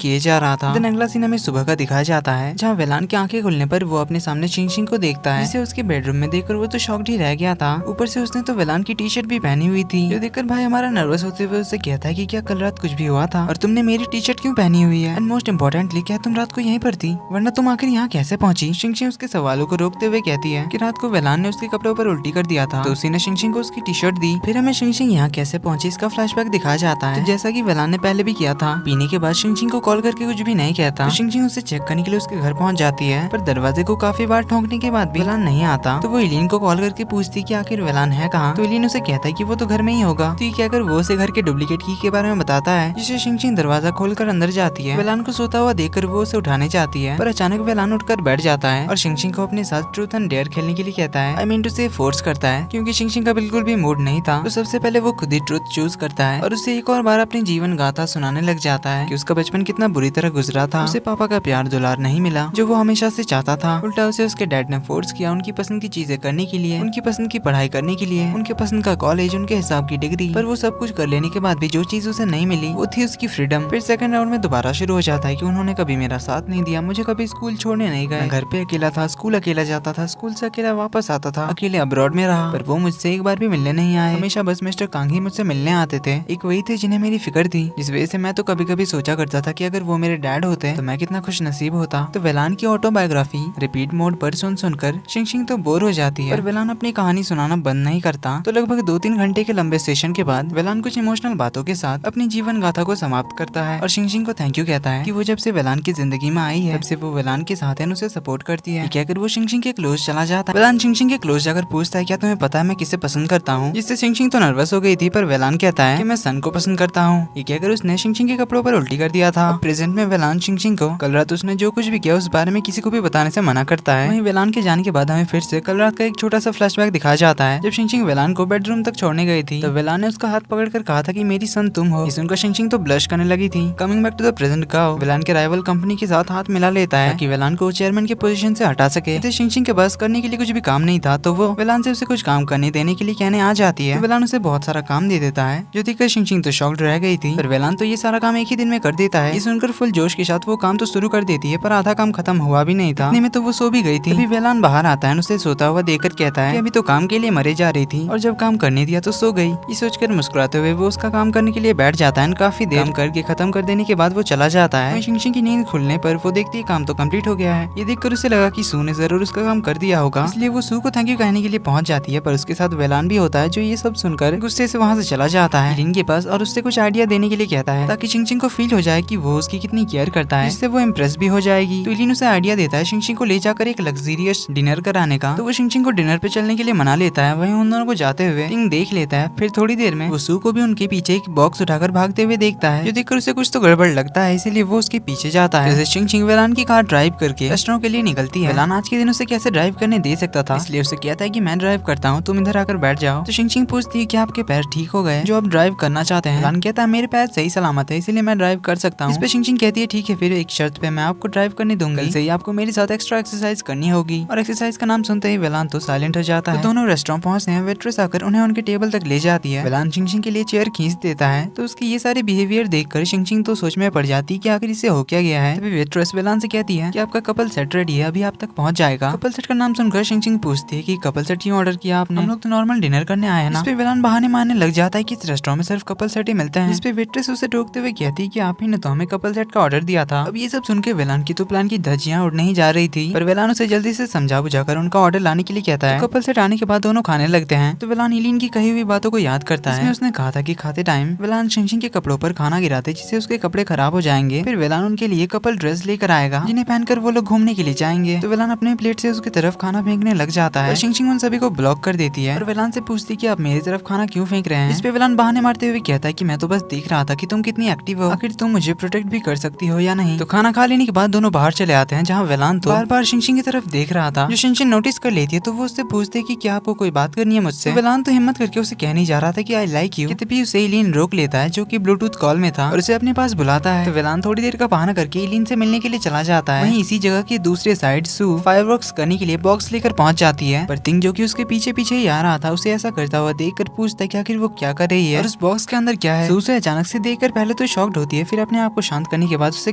किए जा रहा था। अगला सीन हमें सुबह का दिखाया जाता है, जहाँ वेलान की आंखें खुलने पर वो अपने सामने शिंगशिंग को देखता है, जिसे उसके बेडरूम में देखकर वो तो शॉक्ड ही रह गया था। ऊपर से उसने तो वेलान की टी शर्ट भी पहनी हुई थी, जो देखकर भाई हमारा नर्वस होते हुए उससे कहता है कि क्या कल रात कुछ भी हुआ था और तुमने मेरी टी शर्ट क्यों पहनी हुई है, एंड मोस्ट इम्पोर्टेंटली क्या तुम रात को यहीं पर थी, वरना तुम आखिर यहाँ कैसे पहुंची। शिंगशिंग उसके सवालों को रोकते हुए कहती है कि रात को वेलान ने उसके कपड़ों पर उल्टी कर दिया था, तो उसी ने शिंगशिंग को उसकी टी शर्ट दी। फिर हमें शिंगशिंग यहाँ कैसे पहुंची इसका फ्लैशबैक दिखाया जाता है। तो जैसा कि वेलान ने पहले भी किया था, पीने के बाद शिंगशिंग को कॉल करके कुछ भी नहीं कहता, तो शिंगशिंग उसे चेक करने के लिए उसके घर पहुंच जाती है, पर दरवाजे को काफी बार ठोकने के बाद भी वेलान नहीं आता। तो वो इलीन को कॉल करके पूछती कि आखिर वेलान है कहाँ। तो इलीन उसे कहता है कि वो तो घर में ही होगा। तो ये कहकर वो उसे घर के डुप्लीकेट की के बारे में बताता है, जिससे शिंगशिंग दरवाजा खोलकर अंदर जाती है। वेलान को सोता हुआ देखकर वो उसे उठाने चाहती है, पर अचानक वेलान उठकर बैठ जाता है और शिंगशिंग को अपने साथ ट्रूथ एंड डेयर खेलने के लिए कहता है, आई मीन टू से फोर्स करता है, क्योंकि शिंगशिंग का बिल्कुल भी मूड नहीं था। तो सबसे पहले वो खुद ही ट्रूथ चूज करता है और उसे एक और बार अपनी जीवन गाथा सुनाने लग जाता है कि उसका बचपन कितना बुरी तरह गुजरा था। उसे पापा का प्यार दुलार नहीं मिला जो वो हमेशा से चाहता था, उल्टा उसे उसके डैड ने फोर्स किया उनकी पसंद की चीजें करने के लिए, उनकी पसंद की पढ़ाई करने के लिए, उनके पसंद का कॉलेज, उनके हिसाब की डिग्री। पर वो सब कुछ कर लेने के बाद भी जो चीज उसे नहीं मिली वो थी उसकी फ्रीडम। फिर सेकंड राउंड में दोबारा शुरू हो जाता है कि उन्होंने कभी मेरा साथ नहीं दिया, मुझे कभी स्कूल छोड़ने नहीं गए, घर पे अकेला था, स्कूल अकेला जाता था, स्कूल से अकेला वापस आता था, अकेले अब्रॉड में रहा, पर वो मुझसे एक बार भी मिलने नहीं आए। हमेशा बस मिस्टर कांग ही मुझसे मिलने आते थे। एक वही थे जिन्हें मेरी फिक्र थी, जिस वजह से मैं तो कभी कभी सोचा करता था कि अगर वो मेरे डैड होते तो मैं कितना खुश नसीब होता। तो वेलान की ऑटोबायोग्राफी रिपीट मोड पर सुनकर शिंगशिंग तो बोर हो जाती है, पर वेलान अपनी कहानी सुनाना बंद नहीं करता। तो लगभग 2-3 घंटे के लंबे सेशन के बाद वेलान कुछ इमोशनल बातों के साथ अपनी जीवन गाथा को समाप्त करता है और शिंगशिंग को थैंक यू कहता है कि वो जब से वेलान की जिंदगी में आई है तब से वो वेलान के साथ है, उसे सपोर्ट करती है। कहकर वो शिंगशिंग के क्लोज चला जाता है। वेलान शिंगशिंग के क्लोज जाकर पूछता है क्या तुम्हें पता है मैं किसे पसंद करता हूँ, जिससे शिंगशिंग तो नर्वस हो गई थी, पर वेलान कहता है कि मैं सन को पसंद करता हूँ। ये कहकर उसने शिंगशिंग के कपड़ों पर उल्टी कर दिया था। प्रेजेंट में वेलान शिंगशिंग को कल रात उसने जो कुछ भी किया उस बारे में किसी को भी बताने से मना करता है। वहीं वेलान के जाने के बाद हमें फिर से कल रात का एक छोटा सा फ्लैशबैक दिखाया जाता है। जब शिंगशिंग वेलान को बेडरूम तक छोड़ने गई थी तो वेलान ने उसका हाथ पकड़कर कहा था कि मेरी सन तुम हो। इस सुनकर शिंगशिंग तो ब्लश करने लगी थी। Coming back to the present Kao Welan के राइवल कंपनी के साथ हाथ मिला लेता है ताकि वेलान को चेयरमैन की पोजीशन से हटा सके। शिंगशिंग के पास करने के लिए कुछ भी काम नहीं था, तो वो वेलान से उसे कुछ काम करने देने के लिए कहने आ जाती है। तो वेलान उसे बहुत सारा काम दे देता है, जो देखकर शिंगशिंग तो शॉक्ड रह गई थी, पर वेलान तो ये सारा काम एक ही दिन में कर देता है। ये सुनकर फुल जोश के साथ वो काम तो शुरू कर देती है, पर आधा काम खत्म हुआ भी नहीं था, इतने में तो वो सो भी गई थी। अभी वेलान बाहर आता है, उसे सोता हुआ देखकर कहता है कि अभी तो काम के लिए मरे जा रही थी और जब काम करने दिया तो सो गई। ये सोचकर मुस्कुराते हुए वो उसका काम करने के लिए बैठ जाता है। काफी देर करके खत्म कर देने के बाद वो चला जाता है। शिंगशिंग की नींद खुलने पर वो देखती है काम तो कंप्लीट हो गया है। ये देखकर उसे लगा कि सू ने जरूर उसका काम कर दिया होगा, इसलिए वो सू को थैंक यू कहने के लिए पहुंच जाती है, पर उसके साथ वेलान भी होता है जो ये सब सुनकर गुस्से से वहाँ से चला जाता है इलिन के पास और उससे कुछ आइडिया देने के लिए कहता है ताकि शिंगशिंग को फील हो जाए कि वो उसकी कितनी केयर करता है, जिससे वो इम्प्रेस भी हो जाएगी। तो इलिन उसे आइडिया देता है शिंगशिंग को ले जाकर एक लग्जरियस डिनर कराने का। तो वो शिंगशिंग को डिनर पे चलने के लिए मना लेता है। वहीं उन दोनों को जाते हुए टिंग देख लेता है। फिर थोड़ी देर में वो सू को भी उनके पीछे एक बॉक्स उठाकर भागते हुए देखता है, जो देखकर उसे कुछ तो गड़बड़ लगता है, इसीलिए वो उसके पीछे जाता है। जैसे शिंगशिंग वेलान की कार ड्राइव करके रेस्टोरेंट के लिए निकलती है। वेलान आज के दिन उसे कैसे ड्राइव करने दे सकता था, इसलिए उसे कहता है कि मैं ड्राइव करता हूँ, तुम इधर आकर बैठ जाओ। तो शिंगशिंग पूछती है कि आपके पैर ठीक हो गए जो आप ड्राइव करना चाहते हैं। वेलान कहता है मेरे पैर सही सलामत है, इसीलिए मैं ड्राइव कर सकता हूँ। इस पे शिंगशिंग कहती है ठीक है, फिर एक शर्त पे मैं आपको ड्राइव करने दूंगी, कल से ही आपको मेरे साथ एक्स्ट्रा एक्सरसाइज करनी होगी। और एक्सरसाइज का नाम सुनते ही वेलान तो साइलेंट हो जाता है। तो दोनों रेस्टोरेंट पहुंचते हैं। वेट्रेस आकर उन्हें उनके टेबल तक ले जाती है। वेलान शिंगशिंग के लिए चेयर खींच देता है। तो उसकी ये सारे बिहेवियर देखकर शिंगशिंग तो सोच में पड़ जाती है कि आखिर इसे हो क्या गया है। तभी वेट्रेस वेलान से कहती है कि आपका कपल सेट रेडी है, अभी आप तक पहुंच जाएगा। कपल सेट का नाम सुनकर शिंगशिंग पूछती है कि कपल सेट क्यों ऑर्डर किया आपने, हम लोग तो नॉर्मल डिनर करने आए हैं ना। इस पे वेलान बहाने मारने लग जाता है कि इस रेस्टोरेंट में सिर्फ कपल सेट ही मिलते हैं। इस पे वेट्रेस उसे टोकते हुए कहती है कि आप ही ने तो हमें कपल सेट का ऑर्डर दिया था। अब ये सब सुनकर वेलान की तो प्लान की धज्जियां उड़ने ही जा रही थी, पर वेलान उसे जल्दी से समझा बुझाकर उनका ऑर्डर लाने के लिए कहता है। तो कपल सेट आने के बाद दोनों खाने लगते हैं। तो वेलान इलिन की कही हुई बातों को याद करता है। उसने कहा था कि खाते टाइम वेलान शिंगशिंग के कपड़ों पर खाना गिराते जिससे उसके कपड़े खराब हो जाएंगे। फिर वेलान उनके लिए कपल ड्रेस लेकर आएगा जिन्हें पहनकर वो लोग घूमने के लिए जाएंगे। तो वेलान अपने प्लेट से उसकी तरफ खाना फेंकने लग जाता है। शिंगशिंग उन सभी को ब्लॉक कर देती है और वेलान से पूछती है कि आप मेरी तरफ खाना क्यों फेंक रहे हैं। इस पे वेलान बहाने मारते हुए कहता है कि मैं तो बस देख रहा था कि तुम कितनी एक्टिव हो, आखिर तुम मुझे प्रोटेक्ट भी कर सकती हो या नहीं। तो खाना खा लेने के बाद दोनों बाहर चले आते हैं, जहाँ वेलान तो बार बार शिंगशिंग की तरफ देख रहा था, जो शिंगशिंग नोटिस कर लेती है। तो वो उससे पूछते है कि क्या आपको कोई बात करनी है मुझसे। तो वेलान तो हिम्मत करके उसे कह नहीं जा रहा था कि आई लाइक यू, तभी उसे इलिन रोक लेता है जो कि ब्लूटूथ कॉल में था और उसे अपने पास बुलाता है। तो वेलान थोड़ी देर का बहाना करके इलिन से मिलने के लिए चला जाता है। वहीं इसी जगह की दूसरे साइड सू फायरवर्क्स करने के लिए बॉक्स लेकर पहुंच जाती है। पर तिंग जो कि उसके पीछे पीछे ही आ रहा था उसे ऐसा करता हुआ देखकर पूछता है कि आखिर वो क्या कर रही है और उस बॉक्स के अंदर क्या है। उसे अचानक से देखकर पहले तो शॉक्ड होती है, फिर अपने आप को शांत करने के बाद उसे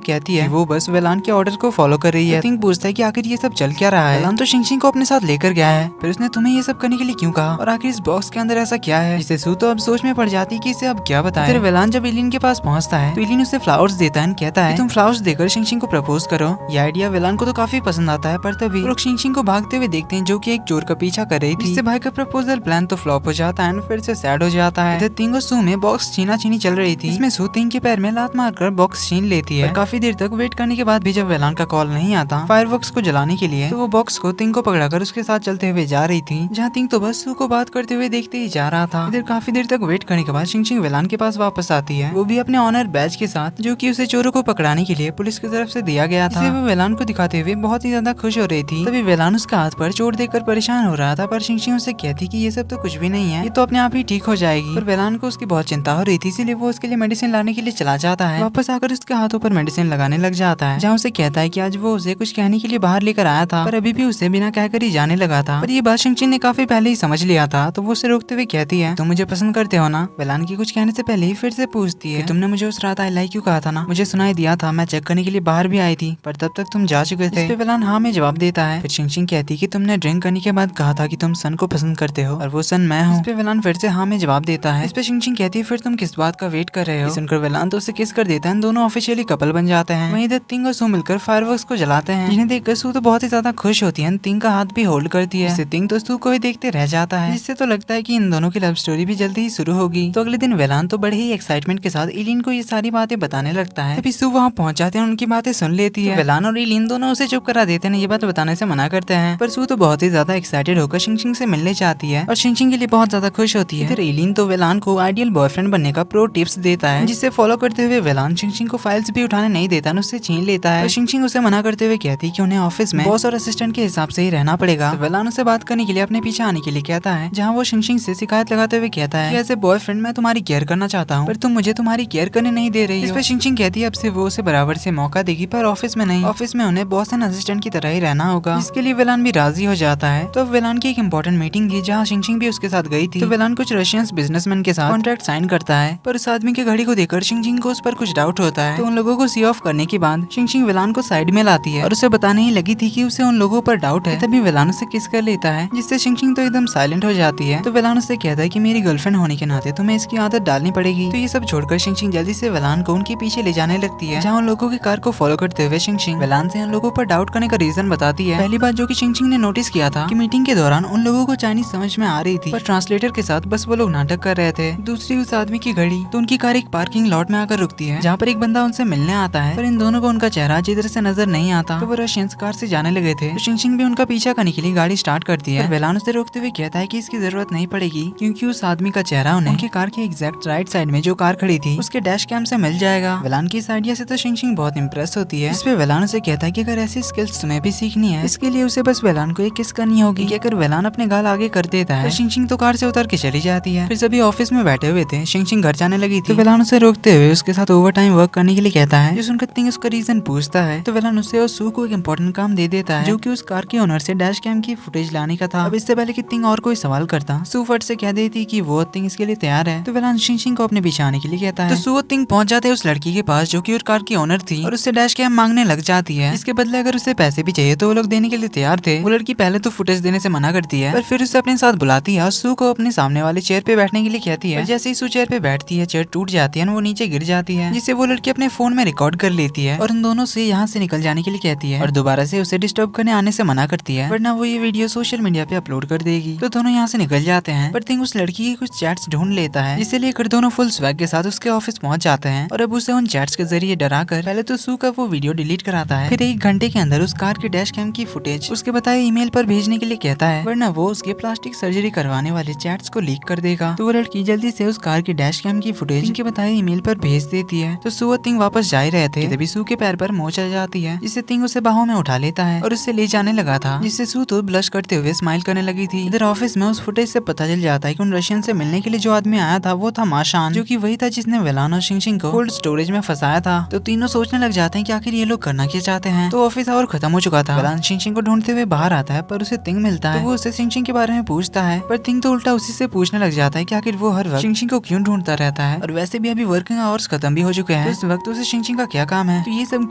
कहती है वो बस वेलान के ऑर्डर को फॉलो कर रही है। तिंग पूछता है कि आखिर ये सब चल क्या रहा है, वेलान तो शिंगशिंग को अपने साथ लेकर गया है, फिर उसने तुम्हें ये सब करने के लिए क्यों कहा और आखिर इस बॉक्स के अंदर ऐसा क्या है। जिससे सू तो अब सोच में पड़ जाती है कि इसे अब क्या बताएं। फिर वेलान जब इलिन के पास पहुंचता है तो इलिन उसे फ्लावर्स देता है, कहता है तुम फ्लावर्स देकर शिंगशिंग को प्रपोज करो। ये आइडिया वेलान को तो काफी पसंद आता है, पर तभी लोग शिंगशिंग को भागते हुए देखते हैं जो कि एक चोर का पीछा कर रही थी। इससे भाई का प्रपोजल प्लान तो फ्लॉप हो जाता है, फिर से सैड हो जाता है। तिंग और सू में बॉक्स छीना छीनी चल रही थी, इसमें सू तिंग के पैर में लात मारकर बॉक्स छीन लेती है। काफी देर तक वेट करने के बाद भी जब वेलान का कॉल नहीं आता फायरवर्क्स को जलाने के लिए, तो वो बॉक्स को तिंग को पकड़ाकर उसके साथ चलते हुए जा रही थी, जहाँ तिंग तो बस सू को बात करते हुए देखते ही जा रहा था। इधर काफी देर तक वेट करने के बाद शिंगशिंग वेलान के पास वापस आती है, वो भी अपने ऑनर बैच के साथ, जो कि उसे चोरों को पकड़ाने के लिए पुलिस की तरफ से दिया गया था। वो वेलान को दिखाते हुए बहुत ही ज्यादा खुश हो रही थी। तभी वेलान उसका हाथ पर चोट देकर परेशान हो रहा था, पर शिंगशिंग उसे कहती कि ये सब तो कुछ भी नहीं है, ये तो अपने आप ही ठीक हो जाएगी। पर वेलान को उसकी बहुत चिंता हो रही थी, इसीलिए वो उसके लिए मेडिसिन लाने के लिए चला जाता है। वापस आकर उसके हाथों पर मेडिसिन लगाने लग जाता है, जहाँ उसे कहता है कि आज वो उसे कुछ कहने के लिए बाहर लेकर आया था, पर अभी भी उसे बिना कहकर ही जाने लगा था। पर ये बात शिंगशिंग ने काफी पहले ही समझ लिया था, तो वो उसे रोकते हुए कहती है तुम मुझे पसंद करते हो ना। वेलान की कुछ कहने से पहले ही फिर से पूछती है तुमने मुझे उस रात आई लाइक क्यों कहा था ना, मुझे सुनाई दिया था, मैं चेक करने के लिए बाहर भी आई थी, पर तब तक तुम जा चुके थे। इस पे वेलान हाँ में जवाब देता है। फिर शिंगशिंग कहती कि तुमने ड्रिंक करने के बाद कहा था कि तुम सन को पसंद करते हो और वो सन मैं हूँ। इस पे वेलान फिर से हाँ में जवाब देता है। इस पे शिंगशिंग कहती है फिर तुम किस बात का वेट कर रहे हो। सुनकर वेलान तो उसे किस कर देता है, दोनों ऑफिशियली कपल बन जाते हैं। वहीं इधर तिंग और सू मिलकर फायरवर्क्स को जलाते हैं, जिन्हें देखकर सू तो बहुत ही ज्यादा खुश होती है, तिंग का हाथ भी होल्ड करती है। इससे तिंग तो सू को ही देखते रह जाता है, जिससे तो लगता है कि इन दोनों की लव स्टोरी भी जल्दी ही शुरू होगी। तो अगले दिन वेलान तो बड़े ही एक्साइटमेंट के साथ इलिन को ये सारी बातें बताने लगता है। तभी सू वहाँ पहुंच जाते हैं, उनकी बातें सुन लेती है। वेलान और इलिन दोनों उसे चुप करा देते हैं, ये बात बताने से मना करते हैं, पर सू तो बहुत ही ज्यादा एक्साइटेड होकर शिंगशिंग से मिलने चाहती है और शिंगशिंग के लिए बहुत ज्यादा खुश होती है। इधर इलिन तो वेलान को आइडियल बॉयफ्रेंड बनने का प्रो टिप्स देता है, जिसे फॉलो करते हुए वेलान शिंगशिंग को फाइल्स भी उठाने नहीं देता, उससे छीन लेता है। शिंगशिंग उसे मना करते हुए कहती है कि उन्हें ऑफिस में बॉस और असिस्टेंट के हिसाब से ही रहना पड़ेगा। तो वेलान उसे बात करने के लिए अपने पीछे आने के लिए कहता है, जहाँ वो शिंगशिंग से शिकायत लगाते हुए कहता है कि एज ए बॉयफ्रेंड मैं तुम्हारी केयर करना चाहता हूँ, पर तुम मुझे तुम्हारी केयर करने नहीं दे रही हो। इस पर शिंगशिंग कहती है अब से वो उसे बराबर से मौका देगी, पर ऑफिस में नहीं, ऑफिस में उन्हें बॉस एंड असिस्टेंट की तरह ही रहना होगा। इसके लिए वेलान भी राजी हो जाता है। तो वेलान की एक इम्पोर्टेंट मीटिंग थी, जहाँ शिंगशिंग भी उसके साथ गई थी। तो वेलान कुछ रशियन बिजनेसमैन के साथ कॉन्ट्रैक्ट साइन करता है, पर उस आदमी की घड़ी को देखकर शिंगशिंग को उस पर कुछ डाउट होता है। तो उन लोगों को सी ऑफ करने के बाद शिंगशिंग वेलान को साइड में लाती है और उसे बताने ही लगी थी कि उसे उन लोगों पर डाउट है। तभी वेलान उसे किस कर लेता है, जिससे शिंगशिंग तो एकदम साइलेंट हो जाती है। तो वेलान उसे कहता है कि मेरी गर्लफ्रेंड होने के नाते तुम्हें इसकी आदत डालनी पड़ेगी। तो ये सब छोड़कर शिंगशिंग जल्दी से वेलान को उनके पीछे ले जाने लगती है, जहाँ उन लोगों की कार को फॉलो करते हुए शिंगशिंग वेलान से उन लोगों पर डाउट करने का रीजन बताती है। पहली बात जो कि शिंगशिंग ने नोटिस किया था कि मीटिंग के दौरान उन लोगों को चाइनीज समझ में आ रही थी, पर ट्रांसलेटर के साथ बस वो लोग नाटक कर रहे थे। दूसरी उस आदमी की घड़ी, तो उनकी कार एक पार्किंग लॉट में आकर रुकती है, जहाँ पर एक बंदा उनसे मिलने आता है, पर इन दोनों को उनका चेहरा जिधर से नजर नहीं आता। तो वो रशियंस कार से जाने लगे थे। तो शिंगशिंग भी उनका पीछा करने के लिए गाड़ी स्टार्ट करती है। वेलान उसे रोकते हुए कहता है कि इसकी जरूरत नहीं पड़ेगी, क्योंकि उस आदमी का चेहरा उन्हें उनकी कार के एग्जैक्ट राइट साइड में जो कार खड़ी थी उसके डैश कैम से मिल जाएगा। वेलान की इस आइडिया से तो शिंगशिंग बहुत इंप्रेस होती है। इस पे वेलान उसे कहता है कि अगर ऐसी स्किल्स तुम्हें भी सीखनी है, इसके लिए उसे बस वेलान को एक किस करनी होगी। कि अगर वेलान अपने गाल आगे कर देता है तो शिंगशिंग तो कार से उतर के चली जाती है। फिर सभी ऑफिस में बैठे हुए थे, शिंगशिंग घर जाने लगी थी। तो वेलान उसे रोकते हुए उसके साथ ओवर टाइम वर्क करने के लिए कहता है, जो सुनकर तिंग उसका रीजन पूछता है। तो वेलान उसे और सू को एक इम्पोर्टेंट काम दे देता है, जो कि उस कार के ओनर से डैश कैम की फुटेज लाने का था। अब इससे पहले कि तिंग और कोई सवाल करता, सू फट से कह देती कि वो तिंग इसके लिए तैयार है। तो वेलान शिंगशिंग को अपने पीछे आने के लिए कहता है। तो सू और तिंग पहुंच जाते हैं उस लड़की के पास, जो कि उस कार की ओनर थी, और उससे डैश कैम मांगने लग जाती है। इसके बदले अगर उसे पैसे भी चाहिए तो वो लोग देने के लिए तैयार थे। वो लड़की पहले तो फुटेज देने से मना करती है, पर फिर उसे अपने साथ बुलाती है और सू को अपने सामने वाले चेयर पे बैठने के लिए कहती है। जैसे ही सू चेयर पे बैठती है, चेयर टूट जाती है, वो नीचे गिर जाती है, जिससे वो लड़की अपने फोन में रिकॉर्ड कर लेती है और उन दोनों से यहाँ से निकल जाने के लिए कहती है और दोबारा से उसे डिस्टर्ब करने आने से मना करती है, वरना वो ये वीडियो सोशल मीडिया पे अपलोड कर देगी। तो दोनों यहाँ से निकल जाते हैं, पर थिंग उस लड़की की कुछ चैट्स ढूंढ लेता है, जिसे लेकर दोनों फुल स्वैग के साथ उसके ऑफिस पहुंच जाते हैं और अब उसे उन चैट्स के जरिए डरा कर पहले तो सू का वो वीडियो डिलीट कराता है, फिर 1 घंटे के अंदर उस कार के डैश कैम की फुटेज उसके बताए ईमेल पर भेजने के लिए कहता है, वरना वो उसके प्लास्टिक सर्जरी करवाने वाले चैट्स को लीक कर देगा। तो वो लड़की जल्दी से उस कार के डैश कैम की फुटेज के बताए ईमेल पर भेज देती है। तो सू और थिंग वापस जा रहे थे, तभी सू के पैर पर मोच आ जाती है, जिससे थिंग उसे बाहों में उठा लेता है और उससे ले जाने लगा था, जिससे सू तो ब्लश करते हुए स्माइल करने लगी थी। इधर ऑफिस में उस फुटेज से पता चल जाता है कि उन रशियन से मिलने के लिए जो आदमी आया था वो था माशान, जो कि वही था जिसने वेलान और शिंगशिंग को कोल्ड स्टोरेज में फंसाया था। तो तीनों सोचने लग जाते हैं कि आखिर ये लोग करना क्या चाहते हैं। तो ऑफिस आवर खत्म हो चुका था। वेलान शिंगशिंग को ढूंढते हुए वे बाहर आता है पर उसे तिंग मिलता है। तो वो उससे शिंगशिंग के बारे में पूछता है, पर तिंग तो उल्टा उसी से पूछने लग जाता है कि आखिर वो हर वक्त शिंगशिंग को क्यों ढूंढता रहता है, और वैसे भी अभी वर्किंग आवर्स खत्म भी हो चुके हैं, तो इस वक्त उसे शिंगशिंग का क्या काम है। तो ये सब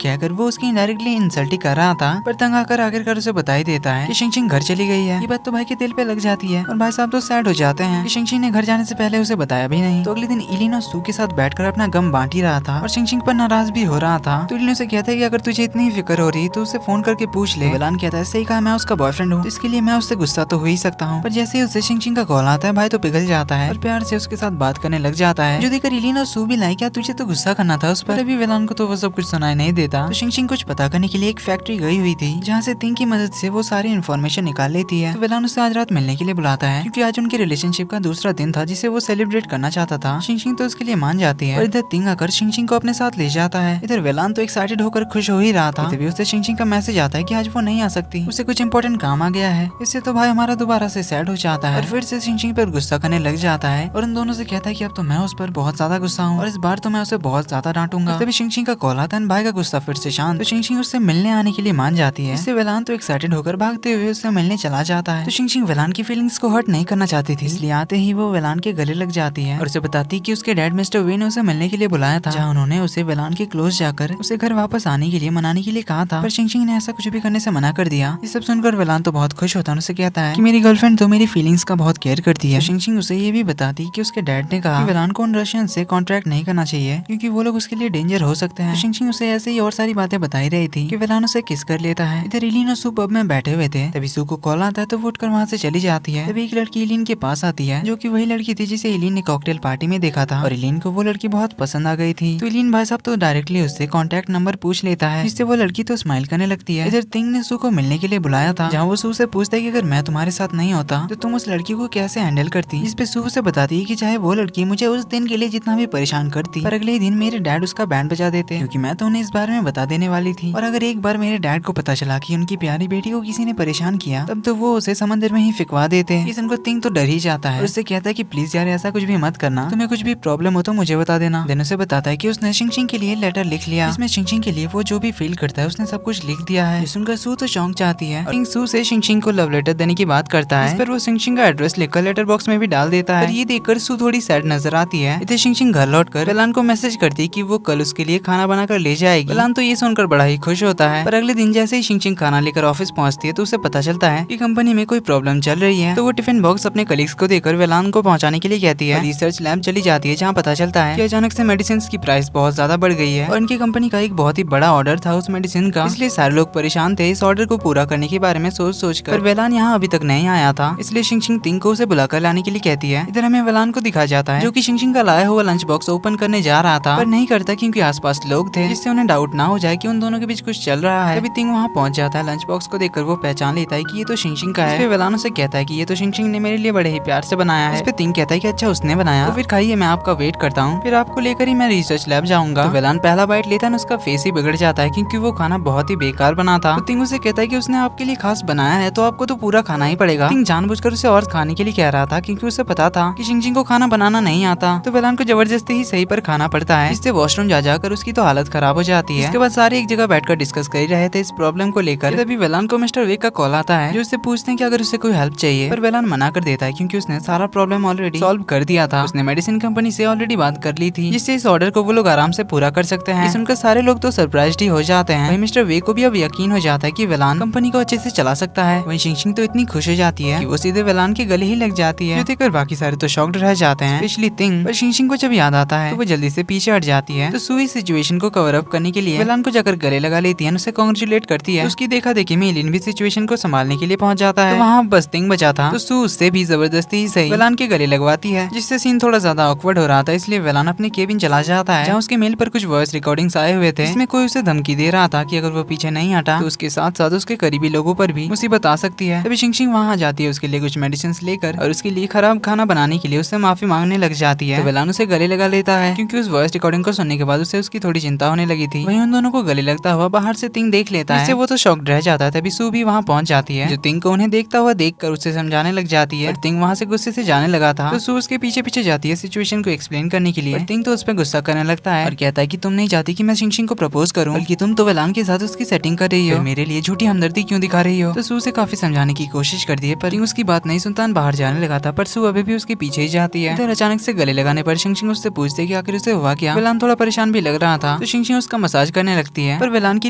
कहकर वो उसकी इनडायरेक्टली इंसल्ट ही कर रहा था, पर तंग आकर आखिरकार उसे बता ही देता है कि शिंगशिंग घर चली गई है। ये बात तो भाई के दिल पे लग जाती है और भाई साहब तो सैड हो जाते हैं कि शिंगशिंग ने घर जाने से पहले उसे बताया भी नहीं। तो अगले दिन इलिन और सू के साथ बैठकर अपना गम बांट ही रहा था और शिंगशिंग पर नाराज भी हो रहा था। तो इलिन उसे कहता है कि अगर तुझे इतनी फिक्र हो रही तो उसे फोन करके पूछ ले। वेलान कहता है सही कहा, मैं उसका बॉयफ्रेंड हूँ, तो इसके लिए मैं उससे गुस्सा तो हो ही सकता हूँ। पर जैसे ही उसे शिंगशिंग का कॉल आता है भाई तो पिघल जाता है और प्यार से उसके साथ बात करने लग जाता है, जो देखकर इलिन और सू भी लाइक क्या तुझे तो गुस्सा करना था उस पर। अभी वेलान को तो वो सब कुछ सुनाई नहीं देता। तो शिंगशिंग कुछ पता करने के लिए एक फैक्ट्री गई हुई थी जहाँ से तिंग की मदद से वो सारी इन्फॉर्मेशन निकाल लेती है। तो वेलान उसे आज रात मिलने के लिए बुलाता है क्योंकि आज उनके रिलेशनशिप का दूसरा दिन था जिसे वो सेलिब्रेट करना चाहता था। शिंगशिंग तो उसके लिए मान जाती है और इधर तिंग आकर शिंगशिंग को अपने साथ ले जाता है। इधर वेलान तो एक्साइटेड होकर खुश हो ही रहा था, तभी उसे शिंगशिंग का मैसेज आता है कि आज वो नहीं आ सकती, उसे कुछ इंपॉर्टेंट काम आ गया है। इससे तो भाई हमारा दोबारा से सैड हो जाता है और फिर से शिंगशिंग पर गुस्सा करने लग जाता है और उन दोनों से कहता है कि अब तो मैं उस पर बहुत ज्यादा गुस्सा हूँ और इस बार तो मैं उसे बहुत ज्यादा डांटूंगा। तभी शिंगशिंग का कॉल आता है, भाई का गुस्सा फिर से शांत। तो शिंगशिंग उससे मिलने आने के लिए मान जाती है। इससे वेलान तो एक्साइटेड होकर भागते हुए उससे मिलने चला जाता है। तो शिंगशिंग वेलान की फीलिंग्स को हर्ट नहीं करना चाहती थी, इसलिए आते ही वो वेलान के गले लग जाती है और उसे बताती कि उसके डैड मिस्टर वे ने उसे मिलने के लिए बुलाया था, जहाँ उन्होंने उसे वेलान के क्लोज जाकर उसे घर वापस आने के लिए मनाने के लिए कहा था, पर शिंगशिंग ने ऐसा कुछ भी करने से मना कर दिया। ये सब सुनकर वेलान तो बहुत खुश होता है, उसे कहता है कि मेरी गर्लफ्रेंड तो मेरी फीलिंग्स का बहुत केयर करती है। शिंगशिंग उसे ये भी बताती कि उसके डैड ने कहा कि वेलान को उन रशियन से कॉन्ट्रैक्ट नहीं करना चाहिए क्योंकि वो लोग उसके लिए डेंजर हो सकते हैं। शिंगशिंग उसे ऐसे ही और सारी बातें बताई रही थी कि वेलान उसे किस कर लेता है। इधर इलिन और सू पब में बैठे हुए थे, तभी सू को कॉल आता है तो वो उठकर वहाँ से चली जाती है। तभी एक लड़की इलिन के पास आती है जो कि वही लड़की थी जिसे इलिन ने कॉकटेल पार्टी में देखा था और इलिन को वो लड़की बहुत पसंद आ गई थी। तो इलिन भाई साहब तो डायरेक्टली उससे कॉन्टैक्ट नंबर पूछ लेता है, जिससे वो लड़की तो स्माइल करने लगती है। इधर तिंग ने सू को मिलने के लिए बुलाया था, जहाँ वो सू से पूछता है कि अगर मैं तुम्हारे साथ नहीं होता तो तुम उस लड़की को कैसे हैंडल करती। इस पे सू से बताती है कि चाहे वो लड़की मुझे उस दिन के लिए जितना भी परेशान करती, पर अगले ही दिन मेरे डैड उसका बैंड बजा देते क्योंकि मैं तो उन्हें इस बारे में बता देने वाली थी। और अगर एक बार मेरे डैड को पता चला कि उनकी प्यारी बेटी को किसी ने परेशान किया तब तो वो उसे समंदर में ही फिकवा देते। इस उनको तिंग तो डर ही जाता है, उससे कहता है कि प्लीज यार ऐसा कुछ भी मत करना, तुम्हें कुछ भी प्रॉब्लम हो तो मुझे बता देना। देन उसे बताता है कि उसने शिंगशिंग के लिए लेटर लिख लिया, इसमें शिंगशिंग के लिए वो जो भी फील करता है उसने सब कुछ लिख दिया है। सुनकर सू तो शौक चाहती है और सू से शिंगशिंग को लव लेटर देने की बात करता है। इस पर वो शिंगशिंग का एड्रेस लिखकर लेटर बॉक्स में भी डाल देता है। ये देखकर सू थोड़ी सैड नजर आती है। इधर शिंगशिंग घर लौटकर वेलान को मैसेज करती है कि वो कल उसके लिए खाना बनाकर ले जाएगी। वेलान तो ये सुनकर बड़ा ही खुश होता है, पर अगले दिन जैसे ही शिंगशिंग खाना लेकर ऑफिस पहुंचती है तो उसे पता चलता है कि कंपनी में कोई प्रॉब्लम चल रही है। तो वो टिफिन बॉक्स अपने कलीग्स को देकर वेलान को पहुंचाने के लिए कहती है। रिसर्च लैब चली जाती है जहाँ पता चलता है कि अचानक से मेडिसिन की प्राइस बहुत ज्यादा बढ़ गई है और इनकी कंपनी का एक बहुत ही बड़ा ऑर्डर था उस मेडिसिन का, इसलिए सारे लोग परेशान थे इस ऑर्डर को पूरा करने के बारे में सोच कर। वेलान यहाँ अभी तक नहीं आया था, इसलिए शिंगशिंग तिंग को उसे बुलाकर लाने के लिए कहती है। इधर हमें वेलान को दिखा जाता है जो कि शिंगशिंग का लाया हुआ लंच बॉक्स ओपन करने जा रहा था, पर नहीं करता क्योंकि आसपास लोग थे, जिससे उन्हें डाउट ना हो जाए कि उन दोनों के बीच कुछ चल रहा है। तभी तिंग वहाँ पहुंच जाता है। लंच बॉक्स को देखकर वो पहचान लेता है कि ये तो शिंगशिंग का है। इस पे वेलान उसे कहता है कि ये तो शिंगशिंग ने मेरे लिए बड़े ही प्यार से बनाया है। इस पे तिंग कहता है कि अच्छा उसने बनाया, तो फिर खाइए, मैं आपका वेट करता हूँ, फिर आपको लेकर ही मैं रिसर्च लैब जाऊंगा। तो वेलान पहला बाइट लेता है, उसका फेस ही बिगड़ जाता है क्योंकि वो खाना बहुत ही बेकार बना था। तो तिंग उसे कहता है कि उसने आपके लिए खास बनाया है तो आपको तो पूरा खाना ही पड़ेगा। तिंग जानबूझकर उसे और खाने के लिए कह रहा था क्योंकि उसे पता था कि शिंगशिंग को खाना बनाना नहीं आता। तो वेलान को जबरदस्ती ही सही पर खाना पड़ता है, इससे वॉशरूम जा जाकर उसकी तो हालत खराब हो जाती है। इसके बाद सारे एक जगह बैठकर डिस्कस कर रहे थे इस प्रॉब्लम को लेकर। तभी वेलान को मिस्टर वे का कॉल आता है जो उससे पूछते हैं कि अगर उसे कोई हेल्प चाहिए, पर वेलान मना कर देता है क्योंकि उसने सारा प्रॉब्लम ऑलरेडी सॉल्व कर दिया था। उसने मेडिसिन कंपनी से ऑलरेडी बात कर ली थी, जिससे इस ऑर्डर को वो लोग आराम से पूरा कर सकते हैं। सुनकर सारे लोग तो सरप्राइज्ड ही हो जाते हैं। वहीं मिस्टर वे को भी अब यकीन हो जाता है कि वेलान कंपनी को अच्छे से चला सकता है। वहीं शिंगशिंग तो इतनी खुश हो जाती है कि वो सीधे वेलान के गले ही लग जाती है, जो देखकर बाकी सारे तो शॉक्ड रह जाते हैं, स्पेशली तिंग। पर शिंगशिंग को जब याद आता है तो वो जल्दी से पीछे हट जाती है। तो सू इस सिचुएशन को कवर अप करने के लिए वेलान को जाकर गले लगा लेती है, उसे कांग्रेचुलेट करती है। उसकी देखा देखी में इलिन भी सिचुएशन को संभालने के लिए पहुंच जाता है। तो वहाँ बस तिंग बचा था, तो सू उससे भी जबरदस्ती ही सही वेलान के गले लगवाती है, जिससे सीन थोड़ा ज्यादा ऑकवर्ड हो रहा था। इसलिए वेलान अपने केबिन चला जाता है, जहाँ उसके मेल पर कुछ वॉइस रिकॉर्डिंग्स आए हुए थे, इसमें कोई उसे धमकी दे रहा था कि अगर वो पीछे नहीं हटा तो उसके साथ साथ उसके करीबी लोगों पर भी मुसीबत आ सकती है। तभी शिंगशिंग वहाँ जाती है उसके लिए कुछ मेडिसिन लेकर और उसके लिए खराब खाना बनाने के लिए उससे माफी मांगने लग जाती है। तो वेलान उसे गले लगा लेता है क्योंकि उस वॉइस रिकॉर्डिंग को सुनने के बाद उसे उसकी थोड़ी चिंता होने लगी थी। वहीं उन दोनों को गले लगता हुआ बाहर से तिंग देख लेता है, जिससे वो तो शॉक्ड रह जाता है। तभी सू भी वहाँ पहुंच जाती है, जो तिंग को उन्हें देखता हुआ देखकर उससे समझाने लग जाती है। तिंग वहाँ से गुस्से से जाने लगा था, तो सू उसके पीछे पीछे जाती है सिचुएशन को एक्सप्लेन करने के लिए। तिंग तो उस पर गुस्सा करने लगता है और कहता है कि तुम नहीं चाहती कि मैं शिंगशिंग को प्रपोज करूं, बल्कि तुम तो वेलान के साथ उसकी सेटिंग कर रही हो, मेरे लिए झूठी हमदर्दी क्यों दिखा रही हो। तो सू उसे काफी समझाने की कोशिश करती है पर टिंग उसकी बात नहीं सुनता, बाहर जाने लगा था पर सू अभी भी उसके पीछे ही जाती है। इधर अचानक से गले लगाने पर शिंगशिंग उससे पूछते है कि आखिर उसे हुआ क्या। वेलान थोड़ा परेशान भी लग रहा था तो शिंगशिंग उसका मसाज करने लगती है, पर वेलान के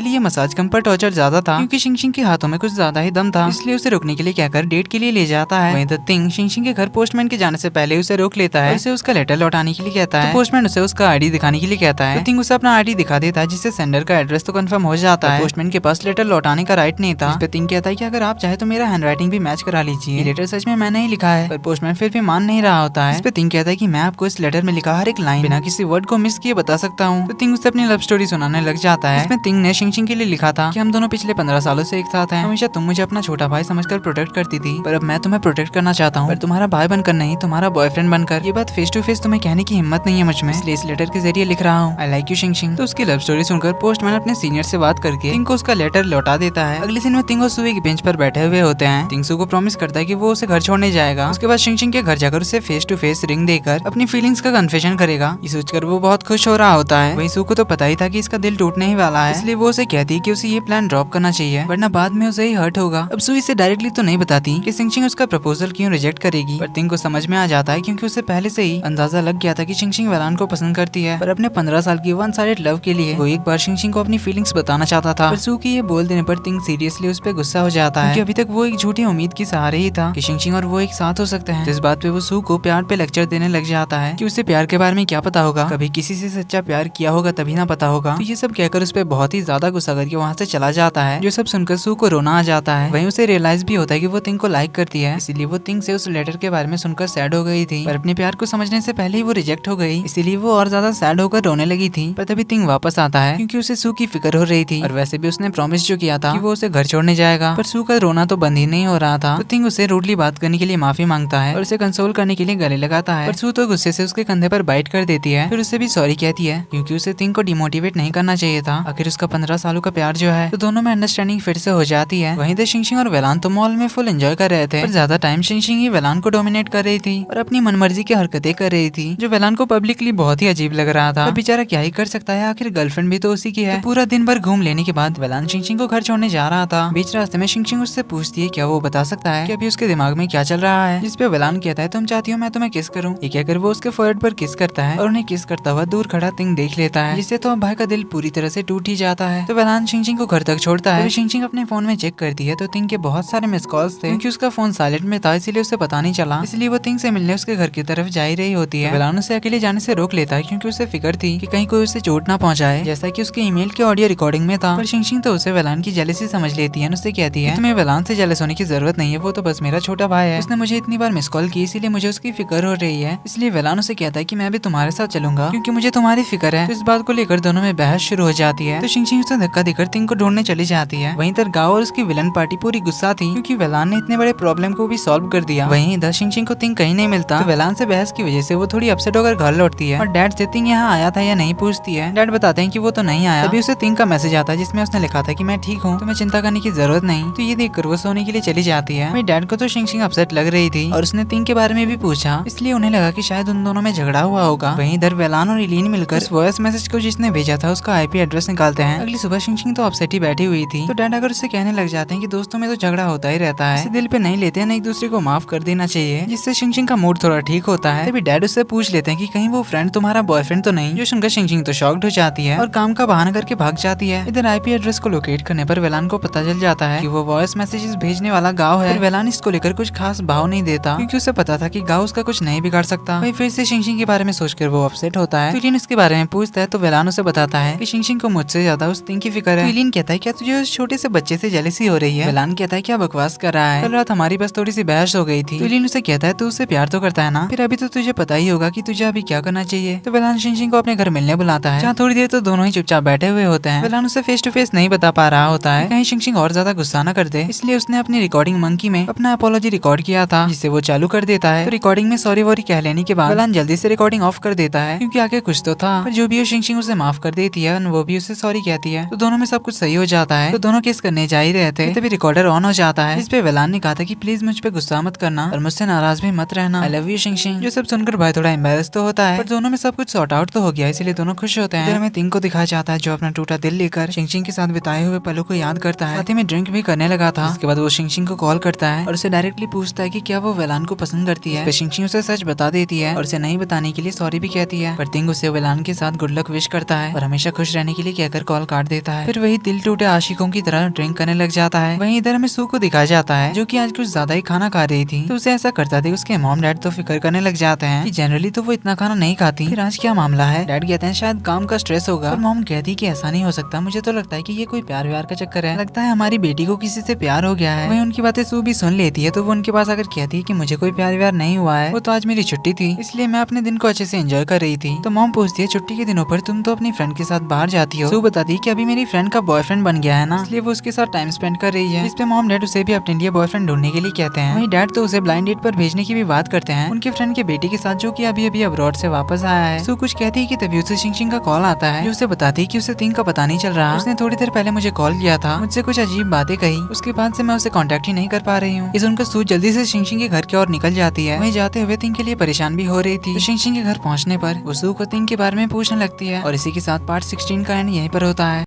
लिए मसाज कम पर टॉर्चर ज्यादा था क्योंकि शिंगशिंग के हाथों में कुछ ज्यादा ही दम था, इसलिए उसे रोकने के लिए कहकर डेट के लिए ले जाता है। वहीं टिंग शिंगशिंग के घर पोस्टमैन के जाने से पहले उसे रोक लेता है, उसे उसका लेटर लौटाने के लिए कहता है। पोस्टमैन उसे उसका आईडी दिखाने के लिए कहता है, टिंग उसे अपना आईडी दिखा देता है जिससे सेंडर का एड्रेस तो कंफर्म हो जाता है। पोस्टमैन के पास लेटर लौटाने का राइट नहीं था। इस पे टिंग कहता है कि अगर आप चाहे तो मेरा हैंडराइटिंग भी मैच करा लीजिए, ये लेटर सच में मैंने ही लिखा है। पर पोस्टमैन फिर भी मान नहीं रहा होता है। इस पे टिंग कहता है कि मैं आपको इस लेटर में लिखा हर एक लाइन बिना किसी वर्ड को मिस किए बता सकता हूँ। तो टिंग उसे अपनी लव स्टोरी सुनाने लग जाता है। इसमें टिंग ने शिंगशिंग के लिए लिखा था कि हम दोनों पिछले 15 सालों से एक साथ हैं। हमेशा तुम मुझे अपना छोटा भाई समझकर प्रोटेक्ट करती थी, पर अब मैं तुम्हें प्रोटेक्ट करना चाहता हूँ, पर तुम्हारा भाई बनकर नहीं, तुम्हारा बॉयफ्रेंड बनकर। ये बात फेस टू फेस तुम्हें कहने की हिम्मत नहीं है मुझ में, इसलिए इस लेटर के जरिए लिख रहा हूँ, आई लाइक यू शिंगशिंग। तो उसकी लव स्टोरी सुनकर पोस्टमैन अपने सीनियर से बात करके टिंग को उसका लेटर लौटा देता है। अगले सीन में टिंग और सू एक बेंच पर बैठे हुए होते हैं। टिंग सू को प्रॉमिस करता है कि वो उसे घर छोड़ने जाएगा। उसके बाद शिंगशिंग के घर जाकर उसे फेस टू फेस रिंग देकर अपनी फीलिंग्स का कन्फेशन करेगा। ये सोचकर वो बहुत खुश हो रहा होता है। वहीं सू को तो पता ही था कि इसका दिल टूटने ही वाला है, इसलिए वो उसे कहती है कि उसे ये प्लान ड्रॉप करना चाहिए वरना बाद में उसे ही हर्ट होगा। अब सू इसे डायरेक्टली तो नहीं बताती कि शिंगशिंग उसका प्रपोजल क्यों रिजेक्ट करेगी, पर टिंग को समझ में आ जाता है क्योंकि उसे पहले से ही अंदाजा लग गया था कि शिंगशिंग वेलान को पसंद करती है। पर अपने 15 साल की वन साइडेड लव के लिए वो एक बार शिंगशिंग को अपनी फीलिंग्स बताना चाहता था। पर सू की ये बोल देने पर टिंग सीरियसली उस पर गुस्सा हो जाता है, क्योंकि अभी तक वो एक झूठी उम्मीद के सहारे ही था कि शिंगशिंग और वो एक साथ हो सकते हैं। इस बात पे वो सू को प्यार पे लेक्चर देने लग जाता है कि उसे प्यार के बारे में क्या पता होगा, कभी किसी से सच्चा प्यार किया होगा तभी ना पता होगा। तो ये सब कहकर उस पर बहुत ही ज्यादा गुस्सा करके वहाँ से चला जाता है, जो सब सुनकर सू को रोना आ जाता है। वहीं उसे रियलाइज भी होता है कि वो टिंग को लाइक करती है, इसीलिए वो टिंग से उस लेटर के बारे में सुनकर सैड हो गई थी, पर अपने प्यार को समझने से पहले ही वो रिजेक्ट हो गई, इसीलिए वो और ज्यादा सैड होकर रोने लगी थी। पर तभी टिंग वापस आता है क्योंकि उसे सू की फिक्र हो रही थी, और वैसे भी उसने प्रॉमिस जो किया था कि वो उसे घर छोड़ने जाएगा। पर सू का रोना तो बंद ही नहीं हो रहा था, तो टिंग उसे रूडली बात करने के लिए माफी मांगता है और उसे कंसोल करने के लिए गले लगाता है। पर सू तो गुस्से से उसके कंधे पर बाइट कर देती है, फिर उससे भी सॉरी कहती है क्योंकि उसे टिंग को डिमोटिवेट नहीं करना चाहिए था। आखिर उसका 15 सालों का प्यार जो है, तो दोनों में अंडरस्टैंडिंग फिर से हो जाती है। वहीं तो शिंगशिंग और वेलान तो मॉल में फुल एंजॉय कर रहे थे, पर ज्यादा टाइम शिंगशिंग ही वेलान को डोमिनेट कर रही थी और अपनी मनमर्जी की हरकतें कर रही थी, जो वेलान को पब्लिकली बहुत ही अजीब लग रहा था। पर बेचारा क्या ही कर सकता है, आखिर गर्लफ्रेंड भी तो उसी की है। तो पूरा दिन भर घूम लेने के बाद वेलान शिंगशिंग को घर छोड़ने जा रहा था। बीच रास्ते में शिंगशिंग उससे पूछती है क्या वो बता सकता है कि अभी उसके दिमाग में क्या चल रहा है, जिसपे वेलान कहता है तुम चाहती हो मैं तुम्हें किस करूं। ये कहकर वो उसके फोrehead पर किस करता है और उन्हें किस करता हुआ दूर खड़ा टिंग देख लेता है, जिससे तो भाई का दिल पूरी तरह से टूट ही जाता है। तो वेलान शिंगशिंग को घर तक छोड़ता है। शिंगशिंग अपने फोन में चेक करती है तो टिंग के बहुत सारे मिस कॉल्स थे, क्योंकि उसका फोन साइलेंट में था इसीलिए उसे पता नहीं चला, इसलिए वो टिंग से मिलने उसके घर की तरफ जा ही रही होती है। वेलान उसे अकेले जाने से रोक लेता है क्योंकि उसे फिक्र थी कि कहीं कोई उसे चोट ना पहुंचाए, जैसा कि उसके ईमेल के ऑडियो रिकॉर्डिंग में था। पर शिंगशिंग तो उसे वेलान की जेलसी समझ लेती है, उससे कहती है तुम्हें वेलान से जेलस होने की जरूरत नहीं है, वो तो बस मेरा छोटा भाई है, उसने मुझे इतनी बार मिस कॉल की इसीलिए मुझे उसकी फिक्र हो रही है। इसलिए वेलान उसे कहता है कि मैं भी तुम्हारे साथ चलूंगा क्योंकि मुझे तुम्हारी फिक्र है। तो इस बात को लेकर दोनों में बहस शुरू हो जाती है। तो शिंगशिंग उसे धक्का देकर टिंग को ढूंढने चली जाती है। वहीं तर गाओ और उसकी विलन पार्टी पूरी गुस्सा थी क्योंकि वेलान ने इतने बड़े प्रॉब्लम को भी सॉल्व कर दिया। वहीं इधर शिंगशिंग को टिंग कहीं नहीं मिलता, तो वेलान से बहस की वजह से वो थोड़ी अपसेट होकर घर लौटती है और डैड से टिंग यहाँ आया था या नहीं पूछती है। डैड बताते हैं कि वो तो नहीं आया। तभी उसे टिंग का मैसेज आता है जिसमें उसने लिखा था कि मैं ठीक हूँ, तुम्हें चिंता करने की जरूरत नहीं। तो ये देखकर वो सोने के लिए चली जाती है। वहीं डैड को तो शिंगशिंग अपसेट लग रही थी और उसने टिंग के बारे में भी पूछा, इसलिए उन्हें लगा कि शायद उन दोनों में झगड़ा हुआ होगा। वहीं इधर वेलान और इलीन मिलकर उस वॉइस मैसेज को जिसने भेजा था उसका आईपी एड्रेस निकालते हैं। अगली सुबह शिंगशिंग तो अपसेट ही बैठी हुई थी, तो डैड अगर उससे कहने लग जाते हैं कि दोस्तों में तो झगड़ा होता ही रहता है, इसे दिल पे नहीं लेते हैं, एक दूसरे को माफ कर देना चाहिए, जिससे शिंगशिंग का मूड थोड़ा ठीक होता है। तभी डैड उससे पूछ लेते हैं कि कहीं वो फ्रेंड तुम्हारा बॉयफ्रेंड तो नहीं, जो सुनकर शिंगशिंग तो शॉक्ड हो जाती है और काम का बहाना करके भाग जाती है। इधर आईपी एड्रेस को लोकेट करने पर वेलान को पता चल जाता है कि वो वॉइस मैसेजेस भेजने वाला गाँव है। वेलान इसको लेकर कुछ खास भाव नहीं देता क्योंकि उसे पता था कि गाँव उसका कुछ नहीं बिगाड़ सकता। वही फिर से शिंगशिंग के बारे में सोचकर वो अपसेट होता है। इलीन इसके बारे में पूछता है तो वेलान उसे बताता है कि शिंगशिंग को मुझसे ज्यादा उस टिंग की फिक्र है। इलीन कहता है क्या तुझे उस छोटे से बच्चे से जेलसी हो रही है। वेलान कहता है क्या बकवास कर रहा है, कल रात हमारी बस थोड़ी सी बहस हो गई थी। तो इलीन उसे कहता है तू उससे प्यार तो करता है ना, फिर अभी तो तुझे पता ही होगा कि तुझे अभी क्या करना चाहिए। तो वेलान शिंगशिंग को अपने घर मिलने बुलाता है, जहाँ थोड़ी देर तो दोनों ही चुपचाप बैठे हुए होते हैं। वेलान उसे फेस टू फेस नहीं बता पा रहा होता है कहीं शिंगशिंग और ज्यादा गुस्सा न कर दे, इसलिए उसने अपनी रिकॉर्डिंग मंकी में अपना अपोलॉजी रिकॉर्ड किया था, जिसे वो चालू कर देता है। तो रिकॉर्डिंग में सॉरी वॉरी कह लेने के बाद वेलान जल्दी से रिकॉर्डिंग ऑफ कर देता है क्योंकि आगे कुछ तो था, पर जो भी हो शिंगशिंग उसे माफ कर देती है और वो भी उसे सॉरी कहती है। तो दोनों में सब कुछ सही हो जाता है। तो दोनों किस करने जा ही रहे थे तभी रिकॉर्डर ऑन हो जाता है, इस पे वेलान ने कहा था कि प्लीज मुझ पे गुस्सा मत करना और मुझसे नाराज भी मत रहना, आई लव यू शिंगशिंग। जो सब सुनकर भाई थोड़ा एम्बेरस तो होता है, पर दोनों में सब कुछ सॉर्ट आउट तो हो गया, इसलिए दोनों खुश होते हैं। इधर में टिंग को दिखाया जाता है जो अपना टूटा दिल लेकर शिंगशिंग के साथ बिताए हुए पलों को याद करता है। साथ ही कैफे में ड्रिंक भी करने लगा था। उसके बाद वो शिंगशिंग को कॉल करता है और उसे डायरेक्टली पूछता है कि क्या वो वेलान को पसंद करती है। शिंगशिंग उसे सच बता देती है और उसे नहीं बताने के लिए सॉरी भी कहती है। पर तिंग उसे वेलान के साथ गुड लक विश करता है और हमेशा खुश रहने के लिए कहकर कॉल काट देता है। फिर वही दिल टूटे आशिकों की तरह ड्रिंक करने लग जाता है। वहीं इधर हमें सू को दिखाया जाता है जो कि आज कुछ ज्यादा ही खाना खा रही थी। तो उसे ऐसा करता था उसके मॉम डैड तो फिक्र करने लग जाते हैं कि जनरली तो वो इतना खाना नहीं खाती, फिर आज क्या मामला है। डैड कहते हैं शायद काम का स्ट्रेस होगा, पर मॉम कहती है कि ऐसा नहीं हो सकता, मुझे तो लगता है कि ये कोई प्यार व्यार का चक्कर है, लगता है हमारी बेटी को किसी से प्यार हो गया है। वहीं उनकी बातें सू भी सुन लेती है तो वो उनके पास आकर कहती है कि मुझे कोई प्यार व्यार नहीं हुआ है, वो तो आज मेरी छुट्टी थी इसलिए मैं अपने दिन को अच्छे से एंजॉय कर रही थी। तो मॉम पूछती है छुट्टी के दिनों पर तुम तो अपनी फ्रेंड के साथ बाहर जाती हो। सू बताती है कि अभी मेरी फ्रेंड का बॉयफ्रेंड बन गया है ना, इसलिए वो उसके साथ टाइम स्पेंड कर रही है। इस पे मॉम डैड उसे भी अपने लिए बॉयफ्रेंड ढूंढने के लिए कहते हैं। वहीं डैड तो उसे ब्लाइंड डेट पर भेजने की भी बात करते हैं उनके फ्रेंड के बेटे के साथ जो कि अभी अभी अब्रॉड से वापस आया है। सू कुछ कहती है कि तभी उसे शिंगशिंग का कॉल आता है जो उसे बताती है कि उसे तिंग का पता नहीं चल रहा, उसने थोड़ी देर पहले मुझे कॉल किया था, मुझसे कुछ अजीब बातें कही, उसके बाद से मैं उसे कांटेक्ट ही नहीं कर पा रही हूँ। इस उनका सू जल्दी से शिंगशिंग के घर की ओर निकल जाती है। वहीं जाते हुए तिंग के लिए परेशान भी हो रही थी। तो शिंगशिंग के घर पहुँचने पर वो सू को तिंग के बारे में पूछने लगती है और इसी के साथ पार्ट 16 का एंड यहीं पर होता है।